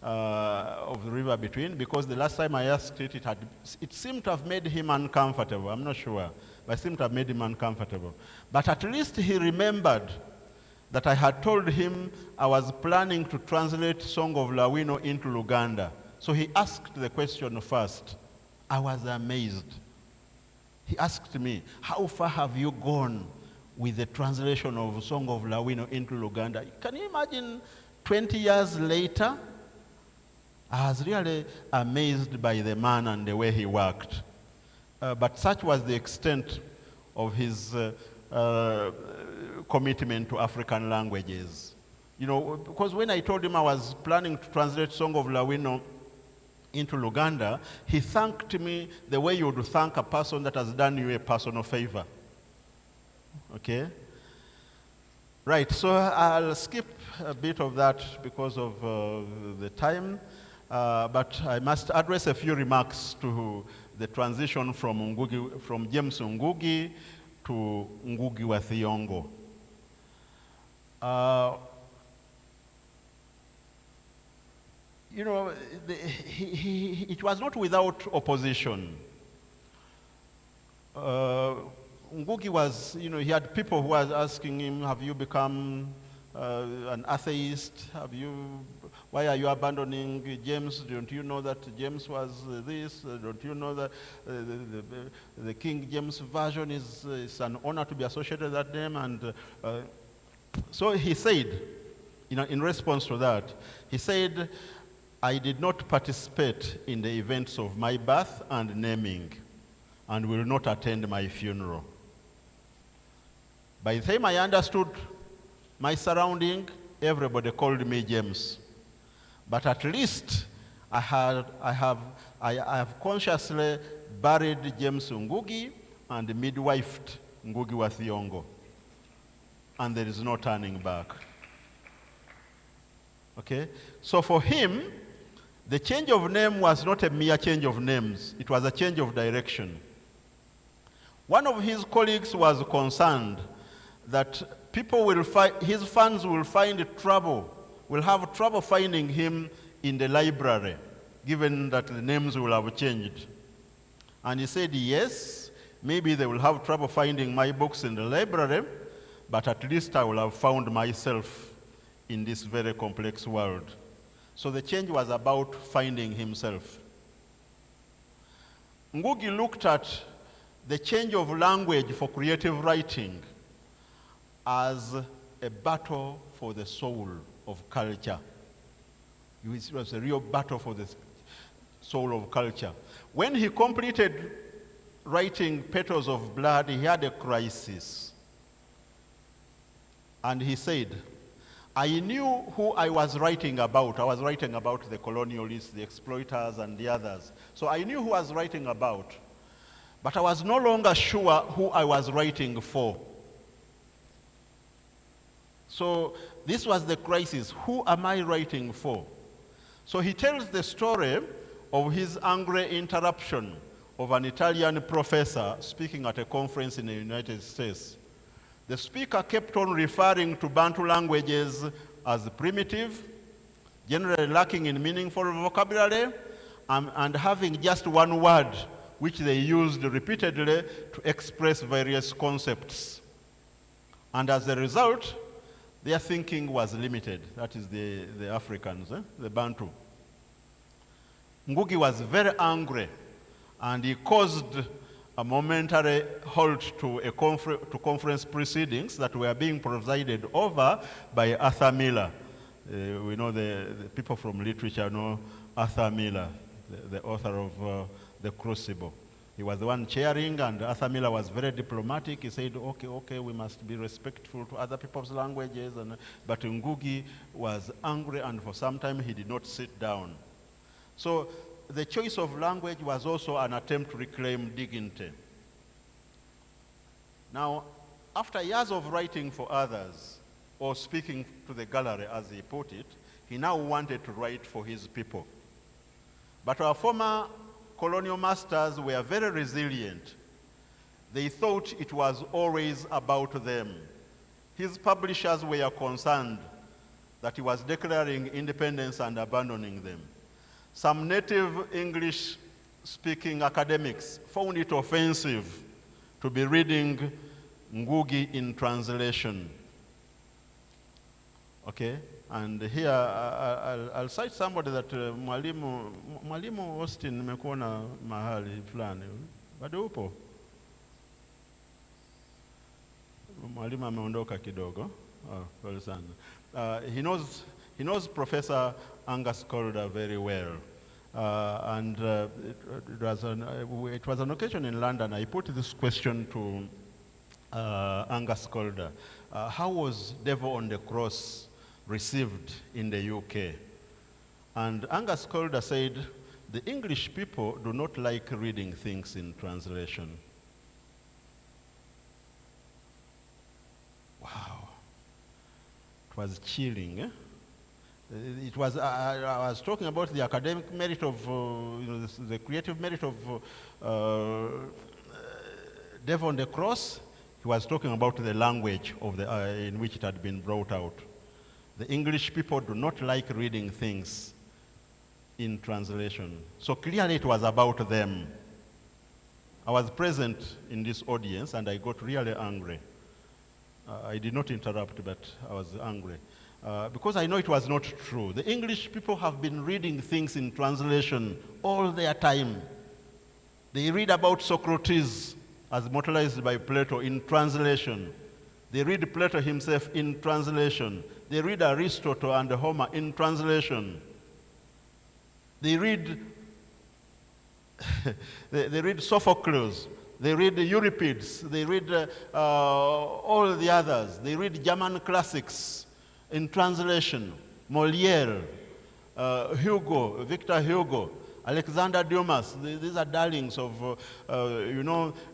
of the river between, because the last time I asked it, it seemed to have made him uncomfortable. I'm not sure, but it seemed to have made him uncomfortable. But at least he remembered that I had told him I was planning to translate Song of Lawino into Luganda. So he asked the question first. I was amazed. He asked me, how far have you gone with the translation of Song of Lawino into Luganda? Can you imagine 20 years later? I was really amazed by the man and the way he worked. But such was the extent of his commitment to African languages. You know, because when I told him I was planning to translate Song of Lawino into Luganda, he thanked me the way you would thank a person that has done you a personal favor. Okay? Right, so I'll skip a bit of that because of the time, but I must address a few remarks to the transition from James Ngũgĩ to Ngũgĩ wa Thiong'o. You know, it was not without opposition. Ngũgĩ was, you know, he had people who were asking him, have you become an atheist? Why are you abandoning James? Don't you know that James was this? Don't you know that the King James Version is an honor to be associated with that name? And so he said, in response to that, he said, I did not participate in the events of my birth and naming, and will not attend my funeral. By the time I understood my surrounding, everybody called me James. But at least I have consciously buried James Ngũgĩ and midwifed Ngũgĩ wa Thiong'o. And there is no turning back. Okay? So for him, the change of name was not a mere change of names. It was a change of direction. One of his colleagues was concerned that his fans will have trouble finding him in the library, given that the names will have changed. And he said, yes, maybe they will have trouble finding my books in the library, but at least I will have found myself in this very complex world. So the change was about finding himself. Ngũgĩ looked at the change of language for creative writing as a battle for the soul of culture. It was a real battle for the soul of culture. When he completed writing Petals of Blood, he had a crisis. And he said, I knew who I was writing about. I was writing about the colonialists, the exploiters, and the others. So I knew who I was writing about. But I was no longer sure who I was writing for. So this was the crisis. Who am I writing for? So he tells the story of his angry interruption of an Italian professor speaking at a conference in the United States. The speaker kept on referring to Bantu languages as primitive, generally lacking in meaningful vocabulary, and having just one word which they used repeatedly to express various concepts. And as a result, their thinking was limited. That is the Africans, the Bantu. Ngũgĩ was very angry, and he caused a momentary halt to conference proceedings that were being presided over by Arthur Miller. We know the people from literature know Arthur Miller, the author of The Crucible. He was the one chairing, and Arthur Miller was very diplomatic. He said, okay, we must be respectful to other people's languages. But Ngũgĩ was angry, and for some time he did not sit down. So the choice of language was also an attempt to reclaim dignity. Now, after years of writing for others, or speaking to the gallery, as he put it, he now wanted to write for his people. But our former colonial masters were very resilient. They thought it was always about them. his publishers were concerned that he was declaring independence and abandoning them. Some native English-speaking academics found it offensive to be reading Ngũgĩ in translation. Okay? And here, I'll cite somebody that Mwalimu Austin nimekuona mahali fulani. Bado upo? Mwalimu ameondoka kidogo. Oh, well done. He knows Professor Angus Calder very well. And it was an occasion in London. I put this question to Angus Calder. How was Devil on the Cross received in the UK? And Angus Calder said, the English people do not like reading things in translation. Wow. It was chilling. Eh? It was, I was talking about the academic merit of, the creative merit of Devil on the Cross. He was talking about the language of in which it had been brought out. The English people do not like reading things in translation. So clearly it was about them. I was present in this audience and I got really angry. I did not interrupt, but I was angry. Because I know it was not true. The English people have been reading things in translation all their time. They read about Socrates as immortalized by Plato in translation. They read Plato himself in translation. They read Aristotle and Homer in translation. They read, they read Sophocles. They read Euripides. They read all the others. They read German classics in translation. Molière, Hugo, Victor Hugo, Alexander Dumas. These are darlings of,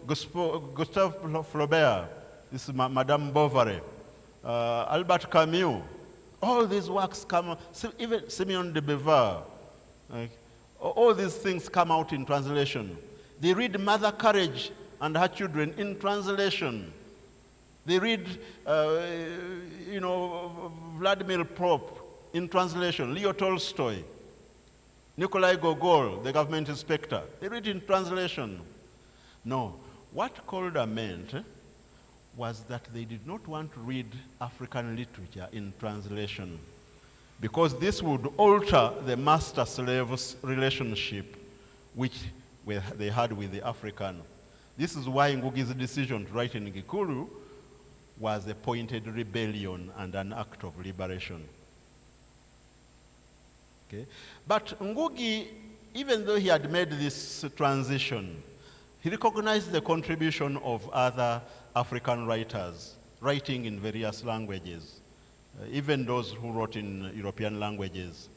Gustave Flaubert. This is Madame Bovary. Albert Camus. All these works come, even Simeon de Beauvoir. All these things come out in translation. They read Mother Courage and her children in translation. They read, Vladimir Prof in translation, Leo Tolstoy, Nikolai Gogol, the government inspector. They read in translation. No, what Calder meant was that they did not want to read African literature in translation because this would alter the master-slave relationship which they had with the African. This is why Ngũgĩ's decision to write in Gikuru was a pointed rebellion and an act of liberation. Okay? But Ngũgĩ, even though he had made this transition, he recognized the contribution of other African writers writing in various languages, even those who wrote in European languages.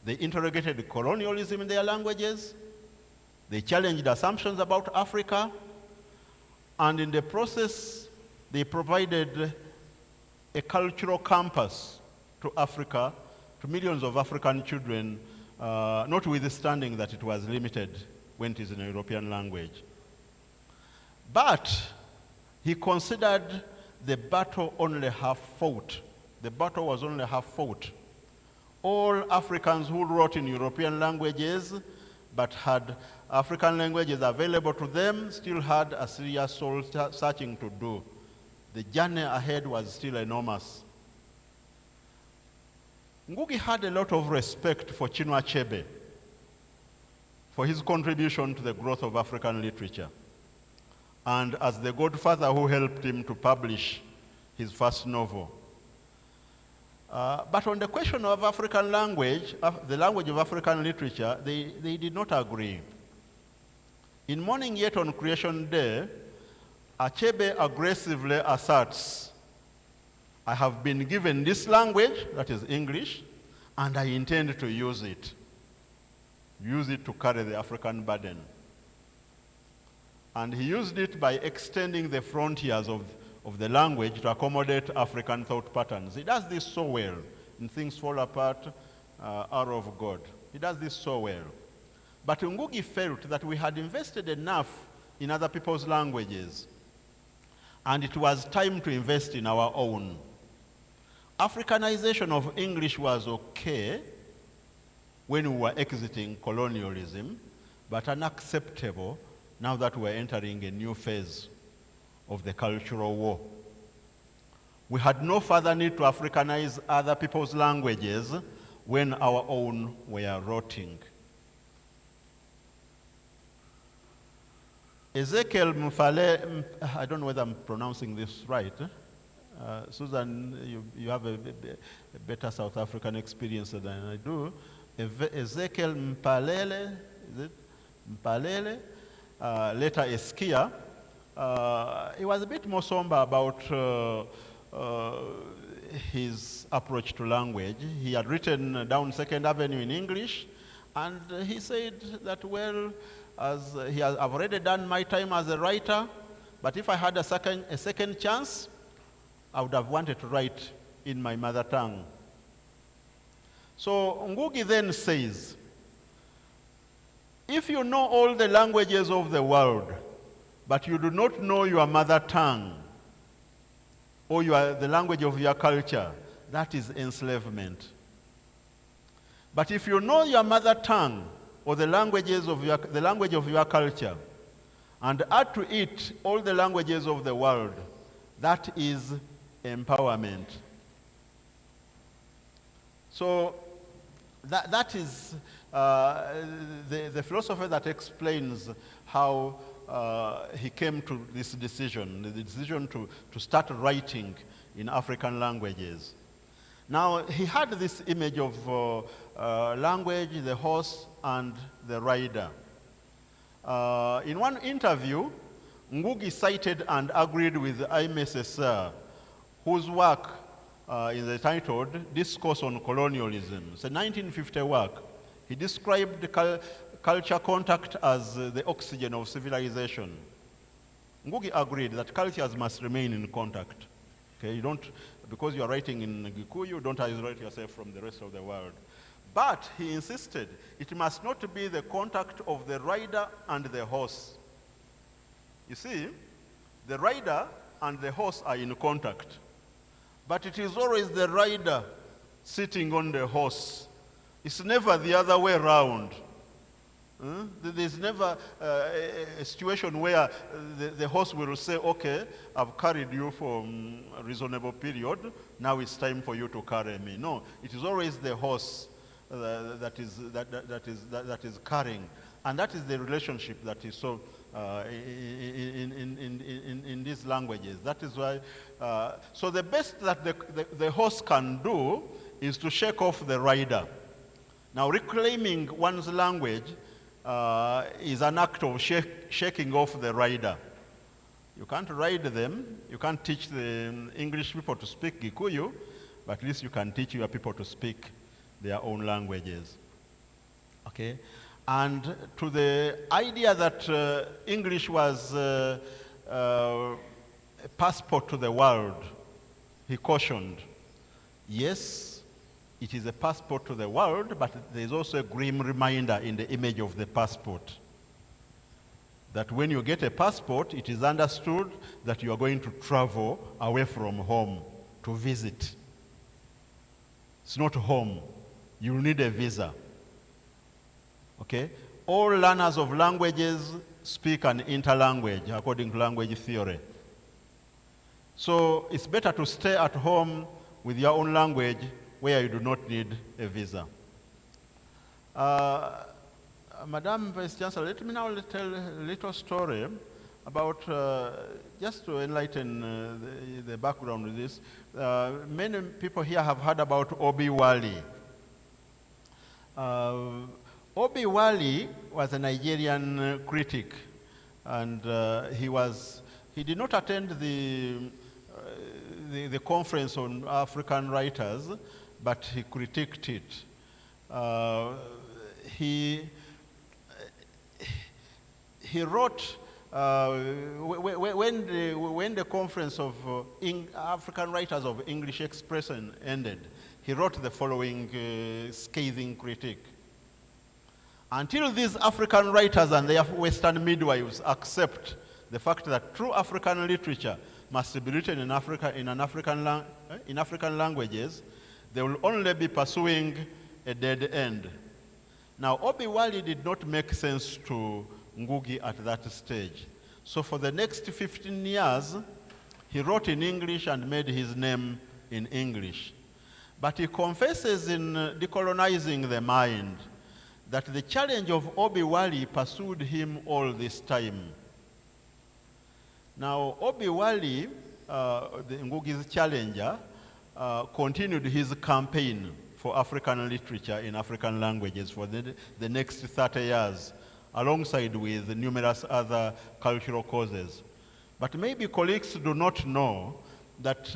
They interrogated colonialism in their languages. They challenged assumptions about Africa. And in the process, they provided a cultural campus to Africa, to millions of African children, notwithstanding that it was limited when it is in a European language. But he considered the battle only half fought. The battle was only half fought. All Africans who wrote in European languages but had African languages available to them still had a serious soul searching to do. The journey ahead was still enormous. Ngũgĩ had a lot of respect for Chinua Achebe for his contribution to the growth of African literature, and as the godfather who helped him to publish his first novel. But on the question of African language, the language of African literature, they did not agree. In Morning Yet on Creation Day, Achebe aggressively asserts, I have been given this language, that is English, and I intend to use it. Use it to carry the African burden. And he used it by extending the frontiers of the language to accommodate African thought patterns. He does this so well in Things Fall Apart, Hour of God. He does this so well. But Ngũgĩ felt that we had invested enough in other people's languages. and it was time to invest in our own. Africanization of English was okay when we were exiting colonialism, but unacceptable now that we're entering a new phase of the cultural war. We had no further need to Africanize other people's languages when our own were rotting. Ezekiel Mfale, I don't know whether I'm pronouncing this right. Susan, you have a better South African experience than I do. Ezekiel Mpalele, is it? Mpalele, later Eskia, he was a bit more somber about his approach to language. He had written down Second Avenue in English, and he said that, well, I've already done my time as a writer, but if I had a second chance, I would have wanted to write in my mother tongue. So Ngũgĩ then says, if you know all the languages of the world, but you do not know your mother tongue, or the language of your culture, that is enslavement. But if you know your mother tongue, or the language of your culture, and add to it all the languages of the world, that is empowerment. So that is the philosopher that explains how he came to this decision, the decision to start writing in African languages. Now, he had this image of language, the horse, and the rider. In one interview, Ngũgĩ cited and agreed with Aimé Césaire, whose work is entitled Discourse on Colonialism. It's a 1950 work. He described culture contact as the oxygen of civilization. Ngũgĩ agreed that cultures must remain in contact. Okay, because you are writing in Gikuyu, you don't isolate yourself from the rest of the world. But he insisted it must not be the contact of the rider and the horse. You see, the rider and the horse are in contact, but it is always the rider sitting on the horse. It's never the other way around. There's never a situation where the horse will say, okay, I've carried you for a reasonable period, now it's time for you to carry me. No, it is always the horse that is carrying. And that is the relationship that is so in these languages. That is why, so the best that the horse can do is to shake off the rider. Now, reclaiming one's language is an act of shaking off the rider. You can't ride them, you can't teach the English people to speak Gikuyu, but at least you can teach your people to speak their own languages. Okay? And to the idea that English was a passport to the world, he cautioned, yes, it is a passport to the world, but there is also a grim reminder in the image of the passport. That when you get a passport, it is understood that you are going to travel away from home to visit. It's not home. You need a visa. Okay? All learners of languages speak an interlanguage according to language theory. So it's better to stay at home with your own language where you do not need a visa. Madam Vice Chancellor, let me now tell a little story about, just to enlighten the background of this. Many people here have heard about Obi Wali. Obi Wali was a Nigerian critic, and he did not attend the conference on African writers, but he critiqued it. He wrote, when the conference of African writers of English expression ended, he wrote the following scathing critique. Until these African writers and their Western midwives accept the fact that true African literature must be written in African languages, they will only be pursuing a dead end. Now, Obi Wali did not make sense to Ngũgĩ at that stage. So for the next 15 years, he wrote in English and made his name in English. But he confesses in Decolonizing the Mind that the challenge of Obi Wali pursued him all this time. Now, Obi Wali, Ngũgĩ's challenger, continued his campaign for African literature in African languages for the next 30 years, alongside with numerous other cultural causes. But maybe colleagues do not know that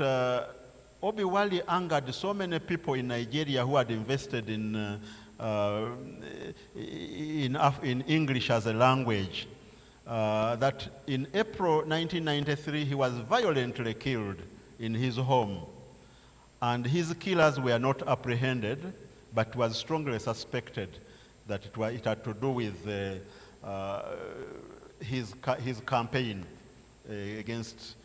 Obi Wali angered so many people in Nigeria who had invested in English as a language, that in April 1993 he was violently killed in his home. And his killers were not apprehended, but was strongly suspected that it had to do with his campaign against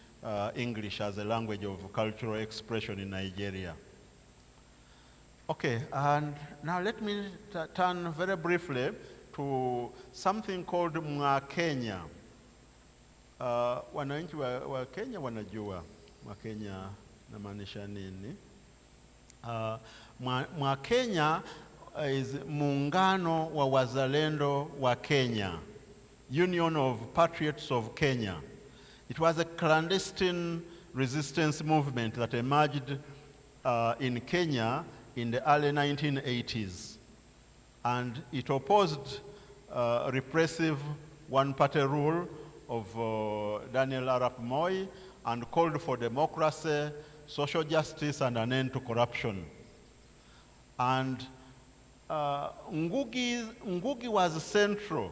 English as a language of cultural expression in Nigeria. Okay, and now let me turn very briefly to something called Mwakenya. Wananchi wa Kenya wanajua Mwakenya namaanisha nini? Mwakenya is muungano wa wazalendo wa Kenya, Union of Patriots of Kenya. It was a clandestine resistance movement that emerged in Kenya in the early 1980s. And it opposed repressive one-party rule of Daniel Arap Moi and called for democracy, social justice, and an end to corruption. And Ngũgĩ was central.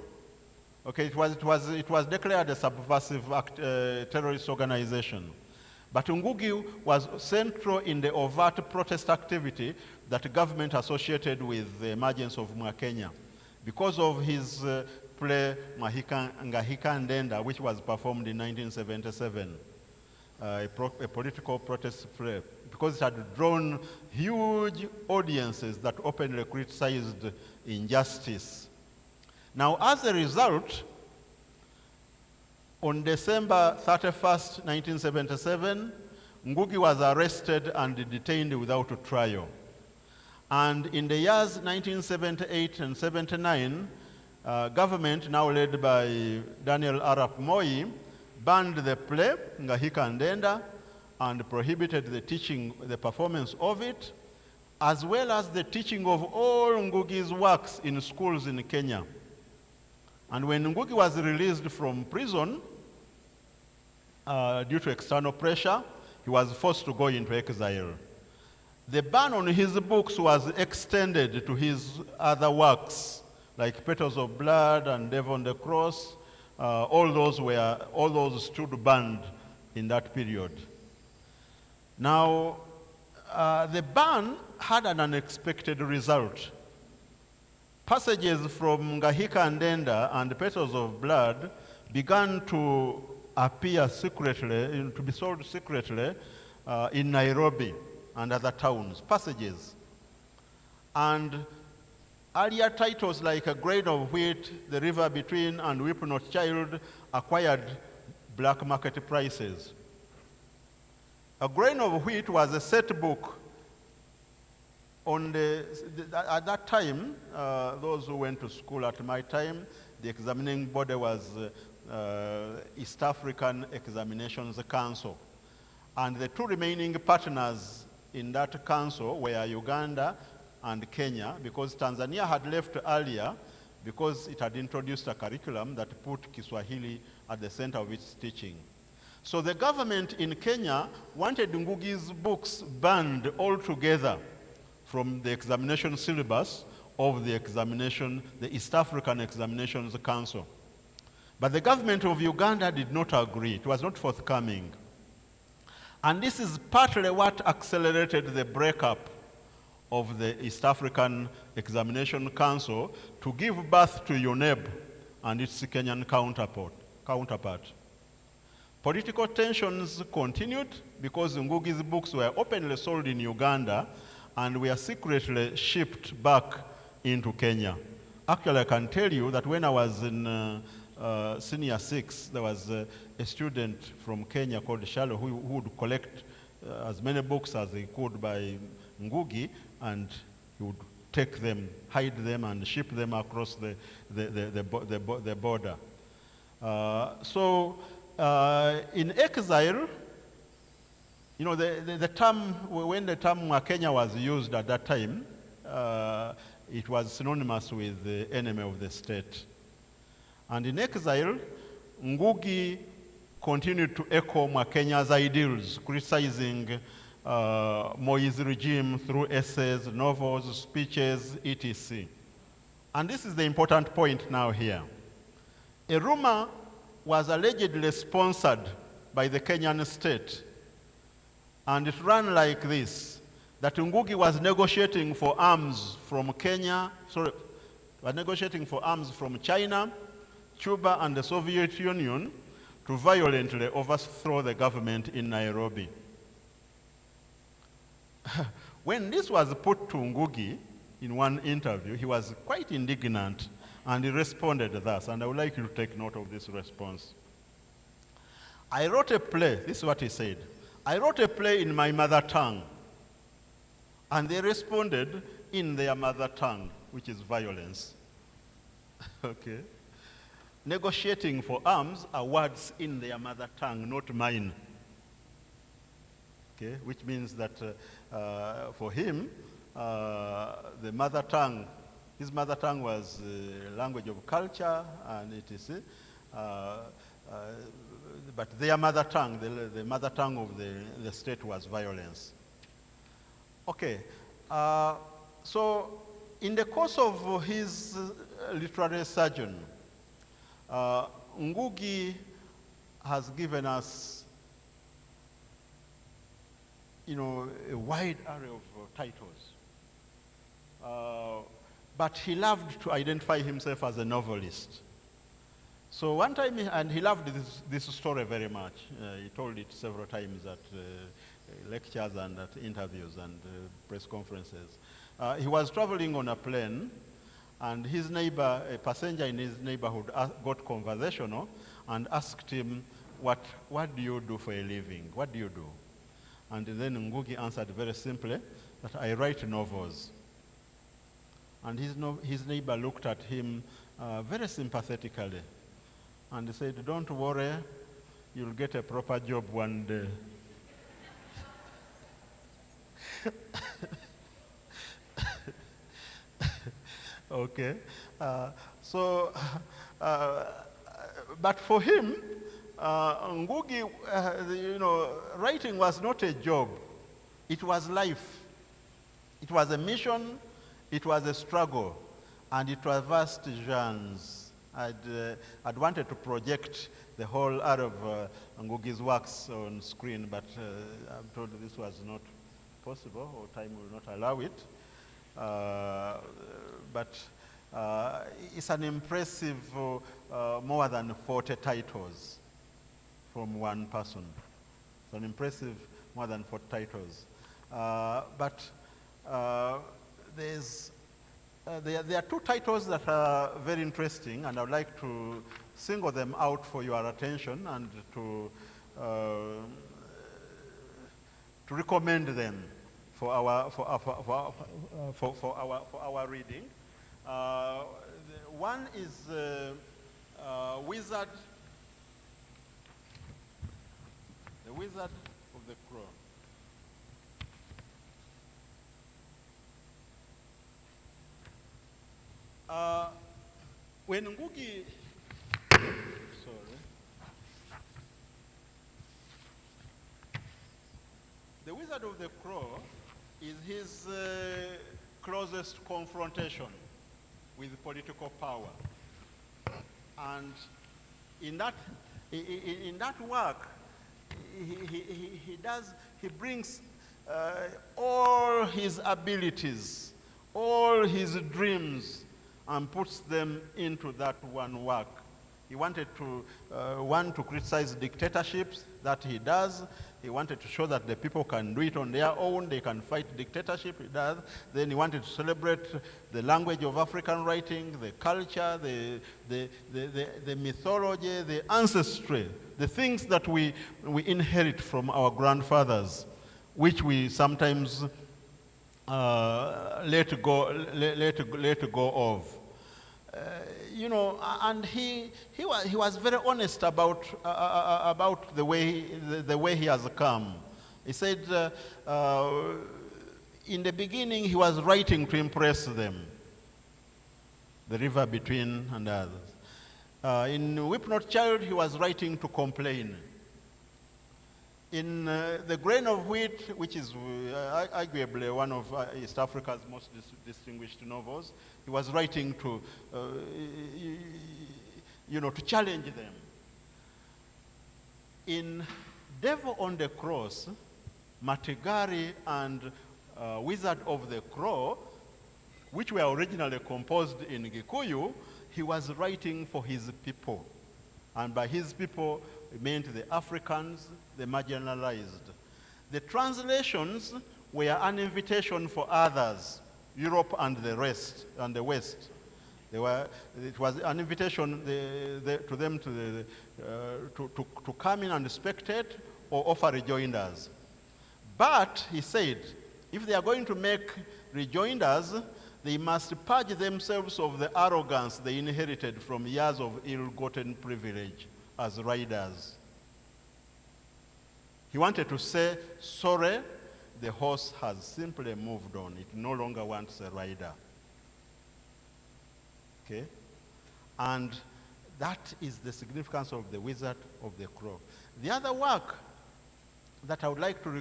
Okay, it was declared a subversive terrorist organization. But Ngũgĩ was central in the overt protest activity that the government associated with the emergence of Mwakenya because of his play Ngahika Ndenda, which was performed in 1977, a political protest play, because it had drawn huge audiences that openly criticized injustice. Now, as a result, on December 31st, 1977, Ngũgĩ was arrested and detained without a trial. And in the years 1978 and 79, government, now led by Daniel Arap Moi, banned the play, Ngahika Ndenda, and prohibited the performance of it, as well as the teaching of all Ngũgĩ's works in schools in Kenya. And when Ngũgĩ was released from prison, due to external pressure, he was forced to go into exile. The ban on his books was extended to his other works, like Petals of Blood and Death on the Cross. All those stood banned in that period. Now, the ban had an unexpected result. Passages from Ngahika Ndenda and Petals of Blood began to appear secretly, to be sold secretly in Nairobi and other towns, passages. And earlier titles like A Grain of Wheat, The River Between, and Weep Not Child acquired black market prices. A Grain of Wheat was a set book. At that time, those who went to school at my time, the examining body was East African Examinations Council. And the two remaining partners in that council were Uganda and Kenya, because Tanzania had left earlier because it had introduced a curriculum that put Kiswahili at the center of its teaching. So the government in Kenya wanted Ngũgĩ's books banned altogether from the examination syllabus of the East African Examinations Council. But the government of Uganda did not agree. It was not forthcoming. And this is partly what accelerated the breakup of the East African Examination Council to give birth to UNEB and its Kenyan counterpart. Political tensions continued because Ngũgĩ's books were openly sold in Uganda and were secretly shipped back into Kenya. Actually, I can tell you that when I was in senior 6, there was a student from Kenya called Shalo who would collect as many books as he could by Ngũgĩ, and he would take them, hide them, and ship them across the border. In exile, you know, the term, when the term Kenya was used at that time, it was synonymous with the enemy of the state. And in exile, Ngũgĩ continued to echo Kenya's ideals, criticizing Moi's regime through essays, novels, speeches, etc. And this is the important point now here. A rumor was allegedly sponsored by the Kenyan state, and it ran like this, that Ngũgĩ was negotiating for arms from China, Cuba, and the Soviet Union to violently overthrow the government in Nairobi. When this was put to Ngũgĩ in one interview, he was quite indignant, and he responded thus, and I would like you to take note of this response. I wrote a play, this is what he said, I wrote a play in my mother tongue, and they responded in their mother tongue, which is violence. Okay. Negotiating for arms are words in their mother tongue, not mine. Okay, which means that for him, the mother tongue, his mother tongue was language of culture and etc. But their mother tongue, the mother tongue of the state was violence. Okay, so in the course of his literary sojourn, Ngũgĩ has given us, you know, a wide array of titles. But he loved to identify himself as a novelist. So one time, and he loved this story very much. He told it several times at lectures and at interviews and press conferences. He was traveling on a plane, and his neighbor, a passenger in his neighborhood, got conversational and asked him, what do you do for a living? What do you do? And then Ngũgĩ answered very simply that I write novels. And his neighbor looked at him very sympathetically, and he said, don't worry, you'll get a proper job one day. Okay, but for him, Ngũgĩ, you know, writing was not a job. It was life. It was a mission. It was a struggle, and it traversed genres. I'd wanted to project the whole art of Ngũgĩ's works on screen, but I'm told this was not possible, or time will not allow it. But it's an impressive more than 40 titles from one person. It's an impressive more than 40 titles. There are two titles that are very interesting, and I would like to single them out for your attention and to recommend them for our reading. One is Wizard, the Wizard of the Crow. When Ngũgĩ, the Wizard of the Crow is his closest confrontation with political power. And in that work, he brings all his abilities, all his dreams, and puts them into that one work. He wanted to, one, to criticize dictatorships that he does. He wanted to show that the people can do it on their own, they can fight dictatorship, he does. Then he wanted to celebrate the language of African writing, the culture, the mythology, the ancestry, the things that we inherit from our grandfathers, which we sometimes let go of. You know, and he was very honest about the way he has come. He said in the beginning he was writing to impress them, the river between and others. In Weep Not Child he was writing to complain. In The Grain of Wheat, which is arguably one of East Africa's most distinguished novels, he was writing to, to challenge them. In Devil on the Cross, Mategari and Wizard of the Crow, which were originally composed in Gikuyu, he was writing for his people. And by his people, it meant the Africans, the marginalized. The translations were an invitation for others, Europe and the rest, and the West. It was an invitation to them to come in and spectate or offer rejoinders. But, he said, if they are going to make rejoinders, they must purge themselves of the arrogance they inherited from years of ill-gotten privilege as riders. He wanted to say, sorry, the horse has simply moved on. It no longer wants a rider. Okay? And that is the significance of the Wizard of the Crow. The other work that I would like to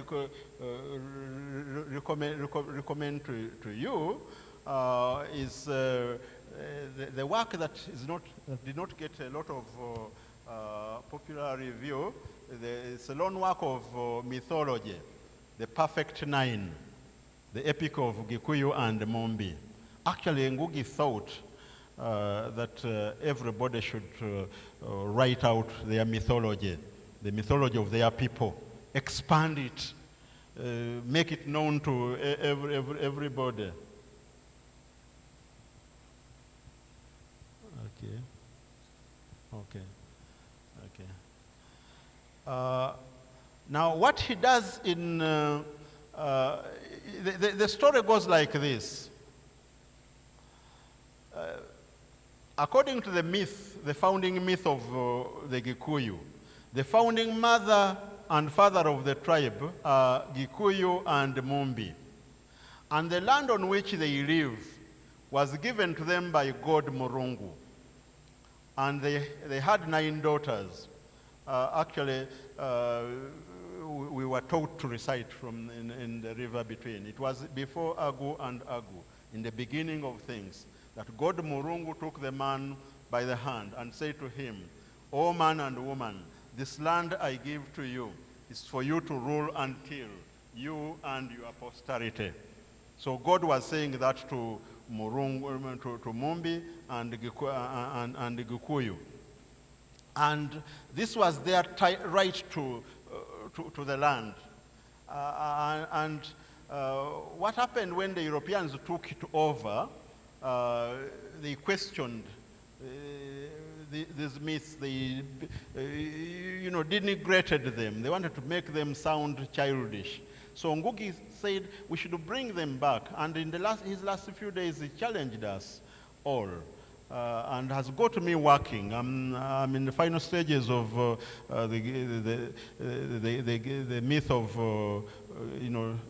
recommend to you is the work that did not get a lot of popular review. It's a long work of mythology, The Perfect Nine, the epic of Gikuyu and Mombi. Actually, Ngũgĩ thought that everybody should write out their mythology, the mythology of their people, expand it, make it known to everybody. Okay. Okay. Okay. Now, what he does in the story goes like this. According to the myth, the founding myth of the Gikuyu, the founding mother and father of the tribe are Gikuyu and Mombi. And the land on which they live was given to them by God Murungu. And they had 9 daughters. Actually, we were taught to recite in the river between. It was before Agu and Agu, in the beginning of things, that God Murungu took the man by the hand and said to him, O man and woman, this land I give to you is for you to rule until you and your posterity. So God was saying that to Murungu, to Mombi and Gikuyu. And this was their right to the land. What happened when the Europeans took it over, they questioned these myths. They denigrated them. They wanted to make them sound childish. So Ngũgĩ said we should bring them back. And in his last few days, he challenged us all. And has got me working. I'm in the final stages of the myth of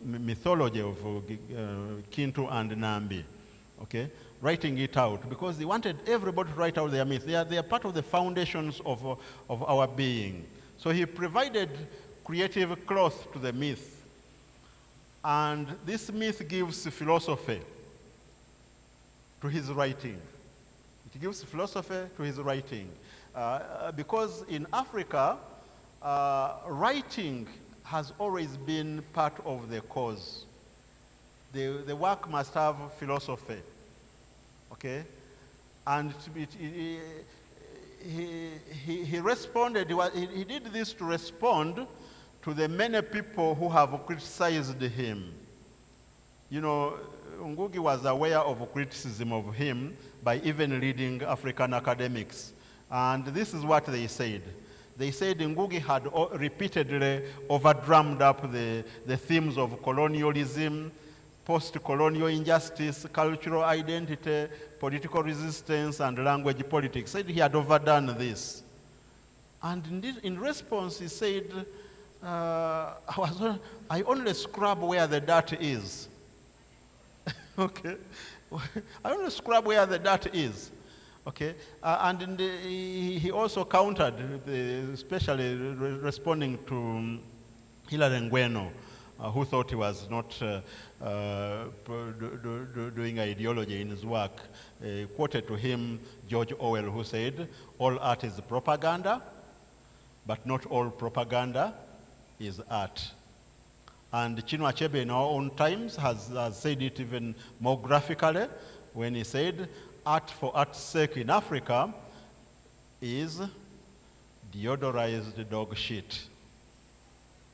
mythology of Kintu and Nambi. Okay, writing it out because they wanted everybody to write out their myth. They are part of the foundations of our being. So he provided creative cloth to the myth, and this myth gives philosophy to his writing. It gives philosophy to his writing. Because in Africa, writing has always been part of the cause. The work must have philosophy, okay? And he responded, he did this to respond to the many people who have criticized him. You know, Ngũgĩ was aware of criticism of him by even reading African academics. And this is what they said. They said Ngũgĩ had repeatedly overdrummed up the themes of colonialism, post-colonial injustice, cultural identity, political resistance, and language politics. Said he had overdone this. And indeed, in response, he said, I only scrub where the dirt is. Okay? I only scrub where the dirt is. Okay? And he also countered, especially responding to Hilary Ngweno, who thought he was not doing ideology in his work. Quoted to him George Orwell, who said, all art is propaganda, but not all propaganda is art. And Chinua Achebe in our own times has said it even more graphically when he said, art for art's sake in Africa is deodorized dog shit.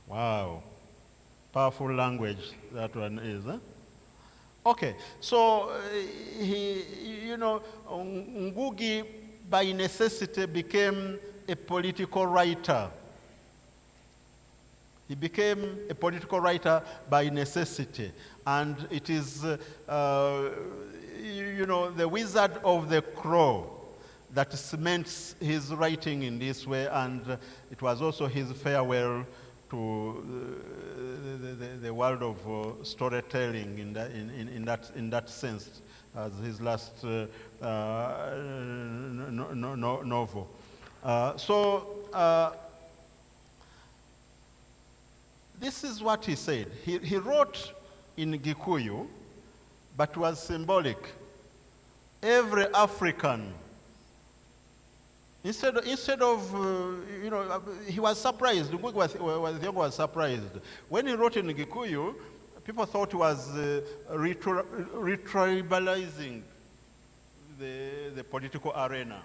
Wow. Powerful language that one is. Huh? Okay, so Ngũgĩ by necessity became a political writer. He became a political writer by necessity. And it is, the wizard of the crow that cements his writing in this way, and it was also his farewell to the world of storytelling in that sense, as his last novel. This is what he said. He wrote in Gikuyu, but was symbolic. Every African, instead of he was surprised. Thiong'o was surprised. When he wrote in Gikuyu, people thought he was retribalizing the political arena.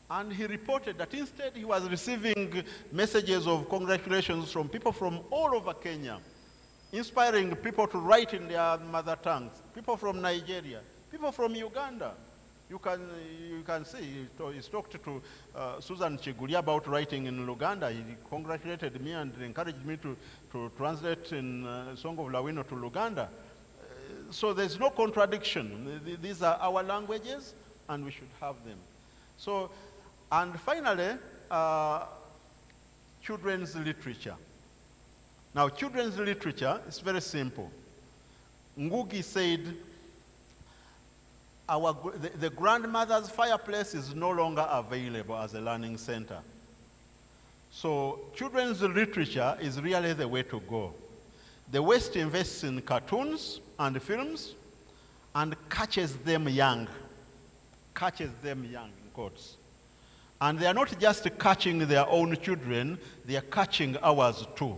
And he reported that instead he was receiving messages of congratulations from people from all over Kenya, inspiring people to write in their mother tongues, people from Nigeria, people from Uganda. You can see, he's talked to Susan Chigulia about writing in Luganda. He congratulated me and encouraged me to translate in Song of Lawino to Luganda. So there's no contradiction. These are our languages, and we should have them. So, and finally, children's literature. Now, children's literature is very simple. Ngũgĩ said, the grandmother's fireplace is no longer available as a learning center. So children's literature is really the way to go. The West invests in cartoons and films and catches them young. Catches them young, in quotes. And they are not just catching their own children, they are catching ours too.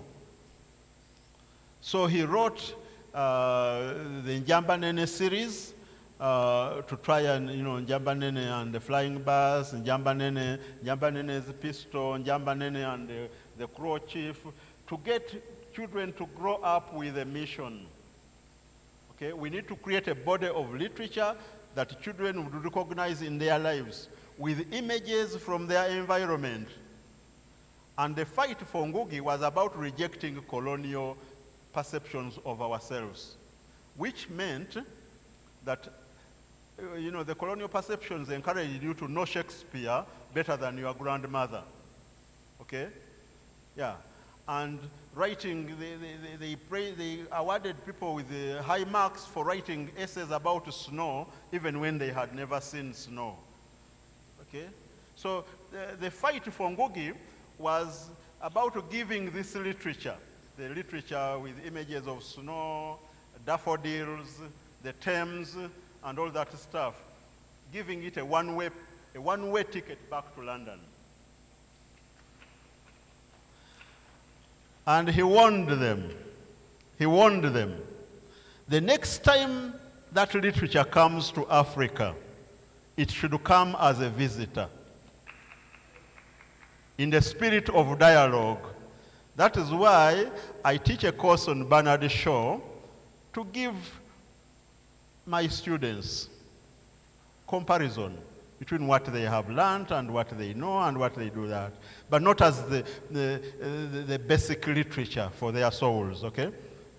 So he wrote the Njambanene series, to try and, Njambanene and the flying bus, Njambanene's pistol, Njambanene and the crow chief, to get children to grow up with a mission. Okay, we need to create a body of literature that children would recognize in their lives, with images from their environment. And the fight for Ngũgĩ was about rejecting colonial perceptions of ourselves, which meant that the colonial perceptions encouraged you to know Shakespeare better than your grandmother. Okay? Yeah. And writing, they awarded people with high marks for writing essays about snow, even when they had never seen snow. Okay? So the fight for Ngũgĩ was about giving this literature, the literature with images of snow, daffodils, the Thames, and all that stuff, giving it a one-way ticket back to London. And he warned them. He warned them. The next time that literature comes to Africa, it should come as a visitor in the spirit of dialogue. That is why I teach a course on Bernard Shaw to give my students comparison between what they have learned and what they know and what they do that, but not as the basic literature for their souls, okay?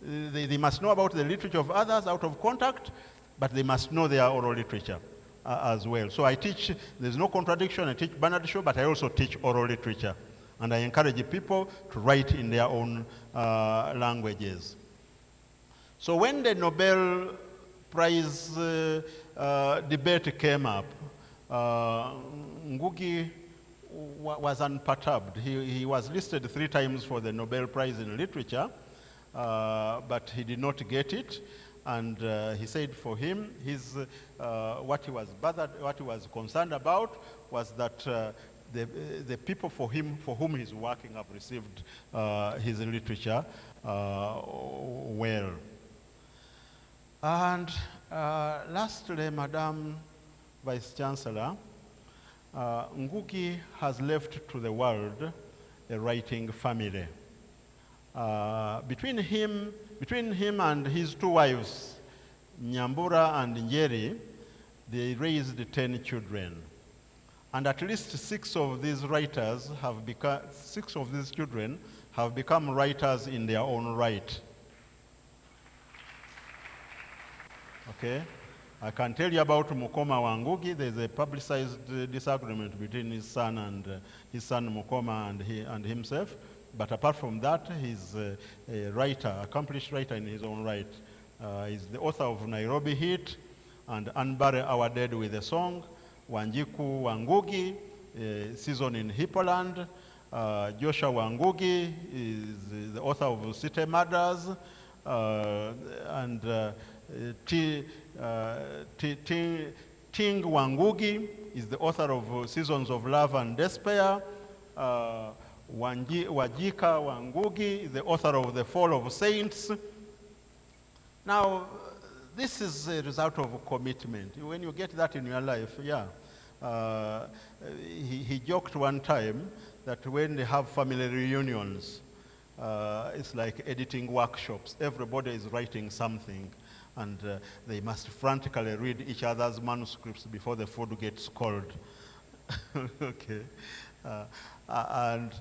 They must know about the literature of others out of contact, but they must know their oral literature as well. So I teach, there's no contradiction, I teach Bernard Shaw, but I also teach oral literature. And I encourage people to write in their own languages. So when the Nobel Prize debate came up, Ngũgĩ was unperturbed. He was listed 3 times for the Nobel Prize in Literature, but he did not get it. And he said for him, what he was concerned about was that the people for whom he's working have received his literature well. And lastly, Madam Vice Chancellor, Ngũgĩ has left to the world a writing family. Between him and his 2 wives, Nyambura and Njeri, they raised 10 children. And at least 6 of these writers have become, 6 of these children have become writers in their own right. Okay? I can tell you about Mukoma wa Ngũgĩ. There's a publicized disagreement between his son Mukoma and himself. But apart from that, he's a writer, accomplished writer in his own right. He's the author of Nairobi Hit and Unbury Our Dead with a Song, Wanjiku wa Ngũgĩ, Season in Hippoland. Joshua wa Ngũgĩ is the author of City Murders, and Ting wa Ngũgĩ is the author of Seasons of Love and Despair. Wajika wa Ngũgĩ is the author of The Fall of Saints. Now, this is a result of commitment. When you get that in your life, yeah. He joked one time that when they have family reunions, it's like editing workshops. Everybody is writing something, and they must frantically read each other's manuscripts before the food gets cold. Okay. And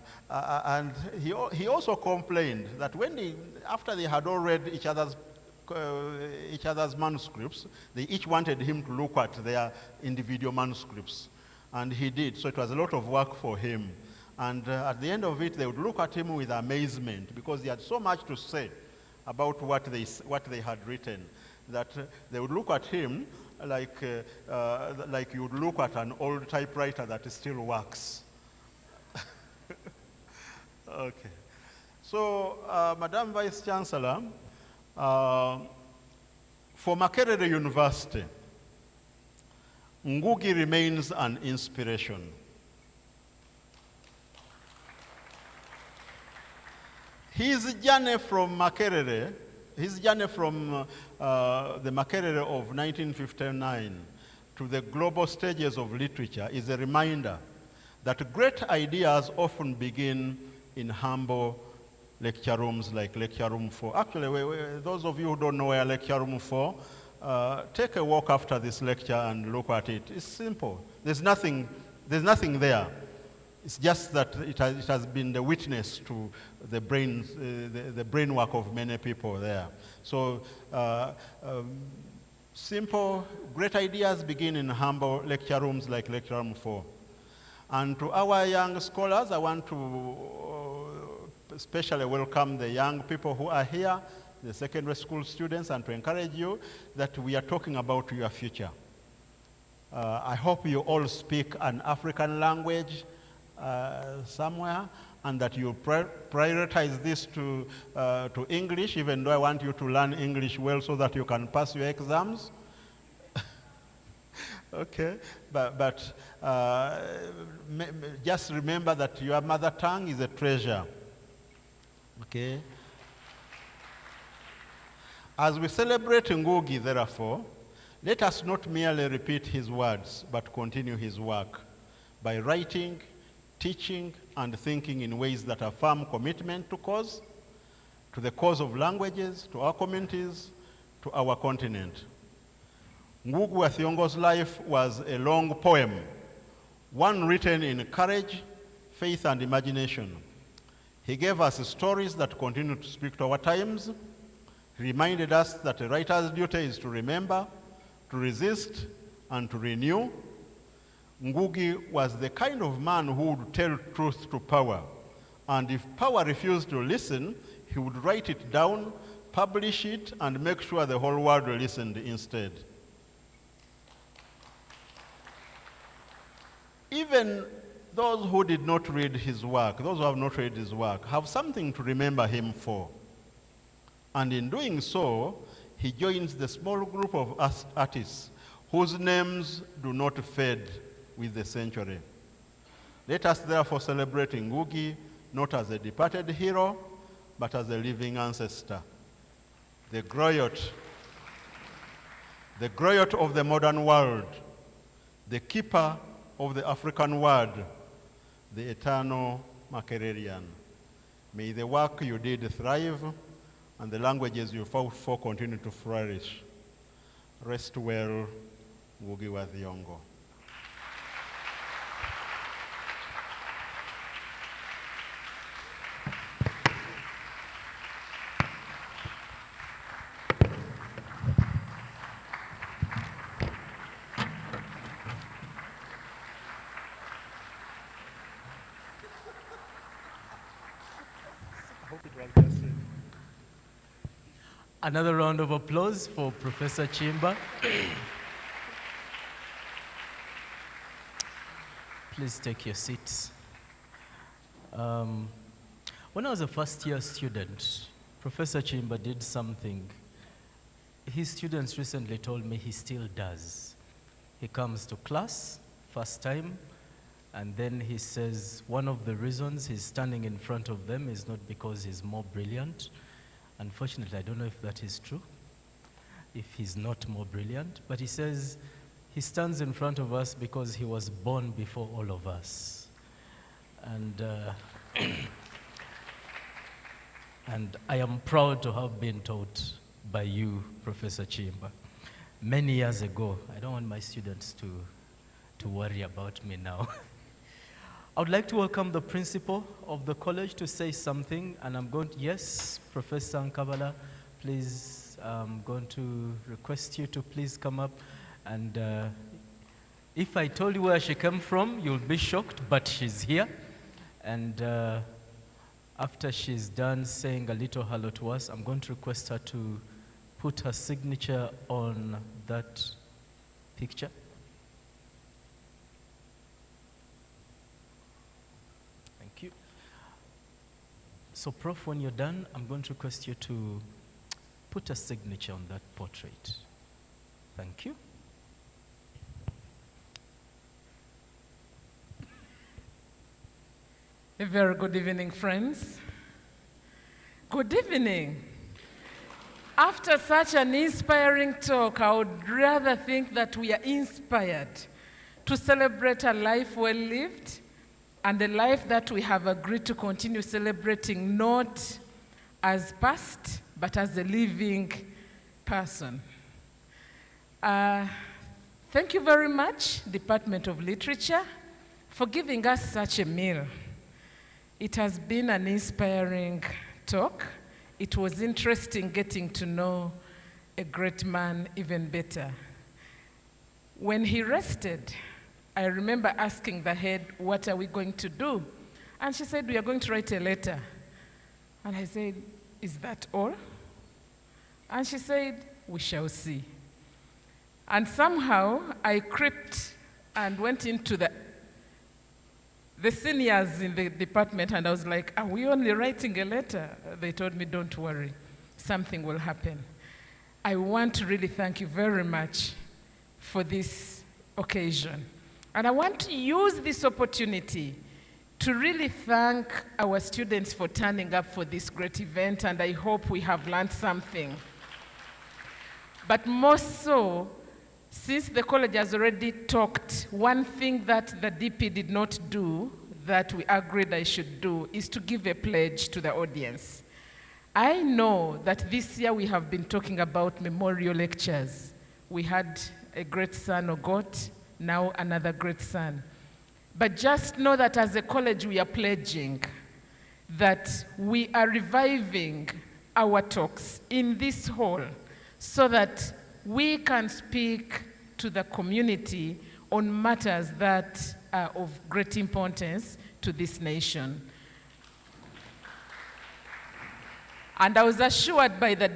he also complained that after they had all read each other's manuscripts, they each wanted him to look at their individual manuscripts. And he did, so it was a lot of work for him. And at the end of it, they would look at him with amazement because he had so much to say about what they had written, that they would look at him like you would look at an old typewriter that still works. Okay. So, Madam Vice Chancellor, for Makerere University, Ngũgĩ remains an inspiration. His journey from Makerere, the Makerere of 1959 to the global stages of literature is a reminder that great ideas often begin in humble lecture rooms like Lecture Room 4. Actually, those of you who don't know where Lecture Room 4, take a walk after this lecture and look at it. It's simple. There's nothing there. It's just that it has been the witness to the brain work of many people there. So simple, great ideas begin in humble lecture rooms like Lecture Room 4. And to our young scholars, I want to especially welcome the young people who are here, the secondary school students, and to encourage you that we are talking about your future. I hope you all speak an African language somewhere, and that you prioritize this to English, even though I want you to learn English well so that you can pass your exams. Okay, but just remember that your mother tongue is a treasure. Okay. As we celebrate Ngũgĩ, therefore, let us not merely repeat his words, but continue his work by writing, teaching, and thinking in ways that affirm commitment to the cause of languages, to our communities, to our continent. Ngũgĩ wa Thiong'o's life was a long poem, one written in courage, faith, and imagination. He gave us stories that continue to speak to our times. He reminded us that a writer's duty is to remember, to resist, and to renew. Ngũgĩ was the kind of man who would tell truth to power. And if power refused to listen, he would write it down, publish it, and make sure the whole world listened instead. Even those who did not read his work, those who have not read his work, have something to remember him for. And in doing so, he joins the small group of artists whose names do not fade with the century. Let us therefore celebrate Ngũgĩ not as a departed hero, but as a living ancestor, the griotte of the modern world, the keeper of the African word, the eternal Makererian. May the work you did thrive, and the languages you fought for continue to flourish. Rest well, Ngũgĩ wa Thiong'o. Another round of applause for Professor Chimba. Please take your seats. When I was a first-year student, Professor Chimba did something his students recently told me he still does. He comes to class, first time, and then he says one of the reasons he's standing in front of them is not because he's more brilliant. Unfortunately, I don't know if that is true, if he's not more brilliant, but he says he stands in front of us because he was born before all of us. And, and I am proud to have been taught by you, Professor Chimba, many years ago. I don't want my students to worry about me now. I would like to welcome the principal of the college to say something, and I'm going to, yes, Professor Nkabala, please, I'm going to request you to please come up. And if I told you where she came from, you'll be shocked, but she's here. And after she's done saying a little hello to us, I'm going to request her to put her signature on that picture. Thank you. So, Prof, when you're done, I'm going to request you to put a signature on that portrait. Thank you. A very good evening, friends. Good evening. After such an inspiring talk, I would rather think that we are inspired to celebrate a life well lived and a life that we have agreed to continue celebrating, not as past, but as a living person. Thank you very much, Department of Literature, for giving us such a meal. It has been an inspiring talk. It was interesting getting to know a great man even better. When he rested, I remember asking the head, what are we going to do? And she said, we are going to write a letter. And I said, is that all? And she said, we shall see. And somehow I crept and went into the seniors in the department, and I was like, are we only writing a letter? They told me, don't worry, something will happen. I want to really thank you very much for this occasion. And I want to use this opportunity to really thank our students for turning up for this great event, and I hope we have learned something. But more so, since the college has already talked, one thing that the DP did not do that we agreed I should do is to give a pledge to the audience. I know that this year we have been talking about memorial lectures. We had a great son, Ogot, now another great son. But just know that as a college we are pledging that we are reviving our talks in this hall so that we can speak to the community on matters that are of great importance to this nation. And I was assured by the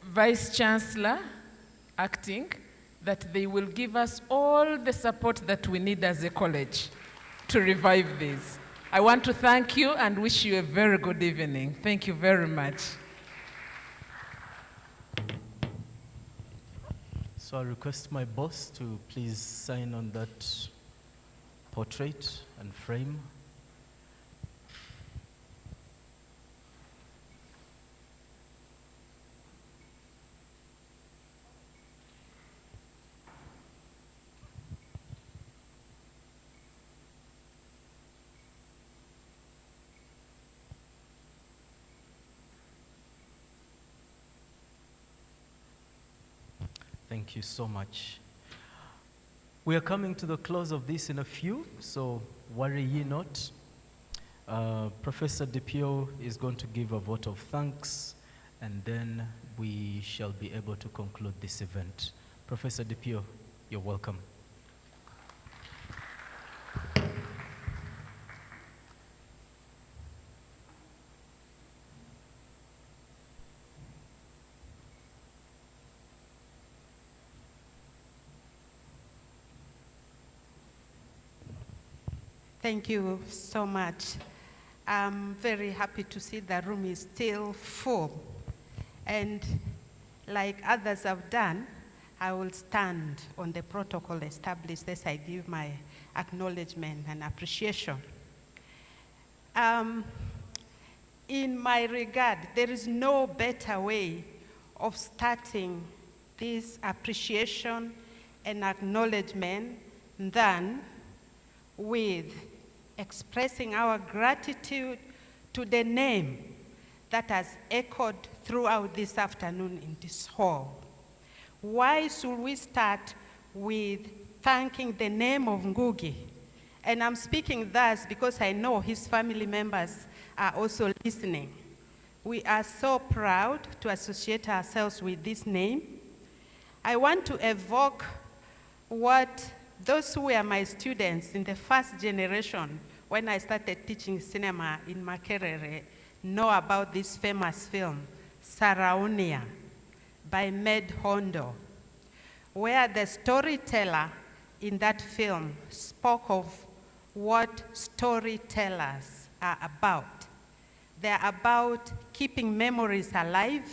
Vice Chancellor, acting, that they will give us all the support that we need as a college to revive this. I want to thank you and wish you a very good evening. Thank you very much. So I request my boss to please sign on that portrait and frame. Thank you so much. We are coming to the close of this in a few, so worry ye not. Professor DiPio is going to give a vote of thanks, and then we shall be able to conclude this event. Professor DiPio, you're welcome. Thank you so much. I'm very happy to see the room is still full. And like others have done, I will stand on the protocol established as I give my acknowledgement and appreciation. In my regard, there is no better way of starting this appreciation and acknowledgement than with expressing our gratitude to the name that has echoed throughout this afternoon in this hall. Why should we start with thanking the name of Ngũgĩ? And I'm speaking thus because I know his family members are also listening. We are so proud to associate ourselves with this name. I want to evoke what those who were my students in the first generation when I started teaching cinema in Makerere know about this famous film, Saraonia, by Med Hondo, where the storyteller in that film spoke of what storytellers are about. They're about keeping memories alive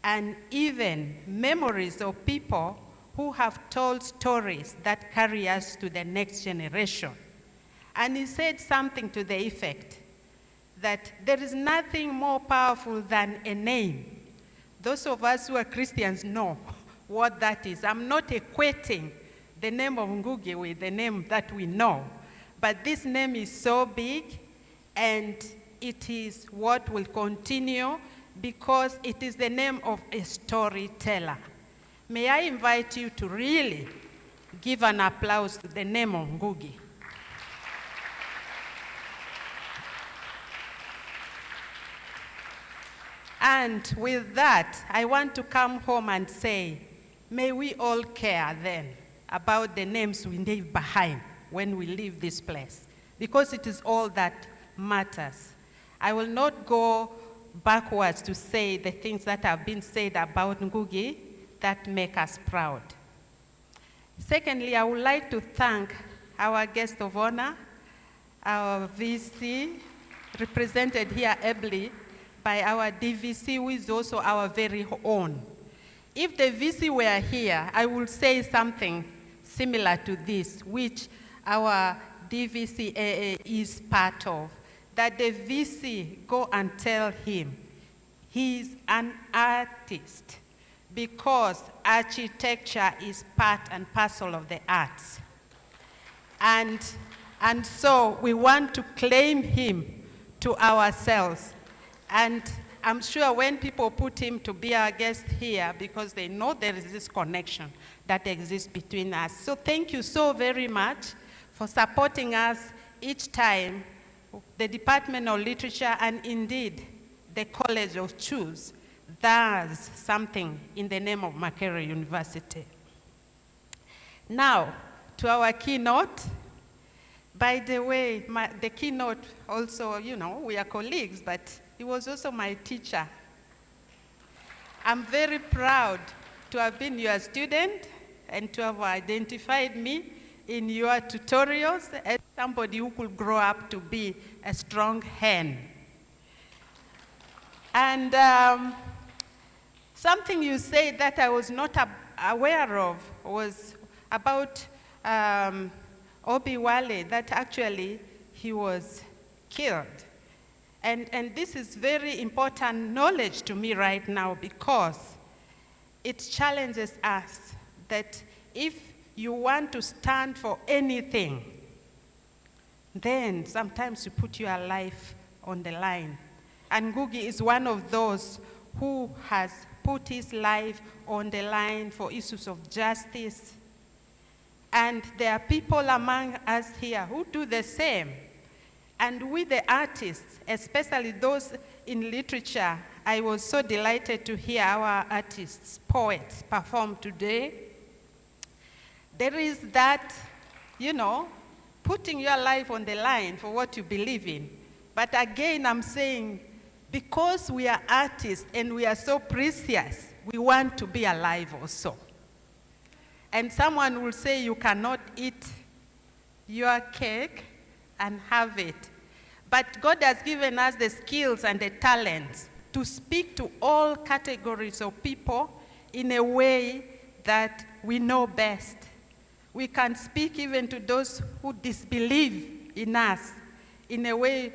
and even memories of people who have told stories that carry us to the next generation. And he said something to the effect that there is nothing more powerful than a name. Those of us who are Christians know what that is. I'm not equating the name of Ngũgĩ with the name that we know, but this name is so big, and it is what will continue because it is the name of a storyteller. May I invite you to really give an applause to the name of Ngũgĩ. And with that, I want to come home and say, may we all care then about the names we leave behind when we leave this place, because it is all that matters. I will not go backwards to say the things that have been said about Ngũgĩ that make us proud. Secondly, I would like to thank our guest of honor, our VC, represented here ably by our DVC, who is also our very own. If the VC were here, I would say something similar to this, which our DVC is part of, that the VC go and tell him he's an artist, because architecture is part and parcel of the arts. And And so we want to claim him to ourselves. And I'm sure when people put him to be our guest here, because they know there is this connection that exists between us. So thank you so very much for supporting us each time, the Department of Literature and indeed the College of Choose does something in the name of Makerere University. Now, to our keynote. By the way, the keynote also, you know, we are colleagues, but he was also my teacher. I'm very proud to have been your student and to have identified me in your tutorials as somebody who could grow up to be a strong hen. And something you said that I was not aware of was about Obi Wale, that actually he was killed. And this is very important knowledge to me right now, because it challenges us that if you want to stand for anything, then sometimes you put your life on the line. And Ngũgĩ is one of those who has put his life on the line for issues of justice. And there are people among us here who do the same. And with the artists, especially those in literature, I was so delighted to hear our artists, poets, perform today. There is that, you know, putting your life on the line for what you believe in. But again, I'm saying, because we are artists and we are so precious, we want to be alive also. And someone will say you cannot eat your cake and have it. But God has given us the skills and the talents to speak to all categories of people in a way that we know best. We can speak even to those who disbelieve in us in a way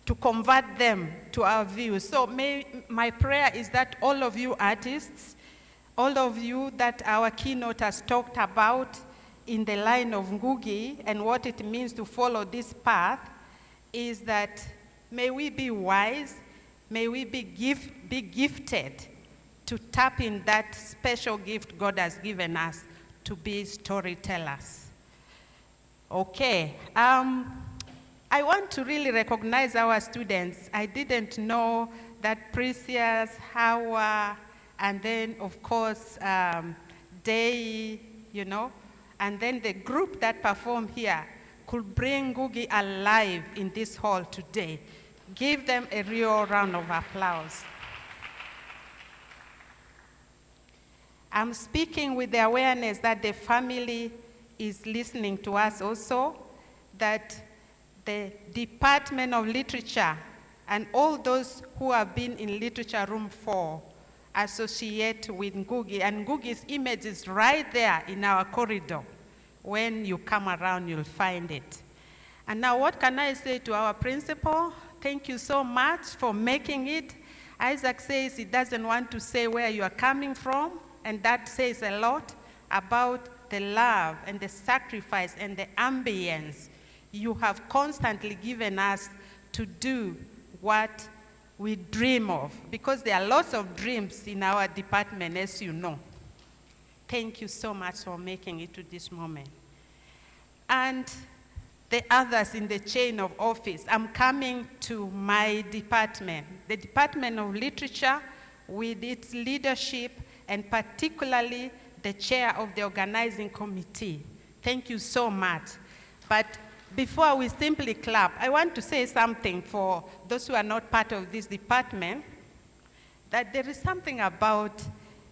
to convert them to our views. So my prayer is that all of you artists, all of you that our keynote has talked about in the line of Ngũgĩ and what it means to follow this path, is that may we be wise, may we be gifted to tap in that special gift God has given us to be storytellers. Okay, I want to really recognize our students. I didn't know that Precious, Hawa, and then, of course, Day, you know, and then the group that performed here could bring Ngũgĩ alive in this hall today. Give them a real round of applause. I'm speaking with the awareness that the family is listening to us also, that the Department of Literature and all those who have been in Literature Room 4 associate with Ngũgĩ, and Ngũgĩ's image is right there in our corridor. When you come around, you'll find it. And now what can I say to our principal? Thank you so much for making it. Isaac says he doesn't want to say where you are coming from, and that says a lot about the love and the sacrifice and the ambience you have constantly given us to do what we dream of, because there are lots of dreams in our department, as you know. Thank you so much for making it to this moment. And the others in the chain of office, I'm coming to my department, the Department of Literature, with its leadership, and particularly the chair of the organizing committee. Thank you so much. But before we simply clap, I want to say something for those who are not part of this department, that there is something about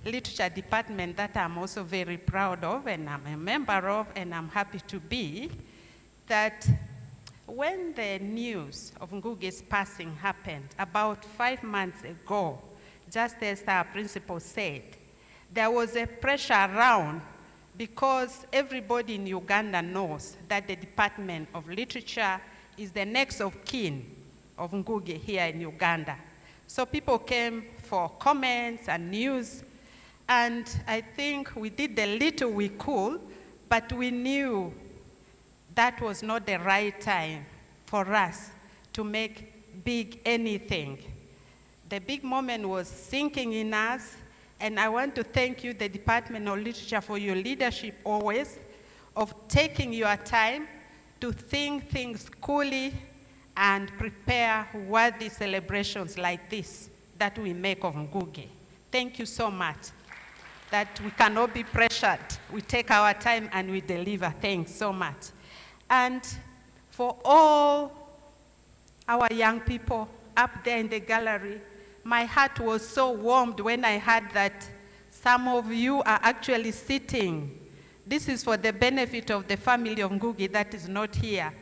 literature department that I'm also very proud of, and I'm a member of, and I'm happy to be, that when the news of Ngũgĩ's passing happened about 5 months ago, just as our principal said, there was a pressure around, because everybody in Uganda knows that the Department of Literature is the next of kin of Ngũgĩ here in Uganda. So people came for comments and news, and I think we did the little we could, but we knew that was not the right time for us to make big anything. The big moment was sinking in us, and I want to thank you, the Department of Literature, for your leadership always, of taking your time to think things coolly and prepare worthy celebrations like this that we make of Ngũgĩ. Thank you so much. That we cannot be pressured. We take our time and we deliver. Thanks so much. And for all our young people up there in the gallery, my heart was so warmed when I heard that some of you are actually sitting. This is for the benefit of the family of Ngũgĩ that is not here.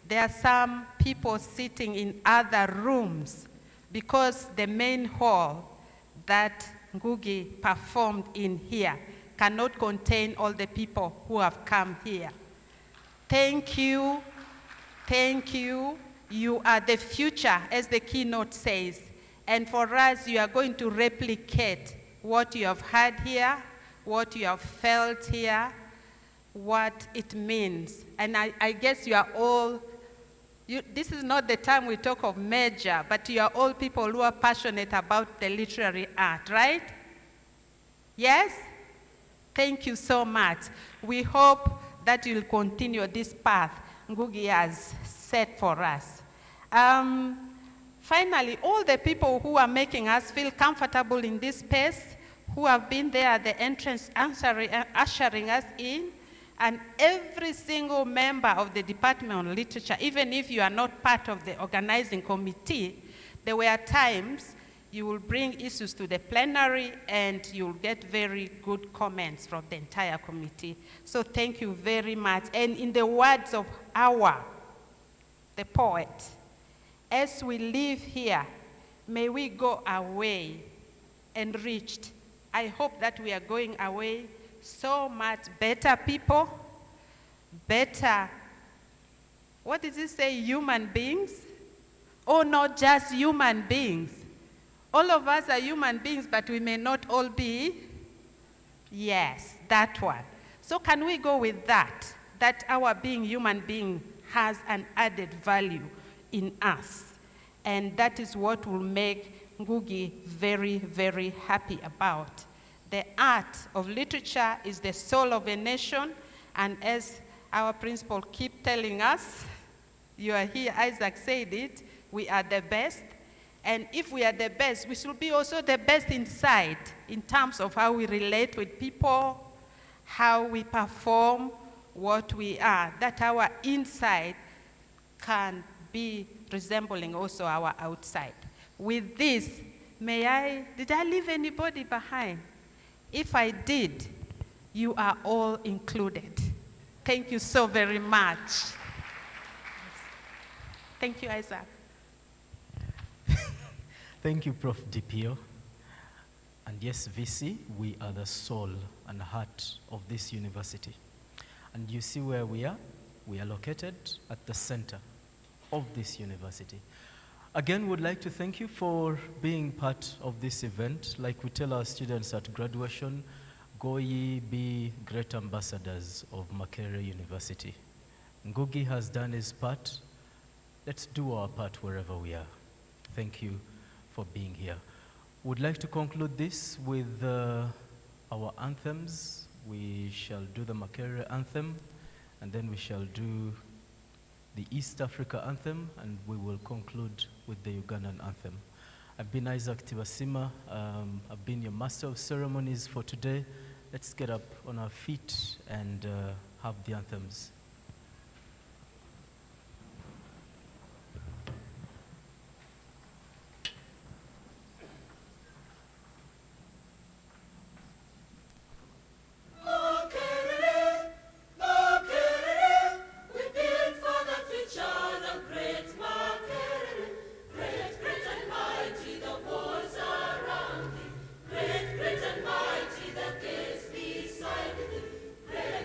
There are some people sitting in other rooms because the main hall that Ngũgĩ performed in here cannot contain all the people who have come here. Thank you. Thank you. You are the future, as the keynote says. And for us, you are going to replicate what you have heard here, what you have felt here, what it means. And I guess you are all, this is not the time we talk of major, but you are all people who are passionate about the literary art, right? Yes? Thank you so much. We hope that you'll continue this path Ngũgĩ has set for us. Finally, all the people who are making us feel comfortable in this space, who have been there at the entrance ushering us in, and every single member of the Department of Literature, even if you are not part of the organizing committee, there were times you will bring issues to the plenary and you'll get very good comments from the entire committee. So thank you very much. And in the words of the poet, as we live here, may we go away enriched. I hope that we are going away so much better people, better, what does it say, human beings? Or not just human beings. All of us are human beings, but we may not all be. Yes, that one. So can we go with that? That our being human being has an added value in us. And that is what will make Ngũgĩ very, very happy about. The art of literature is the soul of a nation, and as our principal keep telling us, you are here, Isaac said it, we are the best. And if we are the best, we should be also the best inside in terms of how we relate with people, how we perform what we are, that our inside can be resembling also our outside. With this, did I leave anybody behind? If I did, you are all included. Thank you so very much. Thank you, Isaac. Thank you, Prof. DPO. And yes, VC, we are the soul and heart of this university. And you see where we are? We are located at the center of this university. Again, would like to thank you for being part of this event. Like we tell our students at graduation, go ye be great ambassadors of Makerere University. Ngũgĩ has done his part. Let's do our part wherever we are. Thank you for being here. Would like to conclude this with our anthems. We shall do the Makerere anthem, and then we shall do the East Africa anthem, and we will conclude with the Ugandan anthem. I've been Isaac Tibasima. I've been your master of ceremonies for today. Let's get up on our feet and have the anthems.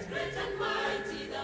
Great and mighty the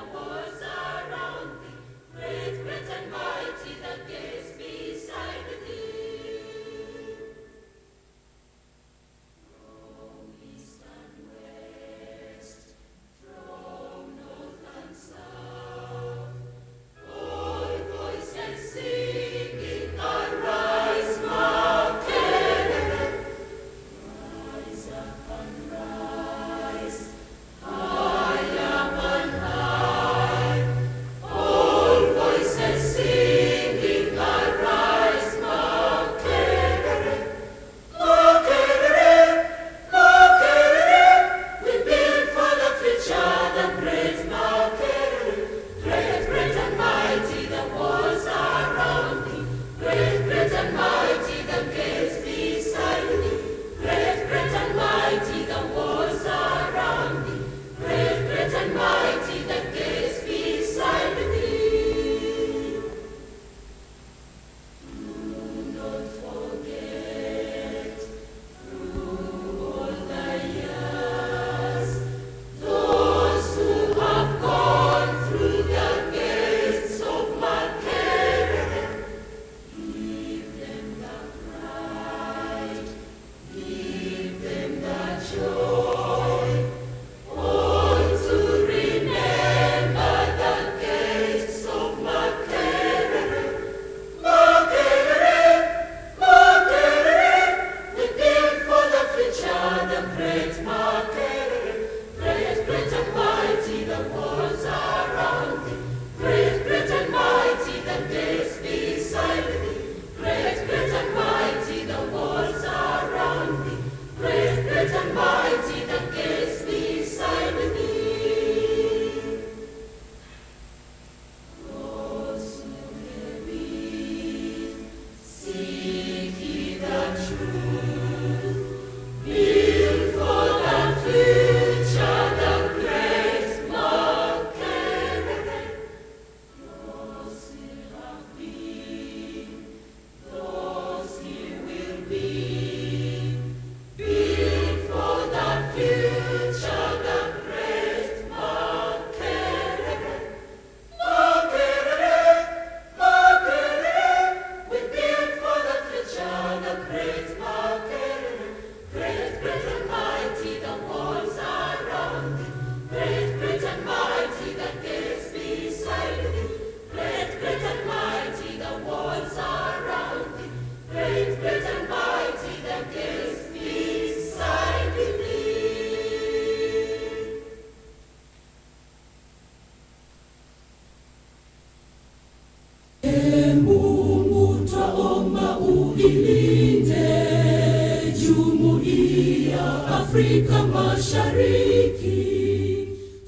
Afrika Mashariki,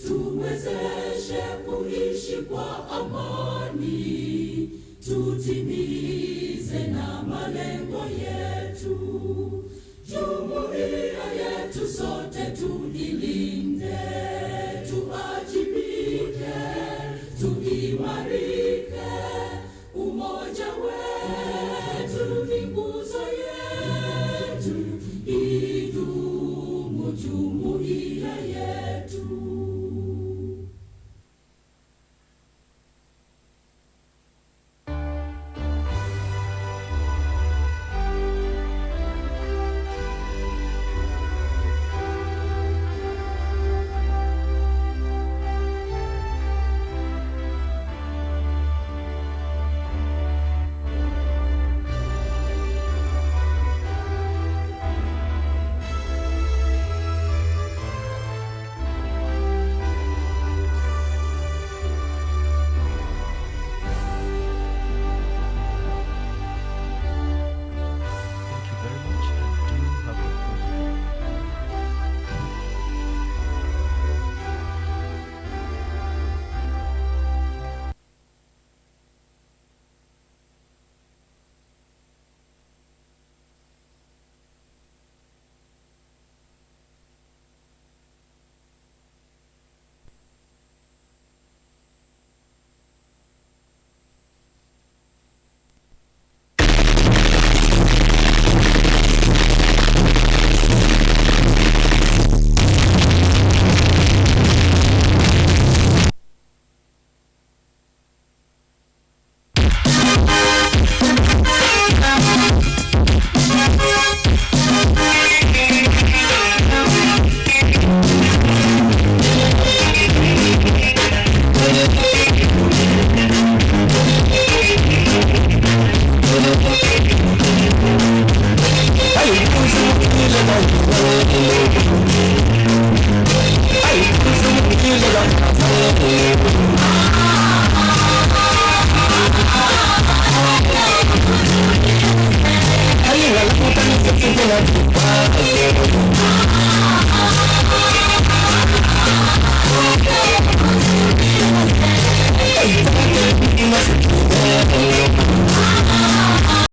tuwezeshe kuishi kwa amani, tutimize na malengo yetu. Jumuiya yetu sote tuilinde, tuajibike, tuimarike. Umoja wetu ni nguzo yetu, idumu jumuiya yetu. Ay, la puta no se siente la culpa.